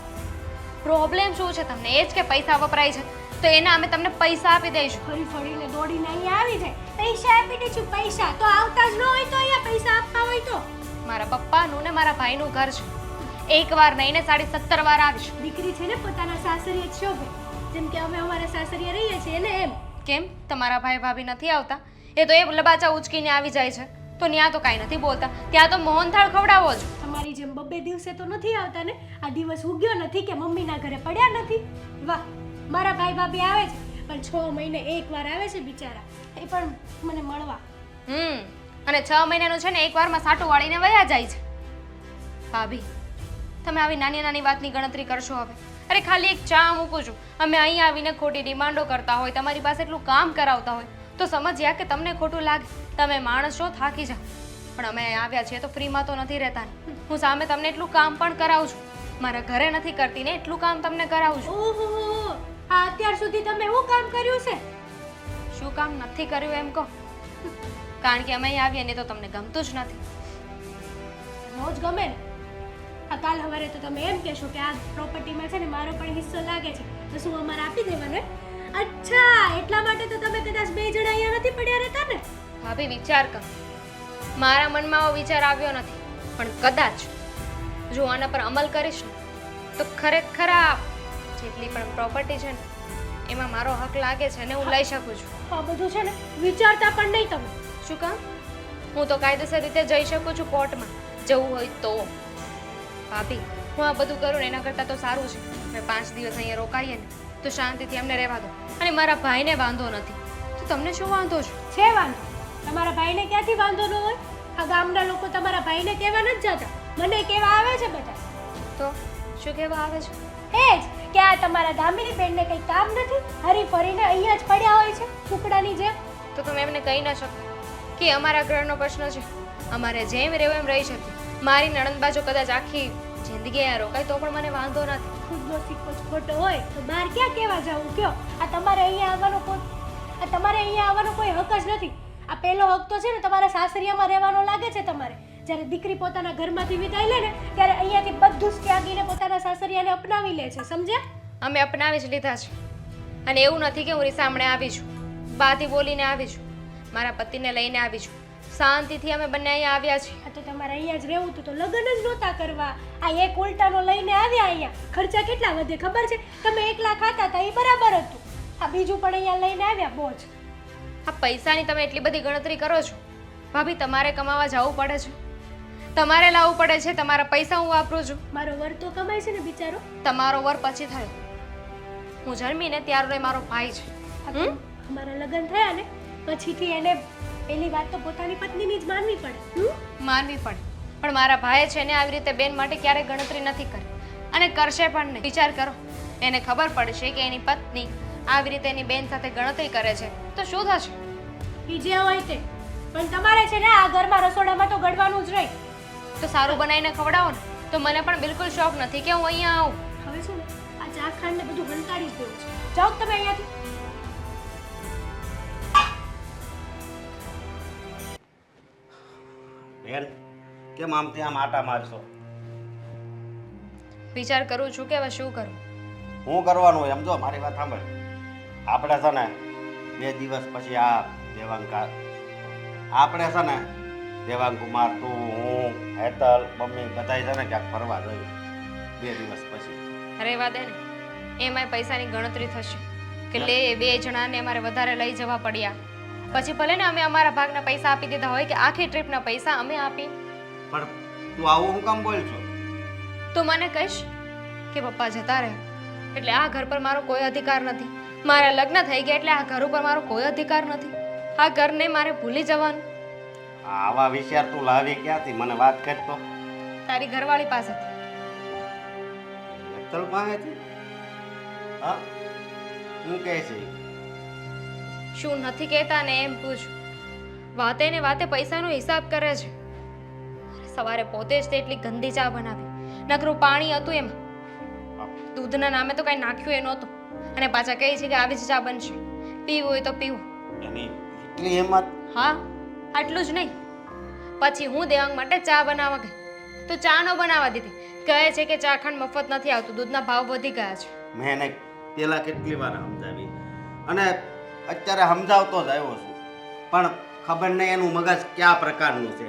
પ્રોબ્લેમ શું છે તમને? એ જ કે પૈસા વપરાય છે તો એના અમે તમને પૈસા આપી દઈશું. ફરી ફરીને દોડીને અહીંયા આવી જાય. પૈસા આપી દઈશું. પૈસા તો આવતા જ ન હોય તો અહીંયા પૈસા આપવા હોય તો મારા પપ્પાનું ને મારા ભાઈનું ઘર છે. એકવાર નહીં ને 17.5 વાર આવીશ. દીકરી છે ને પોતાના સાસરીએ જ શોભે, જેમ કે અમે અમારા સાસરીએ રહીએ છીએ ને એમ. કેમ તમારા ભાઈ ભાભી નથી આવતા? એ તો એ લબાચા ઉચકીને આવી જાય છે. તો ત્યાં તો કાંઈ નથી બોલતા, ત્યાં તો મોહનથાળ ખવડાવો છો. તમારી જેમ બબ્બે દિવસે તો નથી આવતા ને. આ દિવસ ઉગ્યો નથી કે મમ્મીના ઘરે પડ્યા નથી. વાહ, મારા ભાઈ ભાભી આવે છે પણ 6 મહિને એકવાર આવે છે બિચારા, એ પણ મને મળવા. અને 6 મહિનાનું છે ને એકવારમાં સાટું વાળીને વયા જાય છે. ભાભી, તમે આવી નાની નાની વાતની ગણતરી કરશો હવે. અરે ખાલી એક ચા મૂકું છું, અમે અહીં આવીને ખોટી ડિમાન્ડો કરતા હોય, તમારી પાસે એટલું કામ કરાવતા હોય તો સમજ્યા કે તમને ખોટું લાગે. તમે માણસ છો, થાકી જાઓ, પણ અમે અહીં આવ્યા છીએ તો ફ્રીમાં તો નથી રહેતા ને. હું સામે તમને એટલું કામ પણ કરાવું છું, મારા ઘરે નથી કરતી ને એટલું કામ તમને કરાવું છું. ઓહો, આ અત્યાર સુધી તમે એવું કામ કર્યું છે? શું કામ નથી કર્યું એમ કહો? કારણ કે અમે અહીં આવીએ ને તો તમને ગમતું જ નથી. રોજ ગમે ને. આ કાલ સવારે તો તમે એમ કહેશો કે આ પ્રોપર્ટીમાં છે ને મારો પણ હિસ્સો લાગે છે, તો શું અમારે આપી દેવાનો? અચ્છા, એટલા માટે તો તમે કદાચ બે જણા અહીંયા નથી પડ્યા રહેતા ને. ભાભી વિચાર કર, મારા મનમાં આવો વિચાર આવ્યો નથી, પણ કદાચ જો આના પર અમલ કરીશ ને તો ખરેખર આ જેટલી પણ પ્રોપર્ટી છે ને એમાં મારો હક લાગે છે ને હું લઈ શકું છું. આ બધું છે ને વિચારતા પણ નહીં તમે. શું કામ? હું તો કાયદેસર રીતે જઈ શકું છું કોર્ટમાં, જવું હોય તો. ભાભી, હું આ બધું કરું ને એના કરતાં તો સારું છે અમે 5 દિવસ અહીંયા રોકાઈએ ને તો શાંતિથી અમને રહેવા દો. અને મારા ભાઈને વાંધો નથી તો તમને શું વાંધો છે? છે વાંધો. તમારા ભાઈને ક્યાંથી વાંધો ન હોય? આ ગામના લોકો તમારા ભાઈને કહેવા નથી જતા, મને કહેવા આવે છે બધા. તો શું કહેવા આવે છે? એ જ કે આ તમારા દામિની બેનને કંઈ કામ નથી, હરી ફરીને અહીંયા જ પડ્યા હોય છે કુકડાની જેમ. તો તમે એમને કહી ન શકો કે અમારા ઘરનો પ્રશ્ન છે, અમારે જેમ રહેવું એમ રહી શકીએ. મારી નણંદ બાજુ કદાચ આખી જિંદગી અહીંયા રોકાય તો પણ મને વાંધો નથી. ખુદનો સિક્કો જ ખોટો હોય તો બહાર ક્યાં કહેવા જવું કયો? આ તમારે અહીંયા આવવાનો કોઈ હક જ નથી. આ પહેલો હક તો છે ને તમારા સાસરિયામાં રહેવાનો લાગે છે તમારે. જ્યારે દીકરી પોતાના ઘરમાંથી વિદાય લે ને ત્યારે અહીંયાથી બધું જ ત્યાગીને પોતાના સાસરિયાને અપનાવી લે છે, સમજ્યા? અમે અપનાવી જ લીધા છે. અને એવું નથી કે હું રીસામણે આવી છું, બાથી બોલીને આવી છું, મારા પતિને લઈને આવી છું. શાંતિથી અમે બંને અહીંયા આવ્યા છીએ. આ તો તમારે અહીંયા જ રહેવું હતું તો લગ્ન જ નહોતા કરવા. આ એક ઉલટાનો લઈને આવ્યા અહીંયા. ખર્ચા કેટલા વધે ખબર છે? તમે એકલા ખાતા હતા એ બરાબર હતું, આ બીજું પણ અહીંયા લઈને આવ્યા બોજ. આ પૈસાની તમે એટલી બધી ગણતરી કરો છો ભાભી. તમારે કમાવા જવું પડે છે, તમારે લાવવું પડે છે, તમારા પૈસા હું વાપરું છું. મારો વર તો કમાય છે ને બિચારો. તમારો વર પછી થયો, હું જન્મીને ત્યારનો એ મારો ભાઈ છે. અમારા લગ્ન થયા ને પછીથી એને પેલી વાત તો પોતાની પત્નીની જ માનવી પડે. માનવી પડે, પણ મારા ભાઈએ છે ને આવી રીતે બેન માટે ક્યારેય ગણતરી નથી કરી અને કરશે પણ નહીં. વિચાર કરો, એને ખબર પડશે કે એની પત્ની આવી રીતે એની બેન સાથે ગણતરી કરે છે તો શું થશે? ઈ જે હોય તે, પણ તમારે છે ને આ ઘરમાં રસોડામાં તો ગળવાનું જ નહીં. તો સારું બનાવીને ખવડાવો ને. તો મને પણ બિલકુલ શોખ નથી કે હું અહીંયા આવું. હવે શું આ ચા ખાંડ ને બધું હંતાડી જ દેવું છે. જાઓ તમે અહીંયાથી. બેન, કેમ આમ ત્યાં આટા મારશો? વિચાર કરું છું કે હવે શું કરું. હું કરવાનું હોય? સમજો, મારી વાત સાંભળ. આપણે છે ને 2 દિવસ પછી આ દેવાંકા, આપણે છે ને દેવાંગકુમાર, તું, હું, હેતલ, મમ્મી બધાય છે ને ક્યાંક ફરવા જઈએ 2 દિવસ પછી. રહેવા દે ને, એમાંય પૈસાની ગણતરી થશે કે લે 2 જણાને અમારે વધારે લઈ જવા પડ્યા. પછી ભલે ને અમે અમારા ભાગના પૈસા આપી દીધા હોય કે આખી ટ્રીપના પૈસા અમે આપી. પણ તું આવું હું કામ બોલ છો? તો મને કહીશ કે પપ્પા જતા રહે એટલે આ ઘર પર મારો કોઈ અધિકાર નથી, મારા લગ્ન થઈ ગયા એટલે આ ઘર ઉપર મારો કોઈ અધિકાર નથી, આ ઘરને મારે ભૂલી જવાનું. આવા વિચાર તું લાવી ક્યાંથી? મને વાત કરતો. તારી ઘરવાળી પાસેથી. હેતલ પાસેથી? હા, હું કહે છે? શું નથી કહેતા ને એમ પૂછ. વાતે ને વાતે પૈસાનો હિસાબ કરે છે. સવારે પોતે જ તે એટલી ગંદી ચા બનાવી, નકરું પાણી હતું એમાં, દૂધના નામે તો કઈ નાખ્યું એ નહોતું, અને પાછા કહે છે કે આવી જ ચા બનશે, પીવું હોય તો પીવું. એની એટલી હિંમત? હા, આટલું જ નહીં, પછી હું દેવાંગ માટે ચા બનાવવા ગઈ તો ચા ન બનાવવા દીધી. કહે છે કે ચા ખાંડ મફત નથી આવતું, દૂધના ભાવ વધી ગયા છે. મેં એને પેલા કેટલી વાર સમજાવી અને અત્યારે સમજાવતો જ આવ્યો છું, પણ ખબર નહીં એનું મગજ કયા પ્રકારનું છે.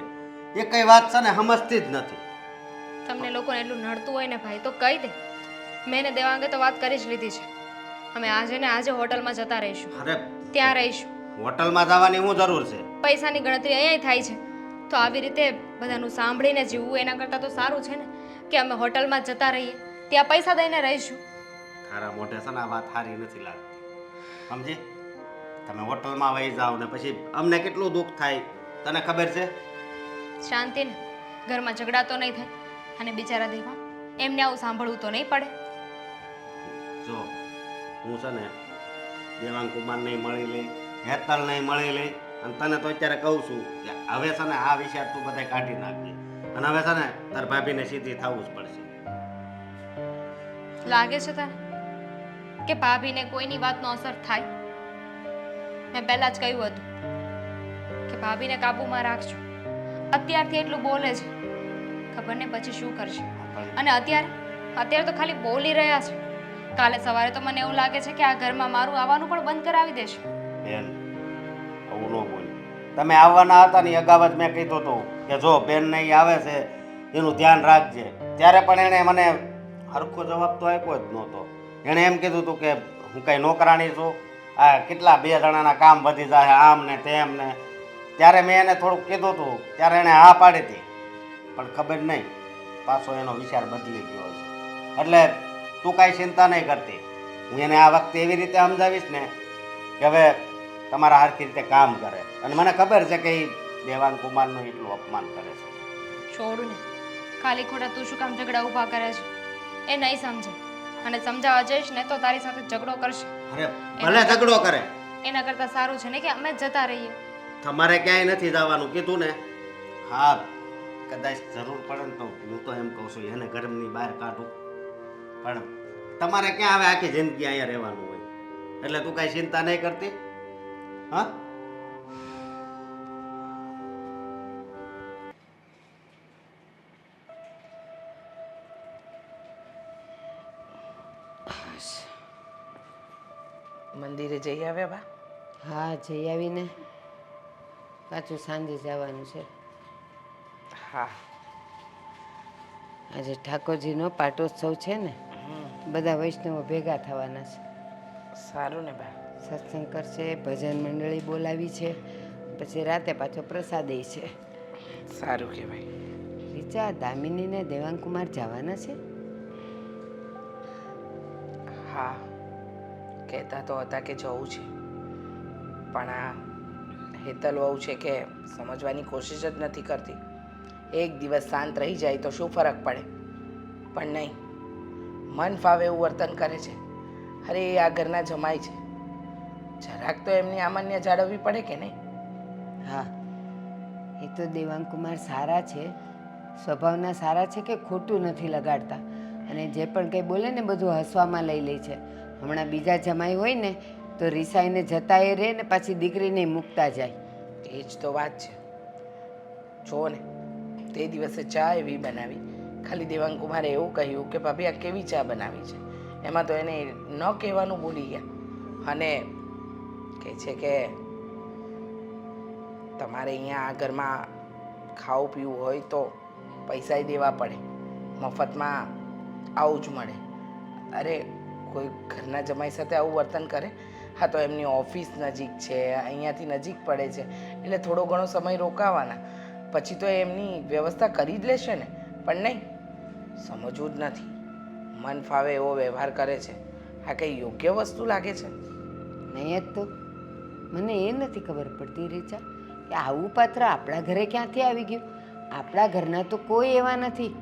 એ કઈ વાત છે ને સમજતી જ નથી. તમને લોકોને એટલું નડતું હોય ને ભાઈ તો કહી દે. મેં ને દેવાંગે તો વાત કરી જ લીધી છે, અમે આજે ને આજે હોટલમાં જતા રહીશું, અરે ત્યાં રહીશું. હોટલમાં જવાની શું જરૂર છે? પૈસાની ગણતરી અહીંયા થાય છે તો આવી રીતે બધાનું સાંભળીને જીવવું એના કરતાં તો સારું છે ને કે અમે હોટલમાં જતા રહીએ, ત્યાં પૈસા દઈને રહીશું. તારા મોઢે છે ને આ વાત સારી નથી લાગતી, સમજી? તમે હોટલમાં વહી જાઓ ને પછી અમને કેટલું દુઃખ થાય તને ખબર છે? શાંતિ ને, ઘરમાં ઝઘડા તો નહીં થાય, અને બિચારા દેવા એમને આવું સાંભળવું તો નહીં પડે. જો હું છે ને દેવાંગ કુમાર નહીં મળી લઈ, હેતલ નહીં મળી લઈ, અને તને તો અત્યારે કહું છું કે હવે છે ને આ વિચાર તું બધા કાઢી નાખજે, અને હવે છે ને તાર ભાભીને સીધી થવું જ પડશે. લાગે છે તને કે ભાભીને કોઈની વાતનો અસર થાય? મેં પહેલા જ કહ્યું હતું કે ભાભીને કાબૂમાં રાખજો. અત્યારથી એટલું બોલે છે, ખબર ને પછી શું કરશે. અને અત્યારે તો ખાલી બોલી રહ્યા છે. કાલે સવારે તો મને એવું લાગે છે કે આ ઘરમાં મારું આવવાનું પણ બંધ કરાવી દેશે. બેન આવું ન બોલ. તમે આવવાના હતા ને અગાઉ જ મેં કીધું હતું કે જો બેન નહીં આવે છે એનું ધ્યાન રાખજે. ત્યારે પણ એણે મને હરખો જવાબ તો આપ્યો જ નહોતો. એણે એમ કીધું હતું કે હું કઈ નોકરાણી છું, આ કેટલા 2 જણાના કામ વધી જાય આમ ને તેમ ને. ત્યારે મેં એને થોડુંક કીધું હતું, ત્યારે એણે હા પાડી હતી, પણ ખબર નહીં પાછો એનો વિચાર બદલી ગયો છે. એટલે તું કાંઈ ચિંતા નહીં કરતી. હું એને આ વખતે એવી રીતે સમજાવીશ ને કે હવે તમારા હરખી રીતે કામ કરે. અને મને ખબર છે કે એ દેવાંગ કુમારનું એટલું અપમાન કરે છે. છોડું ને, ખાલી ખોટા તું શું કામ ઝઘડા ઊભા કરે છે? એ નહીં સમજે, અને સમજાવવા જઈશ ને તો તારી સાથે ઝઘડો કરશે. અરે ભલે ઝઘડો કરે, એના કરતાં સારું છે ને કે અમે જતા રહીએ. તમારે ક્યાંય નથી જવાનું કીધું ને. હા કદાચ જરૂર પડે ને તો હું તો એમ કહું છું એને ઘરની બહાર કાઢું, પણ તમારે ક્યાં આવે આખી જિંદગી અહીંયા રહેવાનું હોય. એટલે તું કાંઈ ચિંતા નહીં કરતી. હા મંદિરે જઈ આવ્યા બા? હા જઈ આવીને પાછું સાંજે જવાનું છે. હા. આજે ઠાકોરજીનો પાટોત્સવ છે ને, બધા વૈષ્ણવો ભેગા થવાના છે. સારું ને બા. સત્સંગ કરશે, ભજન મંડળી બોલાવી છે, પછી રાતે પાછો પ્રસાદે છે. સારું કહેવાય. રીચા, દામિની ને દેવાંગ કુમાર જવાના છે? હા કહેતા તો હતા કે જવું છે, પણ આ હેતલ વહુ છે કે સમજવાની કોશિશ જ નથી કરતી. એક દિવસ શાંત રહી જાય તો શું ફરક પડે, પણ નહીં, મન ફાવે એવું વર્તન કરે છે. અરે એ આ ઘરના જમાય છે, જરાક તો એમની આમાન્ય જાળવવી પડે કે નહીં? હા, એ તો દેવાંગ કુમાર સારા છે, સ્વભાવના સારા છે કે ખોટું નથી લગાડતા, અને જે પણ કંઈ બોલે ને બધું હસવામાં લઈ લે છે. હમણાં બીજા જમાઈ હોય ને તો રિસાઈને જતા એ રહે ને પાછી દીકરીને મૂકતા જાય. એ જ તો વાત છે. જુઓ ને, તે દિવસે ચા એવી બનાવી, ખાલી દેવાંગ કુમારે એવું કહ્યું કે ભાભી આ કેવી ચા બનાવી છે, એમાં તો એને ન કહેવાનું ભૂલી ગયા. અને કહે છે કે તમારે અહીંયા આ ઘરમાં ખાવું પીવું હોય તો પૈસા દેવા પડે, મફતમાં આવું જ મળે. અરે કોઈ ઘરના જમાઈ સાથે આવું વર્તન કરે? હા તો એમની ઓફિસ નજીક છે, અહીંયાથી નજીક પડે છે, એટલે થોડો ઘણો સમય રોકાવાના, પછી તો એમની વ્યવસ્થા કરી જ લેશે ને. પણ નહીં, સમજવું જ નથી, મન ફાવે એવો વ્યવહાર કરે છે. આ કંઈ યોગ્ય વસ્તુ લાગે છે? નહીં જ તો મને એ નથી ખબર પડતી રીચા કે આવું પાત્ર આપણા ઘરે ક્યાંથી આવી ગયું. આપણા ઘરના તો કોઈ એવા નથી.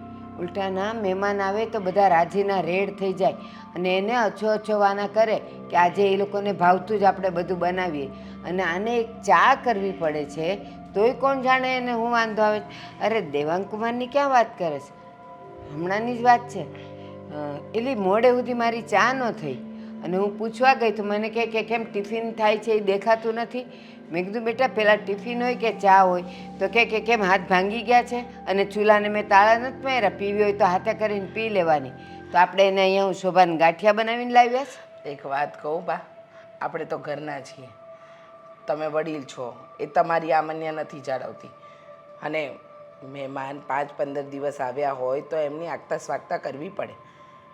ઉલટાના મહેમાન આવે તો બધા રાજીના રેડ થઈ જાય અને એને અછોવાના કરે કે આજે એ લોકોને ભાવતું જ આપણે બધું બનાવીએ. અને આને એક ચા કરવી પડે છે તોય કોણ જાણે એને હું વાંધો આવે છે. અરે દેવાંગ કુમારની ક્યાં વાત કરે છે, હમણાંની જ વાત છે. એટલી મોડે સુધી મારી ચા ન થઈ અને હું પૂછવા ગઈ તો મને કહે કે કેમ ટિફિન થાય છે એ દેખાતું નથી. મેં કીધું બેટા પહેલાં ટિફિન હોય કે ચા હોય? તો કે કેમ હાથ ભાંગી ગયા છે અને ચૂલાને મેં તાળા નથી માર્યા, પીવી હોય તો હાથે કરીને પી લેવાની. તો આપણે એને અહીંયા હું શોભાને ગાંઠિયા બનાવીને લાવ્યા છે. એક વાત કહું બા, આપણે તો ઘરના છીએ, તમે વડીલ છો, એ તમારી આમન્ય નથી જાળવતી. અને મહેમાન 5-15 દિવસ આવ્યા હોય તો એમની આગતા સ્વાગતા કરવી પડે,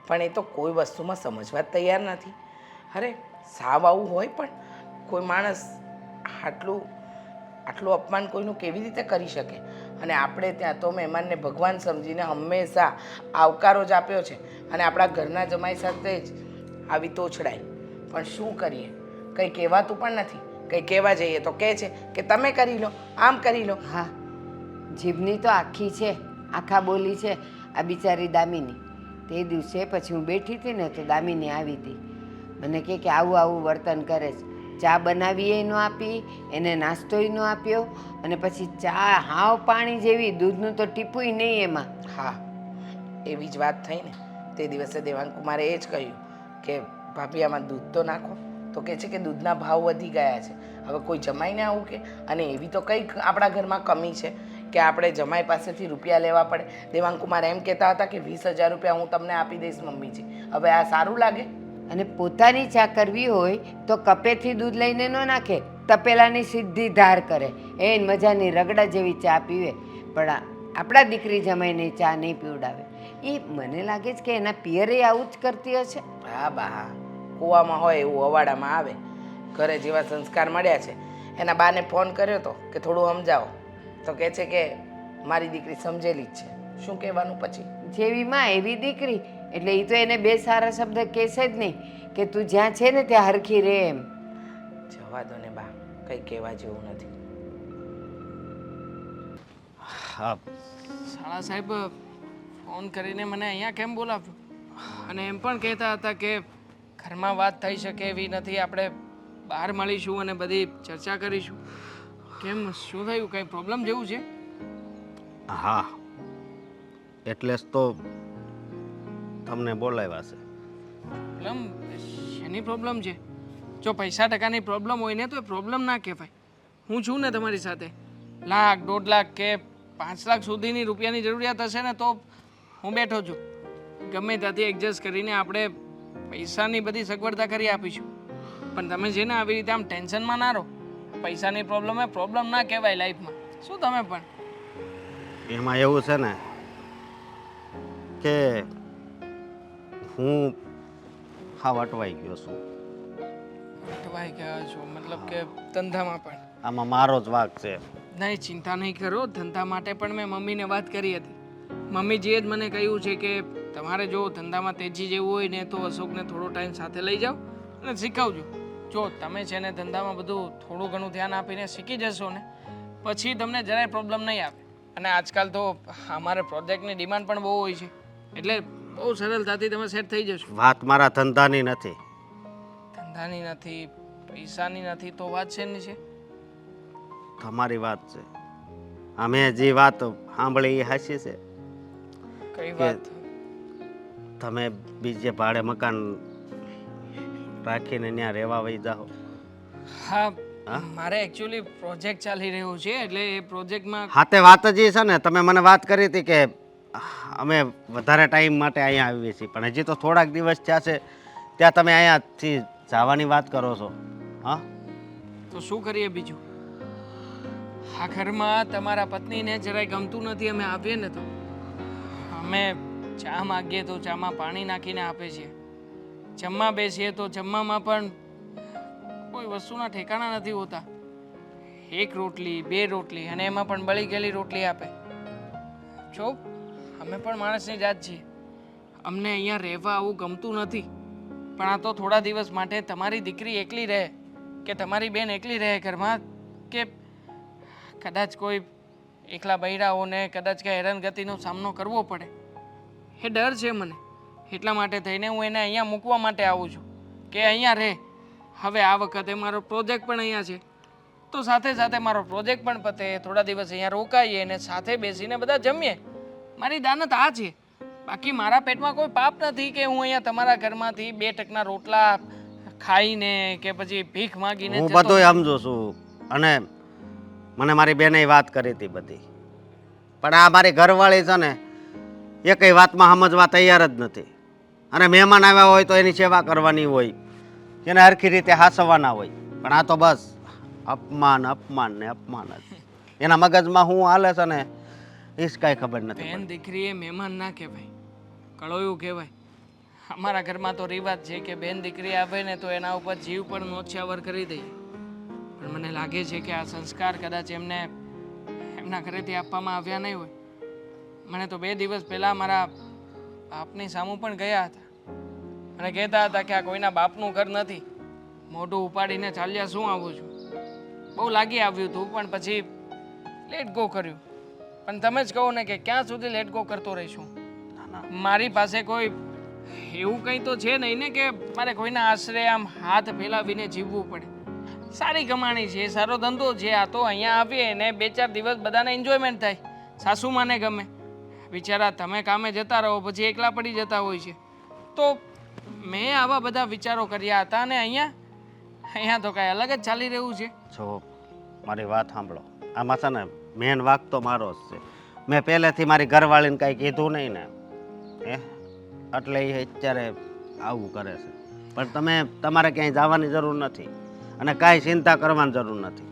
પણ એ તો કોઈ વસ્તુમાં સમજવા જ તૈયાર નથી. અરે સાવ આવું હોય પણ કોઈ માણસ આટલું અપમાન કોઈનું કેવી રીતે કરી શકે? અને આપણે ત્યાં તો મહેમાનને ભગવાન સમજીને હંમેશા આવકારો જ આપ્યો છે, અને આપણા ઘરના જમાઈ સાથે જ આવી તોછડાય. પણ શું કરીએ, કંઈ કહેવાતું પણ નથી. કંઈ કહેવા જઈએ તો કહે છે કે તમે કરી લો, આમ કરી લો. હા, જીભની તો આખી છે, આખા બોલી છે આ બિચારી દામિની. તે દિવસે પછી હું બેઠી હતી ને તો દામિની આવી હતી. મને કહે કે આવું આવું વર્તન કરે છે. ચા બનાવી એ ન આપી, એને નાસ્તોય ન આપ્યો, અને પછી ચા હાવ પાણી જેવી, દૂધનું તો ટીપુય નહીં એમાં. હા, એવી જ વાત થઈ ને તે દિવસે દેવાંગ કુમારે એ જ કહ્યું કે ભાભી આમાં દૂધ તો નાખો, તો કહે છે કે દૂધના ભાવ વધી ગયા છે. હવે કોઈ જમાઈને આવું કે, અને એવી તો કંઈક આપણા ઘરમાં કમી છે કે આપણે જમાઈ પાસેથી રૂપિયા લેવા પડે. દેવાંગ કુમાર એમ કહેતા હતા કે 20,000 રૂપિયા હું તમને આપી દઈશ મમ્મીજી. હવે આ સારું લાગે? અને પોતાની ચા કરવી હોય તો કપેથી દૂધ લઈને ન નાખે, તપેલાની સીધી ધાર કરે, એ મજાની રગડા જેવી ચા પીવે. પણ આપણા દીકરી જમાઈને ચા નહીં પીવડાવે. એ મને લાગે છે કે એના પિયરે આવું જ કરતી હશે. હા બા, કૂવામાં હોય એવું અવાડામાં આવે. ઘરે જેવા સંસ્કાર મળ્યા છે. એના બાને ફોન કર્યો તો કે થોડું સમજાવો, તો કહે છે કે મારી દીકરી સમજેલી જ છે. શું કહેવાનું પછી? જેવી માં એવી દીકરી, એટલે એ તો એને બે સારા શબ્દ કહેશે જ નહીં કે તું જ્યાં છે ને ત્યાં હરખી રહે એમ. જવા દો ને બા, કંઈ કહેવા જેવું નથી. હા, શાળા સાહેબ ફોન કરીને મને અહીંયા કેમ બોલાવ્યો? અને એમ પણ કહેતા હતા કે ઘરમાં વાત થઈ શકે એવી નથી, આપણે બહાર મળીશું અને બધી ચર્ચા કરીશું. કેમ, શું થયું? કંઈ પ્રોબ્લેમ જેવું છે? હા, એટલે જ તો તમને બોલાવ્યા છે. પ્રોબ્લેમ? શેની પ્રોબ્લેમ છે? જો પૈસા ટકાની પ્રોબ્લેમ હોય ને તો એ પ્રોબ્લેમ ના કહેવાય. હું છું ને તમારી સાથે. 1 લાખ, 1.5 લાખ કે 5 લાખ સુધીની રૂપિયાની જરૂરિયાત હશે ને તો હું બેઠો છું. ગમે ત્યાંથી એડજસ્ટ કરીને આપણે પૈસાની બધી સગવડતા કરી આપીશું. પણ તમે છે ને આવી રીતે આમ ટેન્શનમાં ના રહો. પૈસાની પ્રોબ્લેમ એ પ્રોબ્લેમ ના કહેવાય લાઈફમાં. શું તમે પણ? એમાં એવું છે ને કે હું હાવ અટવાઈ ગયો છું. અટવાઈ ગયા છો મતલબ કે ધંધામાં પણ? આમાં મારો જ વાંક છે. નહીં, ચિંતા નહીં કરો. ધંધા માટે પણ મેં મમ્મીને વાત કરી હતી. મમ્મીજીએ જ મને કહ્યું છે કે તમારે જો ધંધામાં તેજી જેવું હોય ને તો અશોકને થોડો ટાઈમ સાથે લઈ જાઓ અને શીખવજો. જો તમે છે ને ધંધામાં બધું થોડું ઘણું ધ્યાન આપીને શીખી જશો ને પછી તમને જરાય પ્રોબ્લેમ નહીં આવે. અને આજકાલ તો અમારે પ્રોજેક્ટની ડિમાન્ડ પણ બહુ હોય છે, એટલે બહુ સરળતાથી તમે સેટ થઈ જશો. વાત મારા ધંધાની નથી. ધંધાની નથી, પૈસાની નથી, તો વાત શેની છે? તમારી વાત છે. અમે જે વાત સાંભળી એ હાચી છે. કઈ વાત? તમે બીજે ભાડે મકાન રાખીને ત્યાં રહેવા વહી જાઓ. હા, મારે એકચ્યુઅલી પ્રોજેક્ટ ચાલી રહ્યો છે, એટલે એ પ્રોજેક્ટમાં હાતે વાત જ છે ને, તમે મને વાત કરી હતી કે અમે વધારે ટાઈમ માટે અહીંયા આવીએ છીએ, પણ હજી તો થોડાક દિવસ થયા છે ત્યાં તમે અહીંયાથી જવાની વાત કરો છો. હા, તો શું કરીએ બીજું? આ ઘરમાં તમારા પત્નીને જરાય ગમતું નથી અમે આવીએ ને તો. અમે ચા માગીએ તો ચામાં પાણી નાખીને આપે છે. જમવા બેસીએ તો જમવામાં પણ કોઈ વસ્તુના ઠેકાણા નથી હોતા. 1 રોટલી 2 રોટલી, અને એમાં પણ બળી ગયેલી રોટલી આપે. જો અમે પણ માણસની જાત છીએ. અમને અહીંયા રહેવા આવું ગમતું નથી, પણ આ તો થોડા દિવસ માટે તમારી દીકરી એકલી રહે કે તમારી બેન એકલી રહે ઘરમાં, કે કદાચ કોઈ એકલા બૈરાઓને કદાચ કંઈ હેરાનગતિનો સામનો કરવો પડે, એ ડર છે મને. એટલા માટે થઈને હું એને અહીંયા મૂકવા માટે આવું છું કે અહીંયા રહે. હવે આ વખતે મારો પ્રોજેક્ટ પણ અહીંયા છે, તો સાથે સાથે મારો પ્રોજેક્ટ પણ પતે, થોડા દિવસ અહીંયા રોકાઈએ અને સાથે બેસીને બધા જમીએ. મારી દાનત આ છે. બાકી મારા પેટમાં કોઈ પાપ નથી કે હું અહીંયા તમારા ઘરમાંથી 2 ટકના રોટલા ખાઈને કે પછી ભીખ માગીને હું જતો બધું સમજુ છું, અને મને મારી બેને વાત કરી હતી બધી, પણ આ મારી ઘરવાળી છે ને એ કઈ વાતમાં સમજવા તૈયાર જ નથી. અને મહેમાન આવ્યા હોય તો એની સેવા કરવાની હોય, એને હરખી રીતે હાસવવાના હોય, પણ આ તો બસ અપમાન અપમાન ને અપમાન જ. એના મગજમાં શું હાલે છે ને એ જ કાંઈ ખબર નથી. બેન દીકરી એ મહેમાન ના કહેવાય, કળોયું કહેવાય. અમારા ઘરમાં તો રિવાજ છે કે બેન દીકરી આવે ને તો એના ઉપર જીવ પણ નોછાવર કરી દઈએ. પણ મને લાગે છે કે આ સંસ્કાર કદાચ એમને એમના ઘરેથી આપવામાં આવ્યા નહીં હોય. મને તો 2 દિવસ પહેલાં મારા બાપની સામું પણ ગયા હતા અને કહેતા હતા કે આ કોઈના બાપનું ઘર નથી, મોઢું ઉપાડીને ચાલ્યા શું આવું છું. બહુ લાગી આવ્યું હતું, પણ પછી લેટ ગો કર્યું. પણ તમે જ કહો ને કે ક્યાં સુધી લેટ ગો કરતો રહીશું? મારી પાસે કોઈ એવું કંઈ તો છે નહીં ને કે મારે કોઈના આશરે આમ હાથ ફેલાવીને જીવવું પડે. સારી કમાણી છે, સારો ધંધો છે, આ તો અહીંયા આવીએ ને 2-4 દિવસ બધાને એન્જોયમેન્ટ થાય. સાસુમાને ગમે, બિચારા તમે કામે જતા રહો પછી એકલા પડી જતા હોય છે. તો મેં આવા બધા વિચારો કર્યા હતા અને અહીંયા તો કાંઈ અલગ જ ચાલી રહ્યું છે. જો મારી વાત સાંભળો, આમાં છે ને મેન વાક તો મારો જ છે. મેં પહેલેથી મારી ઘરવાળીને કાંઈ કીધું નહીં ને એટલે એ અત્યારે આવું કરે છે. પણ તમારે ક્યાંય જવાની જરૂર નથી અને કાંઈ ચિંતા કરવાની જરૂર નથી.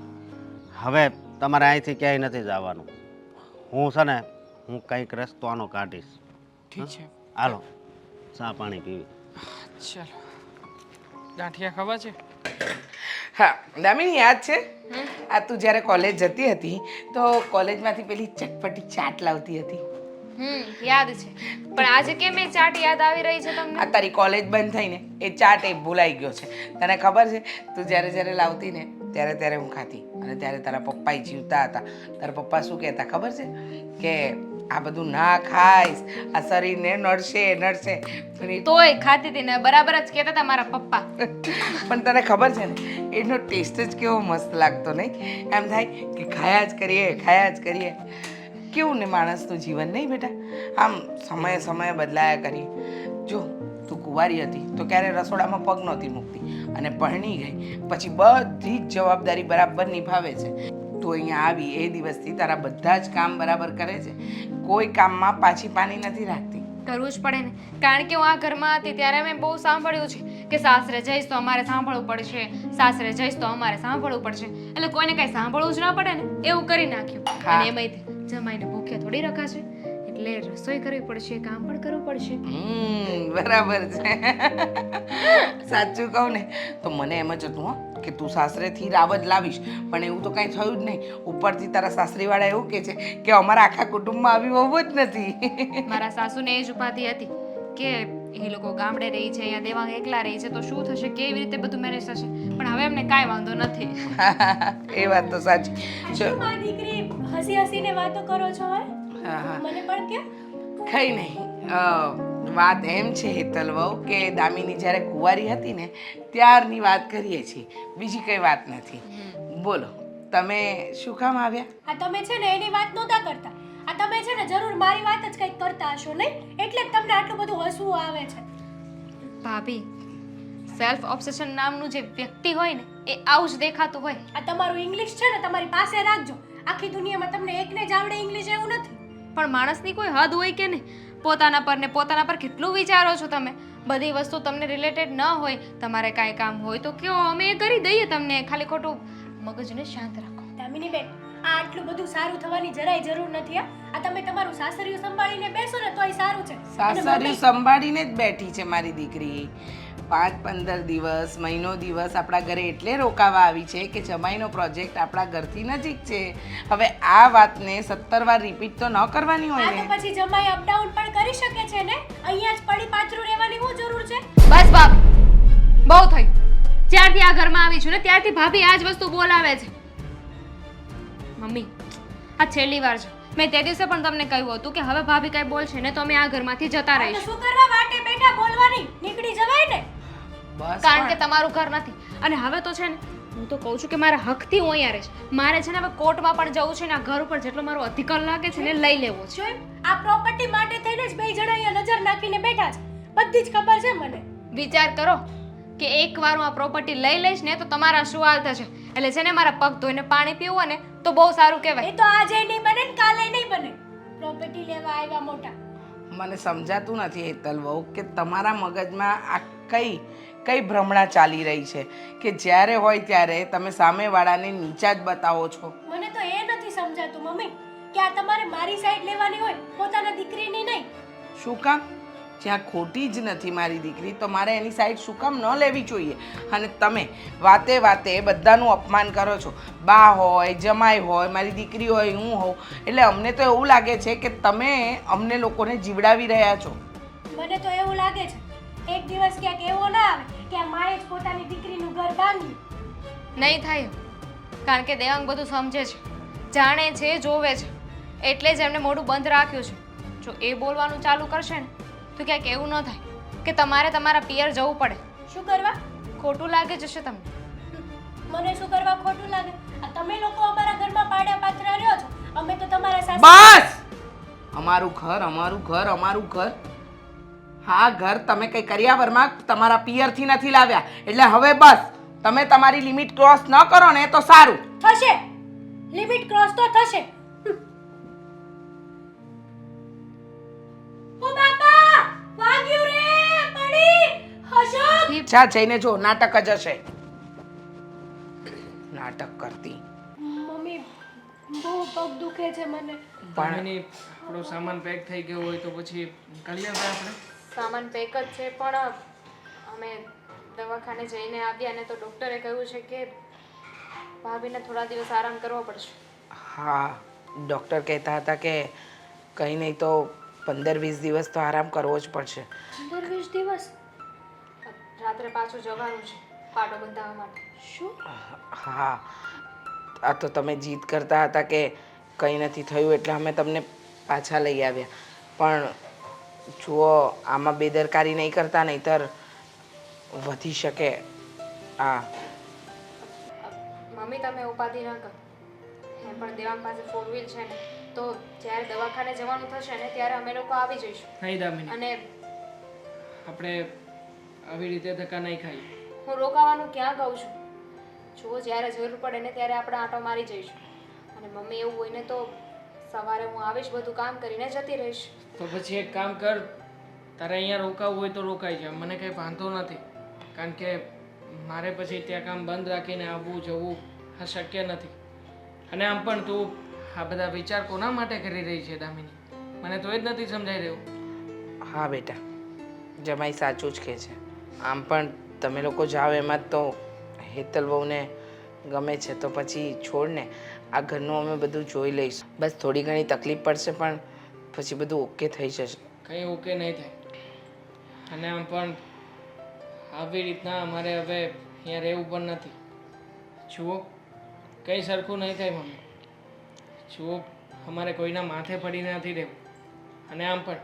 હવે તમારે અહીંથી ક્યાંય નથી જવાનું. હું છે ને હું કંઈક રસ્તો આનો કાઢીશ. ઠીક છે, હાલો ચા પાણી પીવી. ચાલો. ગાંઠિયા ખાવા છે? હા દામિની, યાદ છે આ તું જ્યારે કોલેજ જતી હતી તો કોલેજમાંથી પેલી ચટપટી ચાટ લાવતી હતી? યાદ છે. પણ આજે કેમ એ ચાટ યાદ આવી રહી છે તમને? આ તારી કોલેજ બંધ થઈને એ ચાટ એ ભૂલાઈ ગયો છે. તને ખબર છે તું જ્યારે લાવતી ને ત્યારે હું ખાતી અને ત્યારે તારા પપ્પા જીવતા હતા. તારા પપ્પા શું કહેતા ખબર છે કે આ બધું ના ખાઈશ, આ શરીરને નડશે. તોય ખાતી હતી ને, બરાબર જ કહેતા હતા મારા પપ્પા. પણ તને ખબર છે ને એનો ટેસ્ટ જ કેવો મસ્ત લાગતો નહીં? એમ થાય કે ખાયા જ કરીએ. કેવું ને માણસનું જીવન નહીં બેટા, આમ સમયે બદલાયા કરીએ. જો તું કુંવારી હતી તો ક્યારે રસોડામાં પગ નહોતી મૂકતી અને પરણી ગઈ પછી બધી જ જવાબદારી બરાબર નિભાવે છે. તું અહીંયા આવી એ દિવસથી તારા બધા જ કામ બરાબર કરે છે, કોઈ કામમાં પાછી પાની નથી રાખતી. કરવું જ પડે ને, કારણ કે હું આ ઘરમાં હતી ત્યારે મેં બહુ સાંભળ્યું છે કે સાસરે જઈશ તો અમારે સાંભળવું પડશે, સાસરે જઈશ તો અમારે સાંભળવું પડશે. એટલે કોઈને કાંઈ સાંભળવું જ ના પડે ને એવું કરી નાખ્યું. અને એમાંય જમાઈને ભૂખ્યા થોડી રખાશે, એટલે રસોઈ કરવી પડશે, કામ પણ કરવું પડશે. બરાબર છે. સાચું કહું ને તો મને એમ જ હતું કે તું સાસરેથી રાવજ લાવીશ, પણ એવું તો કાંઈ થયું જ નહીં. ઉપરથી તારા સાસરીવાળા એવું કહે છે કે અમારા આખા કુટુંબમાં આવી વહુ જ નથી. મારા સાસુને એ જ ઉપાધિ હતી કે એ લોકો ગામડે રહી છે, અહીંયા દેવાંગ એકલા રહી છે, તો શું થશે, કેવી રીતે બધું મેનેજ થશે. પણ હવે એમને કાંઈ વાંધો નથી. એ વાત તો સાચી. શું મારી દીકરી હસીને વાતો કરો છો? હા મને પણ કે કઈ નહીં, વાત એમ છે હેતલ વહુ કે દામિની જ્યારે કુંવારી હતી ને ત્યારની વાત કરીએ છીએ, બીજી કઈ વાત નથી. બોલો તમે શું કામ આવ્યા? આ તમે છે ને એની વાત નહોતા કરતા, આ તમે છે ને જરૂર મારી વાત જ કંઈક કરતા હશો નહીં, એટલે જ તમને આટલું બધું હસવું આવે છે. ભાભી, સેલ્ફ ઓબ્સેશન નામનું જે વ્યક્તિ હોય ને એ આવું જ દેખાતું હોય. આ તમારું ઇંગ્લિશ છે ને તમારી પાસે રાખજો. આખી દુનિયામાં તમને એકને જ આવડે ઇંગ્લિશ એવું નથી. પણ માણસની કોઈ હદ હોય કે નહીં? પોતાના પર કેટલું વિચારો છો તમે? બધી વસ્તુ તમને રિલેટેડ ન હોય, તમારે કાંઈ કામ હોય તો કયો, અમે એ કરી દઈએ તમને. ખાલી ખોટું મગજને શાંત રાખો. દામિની બેન, આ આટલું બધું સારું થવાની જરાય જરૂર નથી. આ તમે તમારું સાસરિયું સંભાળીને બેસો ને તોય સારું છે. સાસરિયું સંભાળીને જ બેઠી છે મારી દીકરી. 5-15 દિવસ, મહિનો દિવસ આપણા ઘરે એટલે રોકાવા આવી છે કે જમાઈનો પ્રોજેક્ટ આપણા ઘરથી નજીક છે. હવે આ વાતને 17 વાર રિપીટ તો ન કરવાની હોય આ ને. તો પછી જમાઈ અપડાઉન પણ કરી શકે છે ને, અહીંયા જ પડી પાછું રહેવાની શું જરૂર છે? બસ બાપ, બહુ થઈ. જ્યારથી આ ઘરમાં આવી છું ને ત્યારથી ભાભી આ જ વસ્તુ બોલાવે છે. મમ્મી, આ છેલ્લી વાર છે. મેં તે દિવસે પણ તમને કહ્યું હતું કે હવે ભાભી કઈ બોલશે ને તો અમે આ ઘરમાંથી જતા આ તો રહીશું. શું કરવા માટે બેઠા બોલવાની? નીકળી જવાય ને. બસ કારણ કે તમારું ઘર નથી. અને હવે તો છે ને હું તો કહું છું કે મારા હકથી હું અહીંયા રહીશ. મારે છે ને હવે કોર્ટમાં પણ જવું છે ને આ ઘર ઉપર જેટલો મારો અધિકાર લાગે છે ને લઈ લેવો છે. જોઈ, આ પ્રોપર્ટી માટે થઈને જ બે જણા અહીંયા નજર નાખીને બેઠા છે. બધી જ ખબર છે મને. વિચાર કરો કે એકવાર હું આ પ્રોપર્ટી લઈ લઈશ ને તો તમારા શું હાલ થશે. એટલે છે ને મારા પગ ધોઈને પાણી પીવું ને તો બહુ સારું કહેવાય. એ તો આજે નહીં બને ને કાલે નહીં બને. પ્રોપર્ટી લેવા આવ્યા મોટા. મને સમજાતું નથી હેતલ વહુ કે તમારા મગજમાં આ કઈ ભ્રમણા ચાલી રહી છે કે જ્યારે હોય ત્યારે તમે સામેવાળાને નીચા જ બતાવો છો. મને તો એ નથી સમજાતું મમ્મી કે આ તમારે મારી સાઈડ લેવાની હોય, પોતાના દીકરીની નહીં. શું કામ? જ્યાં ખોટી જ નથી મારી દીકરી તો મારે એની સાઈડ શું કામ ન લેવી જોઈએ? અને તમે વાતે બધાનું અપમાન કરો છો. બા હોય, જમાઈ હોય, મારી દીકરી હોય, હું હોઉં, એટલે અમને તો એવું લાગે છે કે તમે અમને લોકોને જીવડાવી રહ્યા છો. મને તો એવું લાગે છે એક દિવસ ક્યાંક એવો ના આવે કે આ માએ જ પોતાની દીકરીનું ઘર બાંધ્યું. નહીં થાય, કારણ કે દેવાંગ બધું સમજે છે, જાણે છે, જોવે છે, એટલે જ એમને મોઢું બંધ રાખ્યું છે. જો એ બોલવાનું ચાલુ કરશે ને તો ક્યાંક એવું ન થાય કે તમારે તમારા પિયર જવું પડે. શું કરવા? ખોટું લાગે જશે તમને. મને શું કરવા ખોટું લાગે? આ તમે લોકો અમારા ઘરમાં પાડ્યા પાત્રા રહ્યો છો, અમે તો તમારા સાસુ. બસ અમારું ઘર અમારું ઘર અમારું ઘર. હા, ઘર તમે કઈ કર્યાવરમાં તમારા પિયરથી નથી લાવ્યા, એટલે હવે બસ તમે તમારી લિમિટ ક્રોસ ન કરો ને તો સારું. થશે, લિમિટ ક્રોસ તો થશે. ઓ બાપા, વાગ્યું રે, પડી, અશોક. જા જઈને જો, નાટક જ હશે. નાટક કરતી. મમ્મી, બહુ પગ દુખે છે મને. દામિની, આપણો સામાન પેક થઈ ગયો હોય તો પછી નીકળીએ હવે આપણે. સામાન પેક જ છે, પણ અમે દવાખાને જઈને આવ્યા ને તો ડૉક્ટરે કહ્યું છે કે ભાભીને થોડા દિવસ આરામ કરવો પડશે. હા, ડૉક્ટર કહેતા હતા કે કંઈ નહીં તો 15-20 દિવસ તો આરામ કરવો જ પડશે. 15-20 દિવસ? રાત્રે પાછું જવાનું છે પાટો બંધાવવા માટે. શું? હા, આ તો તમે જીદ કરતા હતા કે કંઈ નથી થયું એટલે અમે તમને પાછા લઈ આવ્યા, પણ જુઓ આમાં બેદરકારી નહીં કરતા, નહીંતર વધી શકે. હા મમ્મી, તમે ઉપાધિ ન કરો. એમ પણ દેવાંગ પાસે 4 વ્હીલ છે ને, તો જ્યારે દવાખાને જવાનું થશે ને ત્યારે અમે લોકો આવી જઈશું. નહીં દામિની, અને આપણે આવી રીતે ધક્કા નહીં ખાઈએ. હું રોકાવાનું ક્યાં કહું છું? જુઓ, જ્યારે જરૂર પડે ને ત્યારે આપણે આંટો મારી જઈશું. અને મમ્મી, એવું હોય ને તો સવારે હું આવીશ, બધું કામ કરીને જતી રહીશ. તો પછી એક કામ કર, તારે અહીંયા રોકાવું હોય તો રોકાઈ જાય, મને કંઈ વાંધો નથી. કારણ કે મારે પછી ત્યાં કામ બંધ રાખીને આવવું જવું આ શક્ય નથી. અને આમ પણ તું આ બધા વિચાર કોના માટે કરી રહી છે દામિની? મને તો એ જ નથી સમજાઈ રહ્યું. હા બેટા, જમાઈ સાચું જ કહે છે. આમ પણ તમે લોકો જાઓ એમાં જ તો હેતલ બહુને ગમે છે, તો પછી છોડ ને, આ ઘરનું અમે બધું જોઈ લઈશું. બસ થોડી ઘણી તકલીફ પડશે પણ પછી બધું ઓકે થઈ જશે. કંઈ ઓકે નહીં થાય. અને આમ પણ આવી રીતના અમારે હવે અહીંયા રહેવું પણ નથી. જુઓ, કંઈ સરખું નહીં થાય મમ્મી. જુઓ, અમારે કોઈના માથે પડીને નથી રહેવું. અને આમ પણ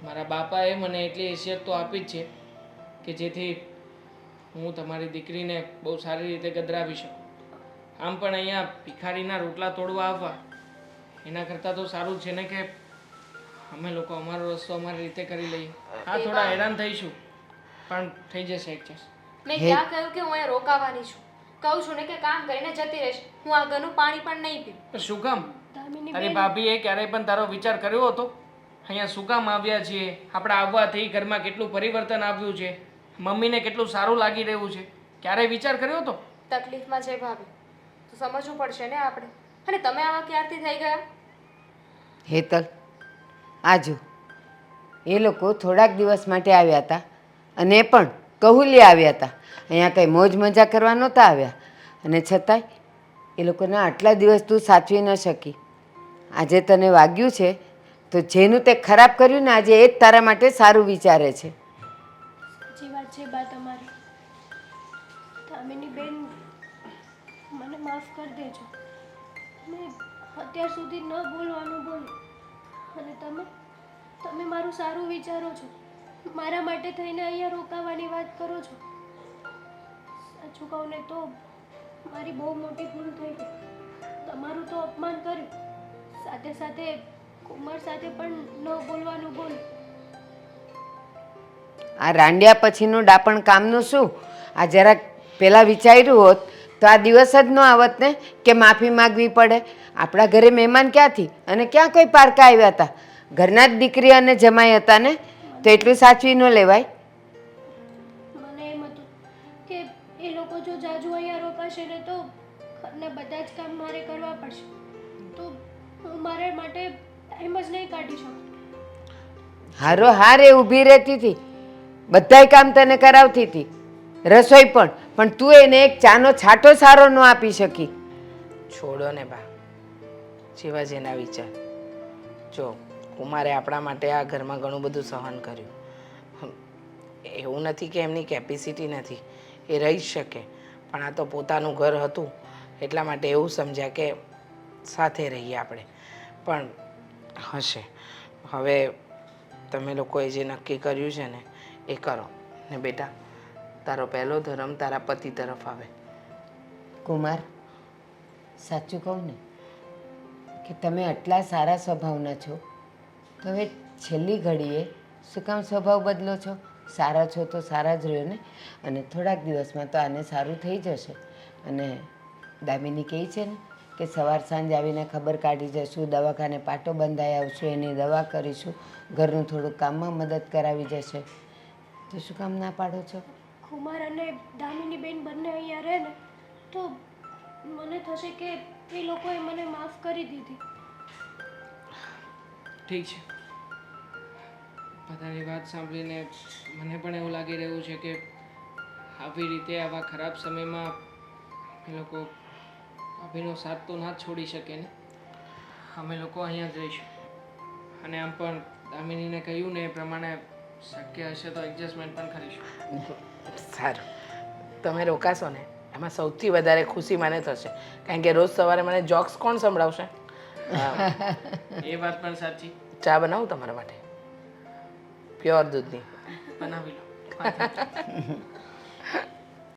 મારા બાપાએ મને એટલી હેસિયત તો આપી જ છે કે જેથી હું તમારી દીકરીને બહુ સારી રીતે ગદરાવી શકું. આમ પણ અહીંયા ભિખારીના રોટલા તોડવા આવવા એના કરતાં તો સારું છે ને કે અમે લોકો અમારો રસ્તો અમારી રીતે કરી લઈએ. હા, થોડા હેરાન થઈશું પણ થઈ જશે એડજસ્ટ. મેં ક્યાં કહ્યું કે હું અહીંયા રોકાવાની છું? કહું છું ને કે કામ કરીને જતી રહીશ. હું આ ઘરનું પાણી પણ નહીં પીઉં. પણ શું કામ? દામિની તારી બેન, ભાભીએ ક્યારેય પણ તારો વિચાર કર્યો હતો? અહીંયા શું કામ આવ્યા છીએ? આપણા આવવાથી ઘરમાં કેટલું પરિવર્તન આવ્યું છે, મમ્મીને કેટલું સારું લાગી રહ્યું છે, ક્યારેય વિચાર કર્યો હતો? તકલીફમાં છે ભાભી, તો સમજવું પડશે ને આપણે. અને તમે આવા ક્યારથી થઈ ગયા? હેતલ, આજો એ લોકો થોડાક દિવસ માટે આવ્યા હતા, અને એ પણ કહુલિયા આવ્યા હતા. અહીંયા કંઈ મોજ મજા કરવા નહોતા આવ્યા, અને છતાંય એ લોકોના આટલા દિવસ તું સાચવી ન શકી. આજે તને વાગ્યું છે તો જેનું તે ખરાબ કર્યું ને, આજે એ જ તારા માટે સારું વિચારે છે. સાચી વાત છે બા તમારી. દામિની બેન, મને માફ કરી દેજો. મેં અત્યાર સુધી ન બોલવાનું બોલ્યું, અને તમે મારું સારું વિચારો છો, મારા માટે થઈને અહીંયા રોકાવાની વાત કરો છો. સાચું કહું ને તો મારી બહુ મોટી ભૂલ થઈ ગઈ. તમારું તો અપમાન કર્યું, સાથે સાથે કુમાર સાથે પણ ન બોલવાનું બોલ્યું. આ રાંડિયા પછીનું ડાપણ કામનું શું? આ જરાક પહેલાં વિચાર્યું હોત તો આ દિવસ જ ન આવત ને કે માફી માગવી પડે. આપણા ઘરે મહેમાન ક્યાંથી અને ક્યાં કોઈ પારકા આવ્યા હતા? ઘરના જ દીકરી અને જમાઈ હતા ને, તો એટલું સાચવી ન લેવાય. મને એમ હતું કે એ લોકો જો જાજુ અહીંયા રોકાશે ને તો ઘરના બધા જ કામ મારે કરવા પડશે, તો હું મારા માટે ટાઈમ જ નહીં કાઢી શકું. હારો હાર એ ઊભી રહેતી હતી, બધાય કામ તને કરાવતી હતી, રસોઈ પણ તું એને એક ચાનો છાંટો સારો ન આપી શકી. છોડો ને બા, જેવા જેના વિચાર. જો કુમારે આપણા માટે આ ઘરમાં ઘણું બધું સહન કર્યું. એવું નથી કે એમની કેપેસિટી નથી, એ રહી જ શકે, પણ આ તો પોતાનું ઘર હતું એટલા માટે એવું સમજ્યા કે સાથે રહીએ આપણે. પણ હશે, હવે તમે લોકોએ જે નક્કી કર્યું છે ને એ કરો ને બેટા તારો પહેલો ધર્મ તારા પતિ તરફ આવે. કુમાર, સાચું કહું ને કે તમે આટલા સારા સ્વભાવના છો તો હવે છેલ્લી ઘડીએ શું કામ સ્વભાવ બદલો છો? સારા છો તો સારા જ રહ્યો ને. અને થોડાક દિવસમાં તો આને સારું થઈ જશે. અને દામિની કહે છે ને કે સવાર સાંજ આવીને ખબર કાઢી જશું, દવાખાને પાટો બંધાઈ આવશું, એની દવા કરીશું, ઘરનું થોડુંક કામમાં મદદ કરાવી જશે. તો શું કામ ના પાડો છો? કુમાર અને દામિની બેન બંને અહીંયા રહે ને તો મને થશે કે એ લોકોએ મને માફ કરી દીધી. ઠીક છે, બધાની વાત સાંભળીને મને પણ એવું લાગી રહ્યું છે કે આવી રીતે આવા ખરાબ સમયમાં એ લોકો ભાભીનો સાથ તો ના જ છોડી શકે ને. અમે લોકો અહીંયા જ રહીશું અને આમ પણ દામિનીને કહ્યું ને એ પ્રમાણે શક્ય હશે તો એડજસ્ટમેન્ટ પણ કરીશું. સારું, તમે રોકાશો ને એમાં સૌથી વધારે ખુશી મને થશે, કારણ કે રોજ સવારે મને જોક્સ કોણ સંભળાવશે? એ વાત પણ સાચી. ચા બનાવું તમારા માટે? પ્યોર દૂધની. બનાવી લો.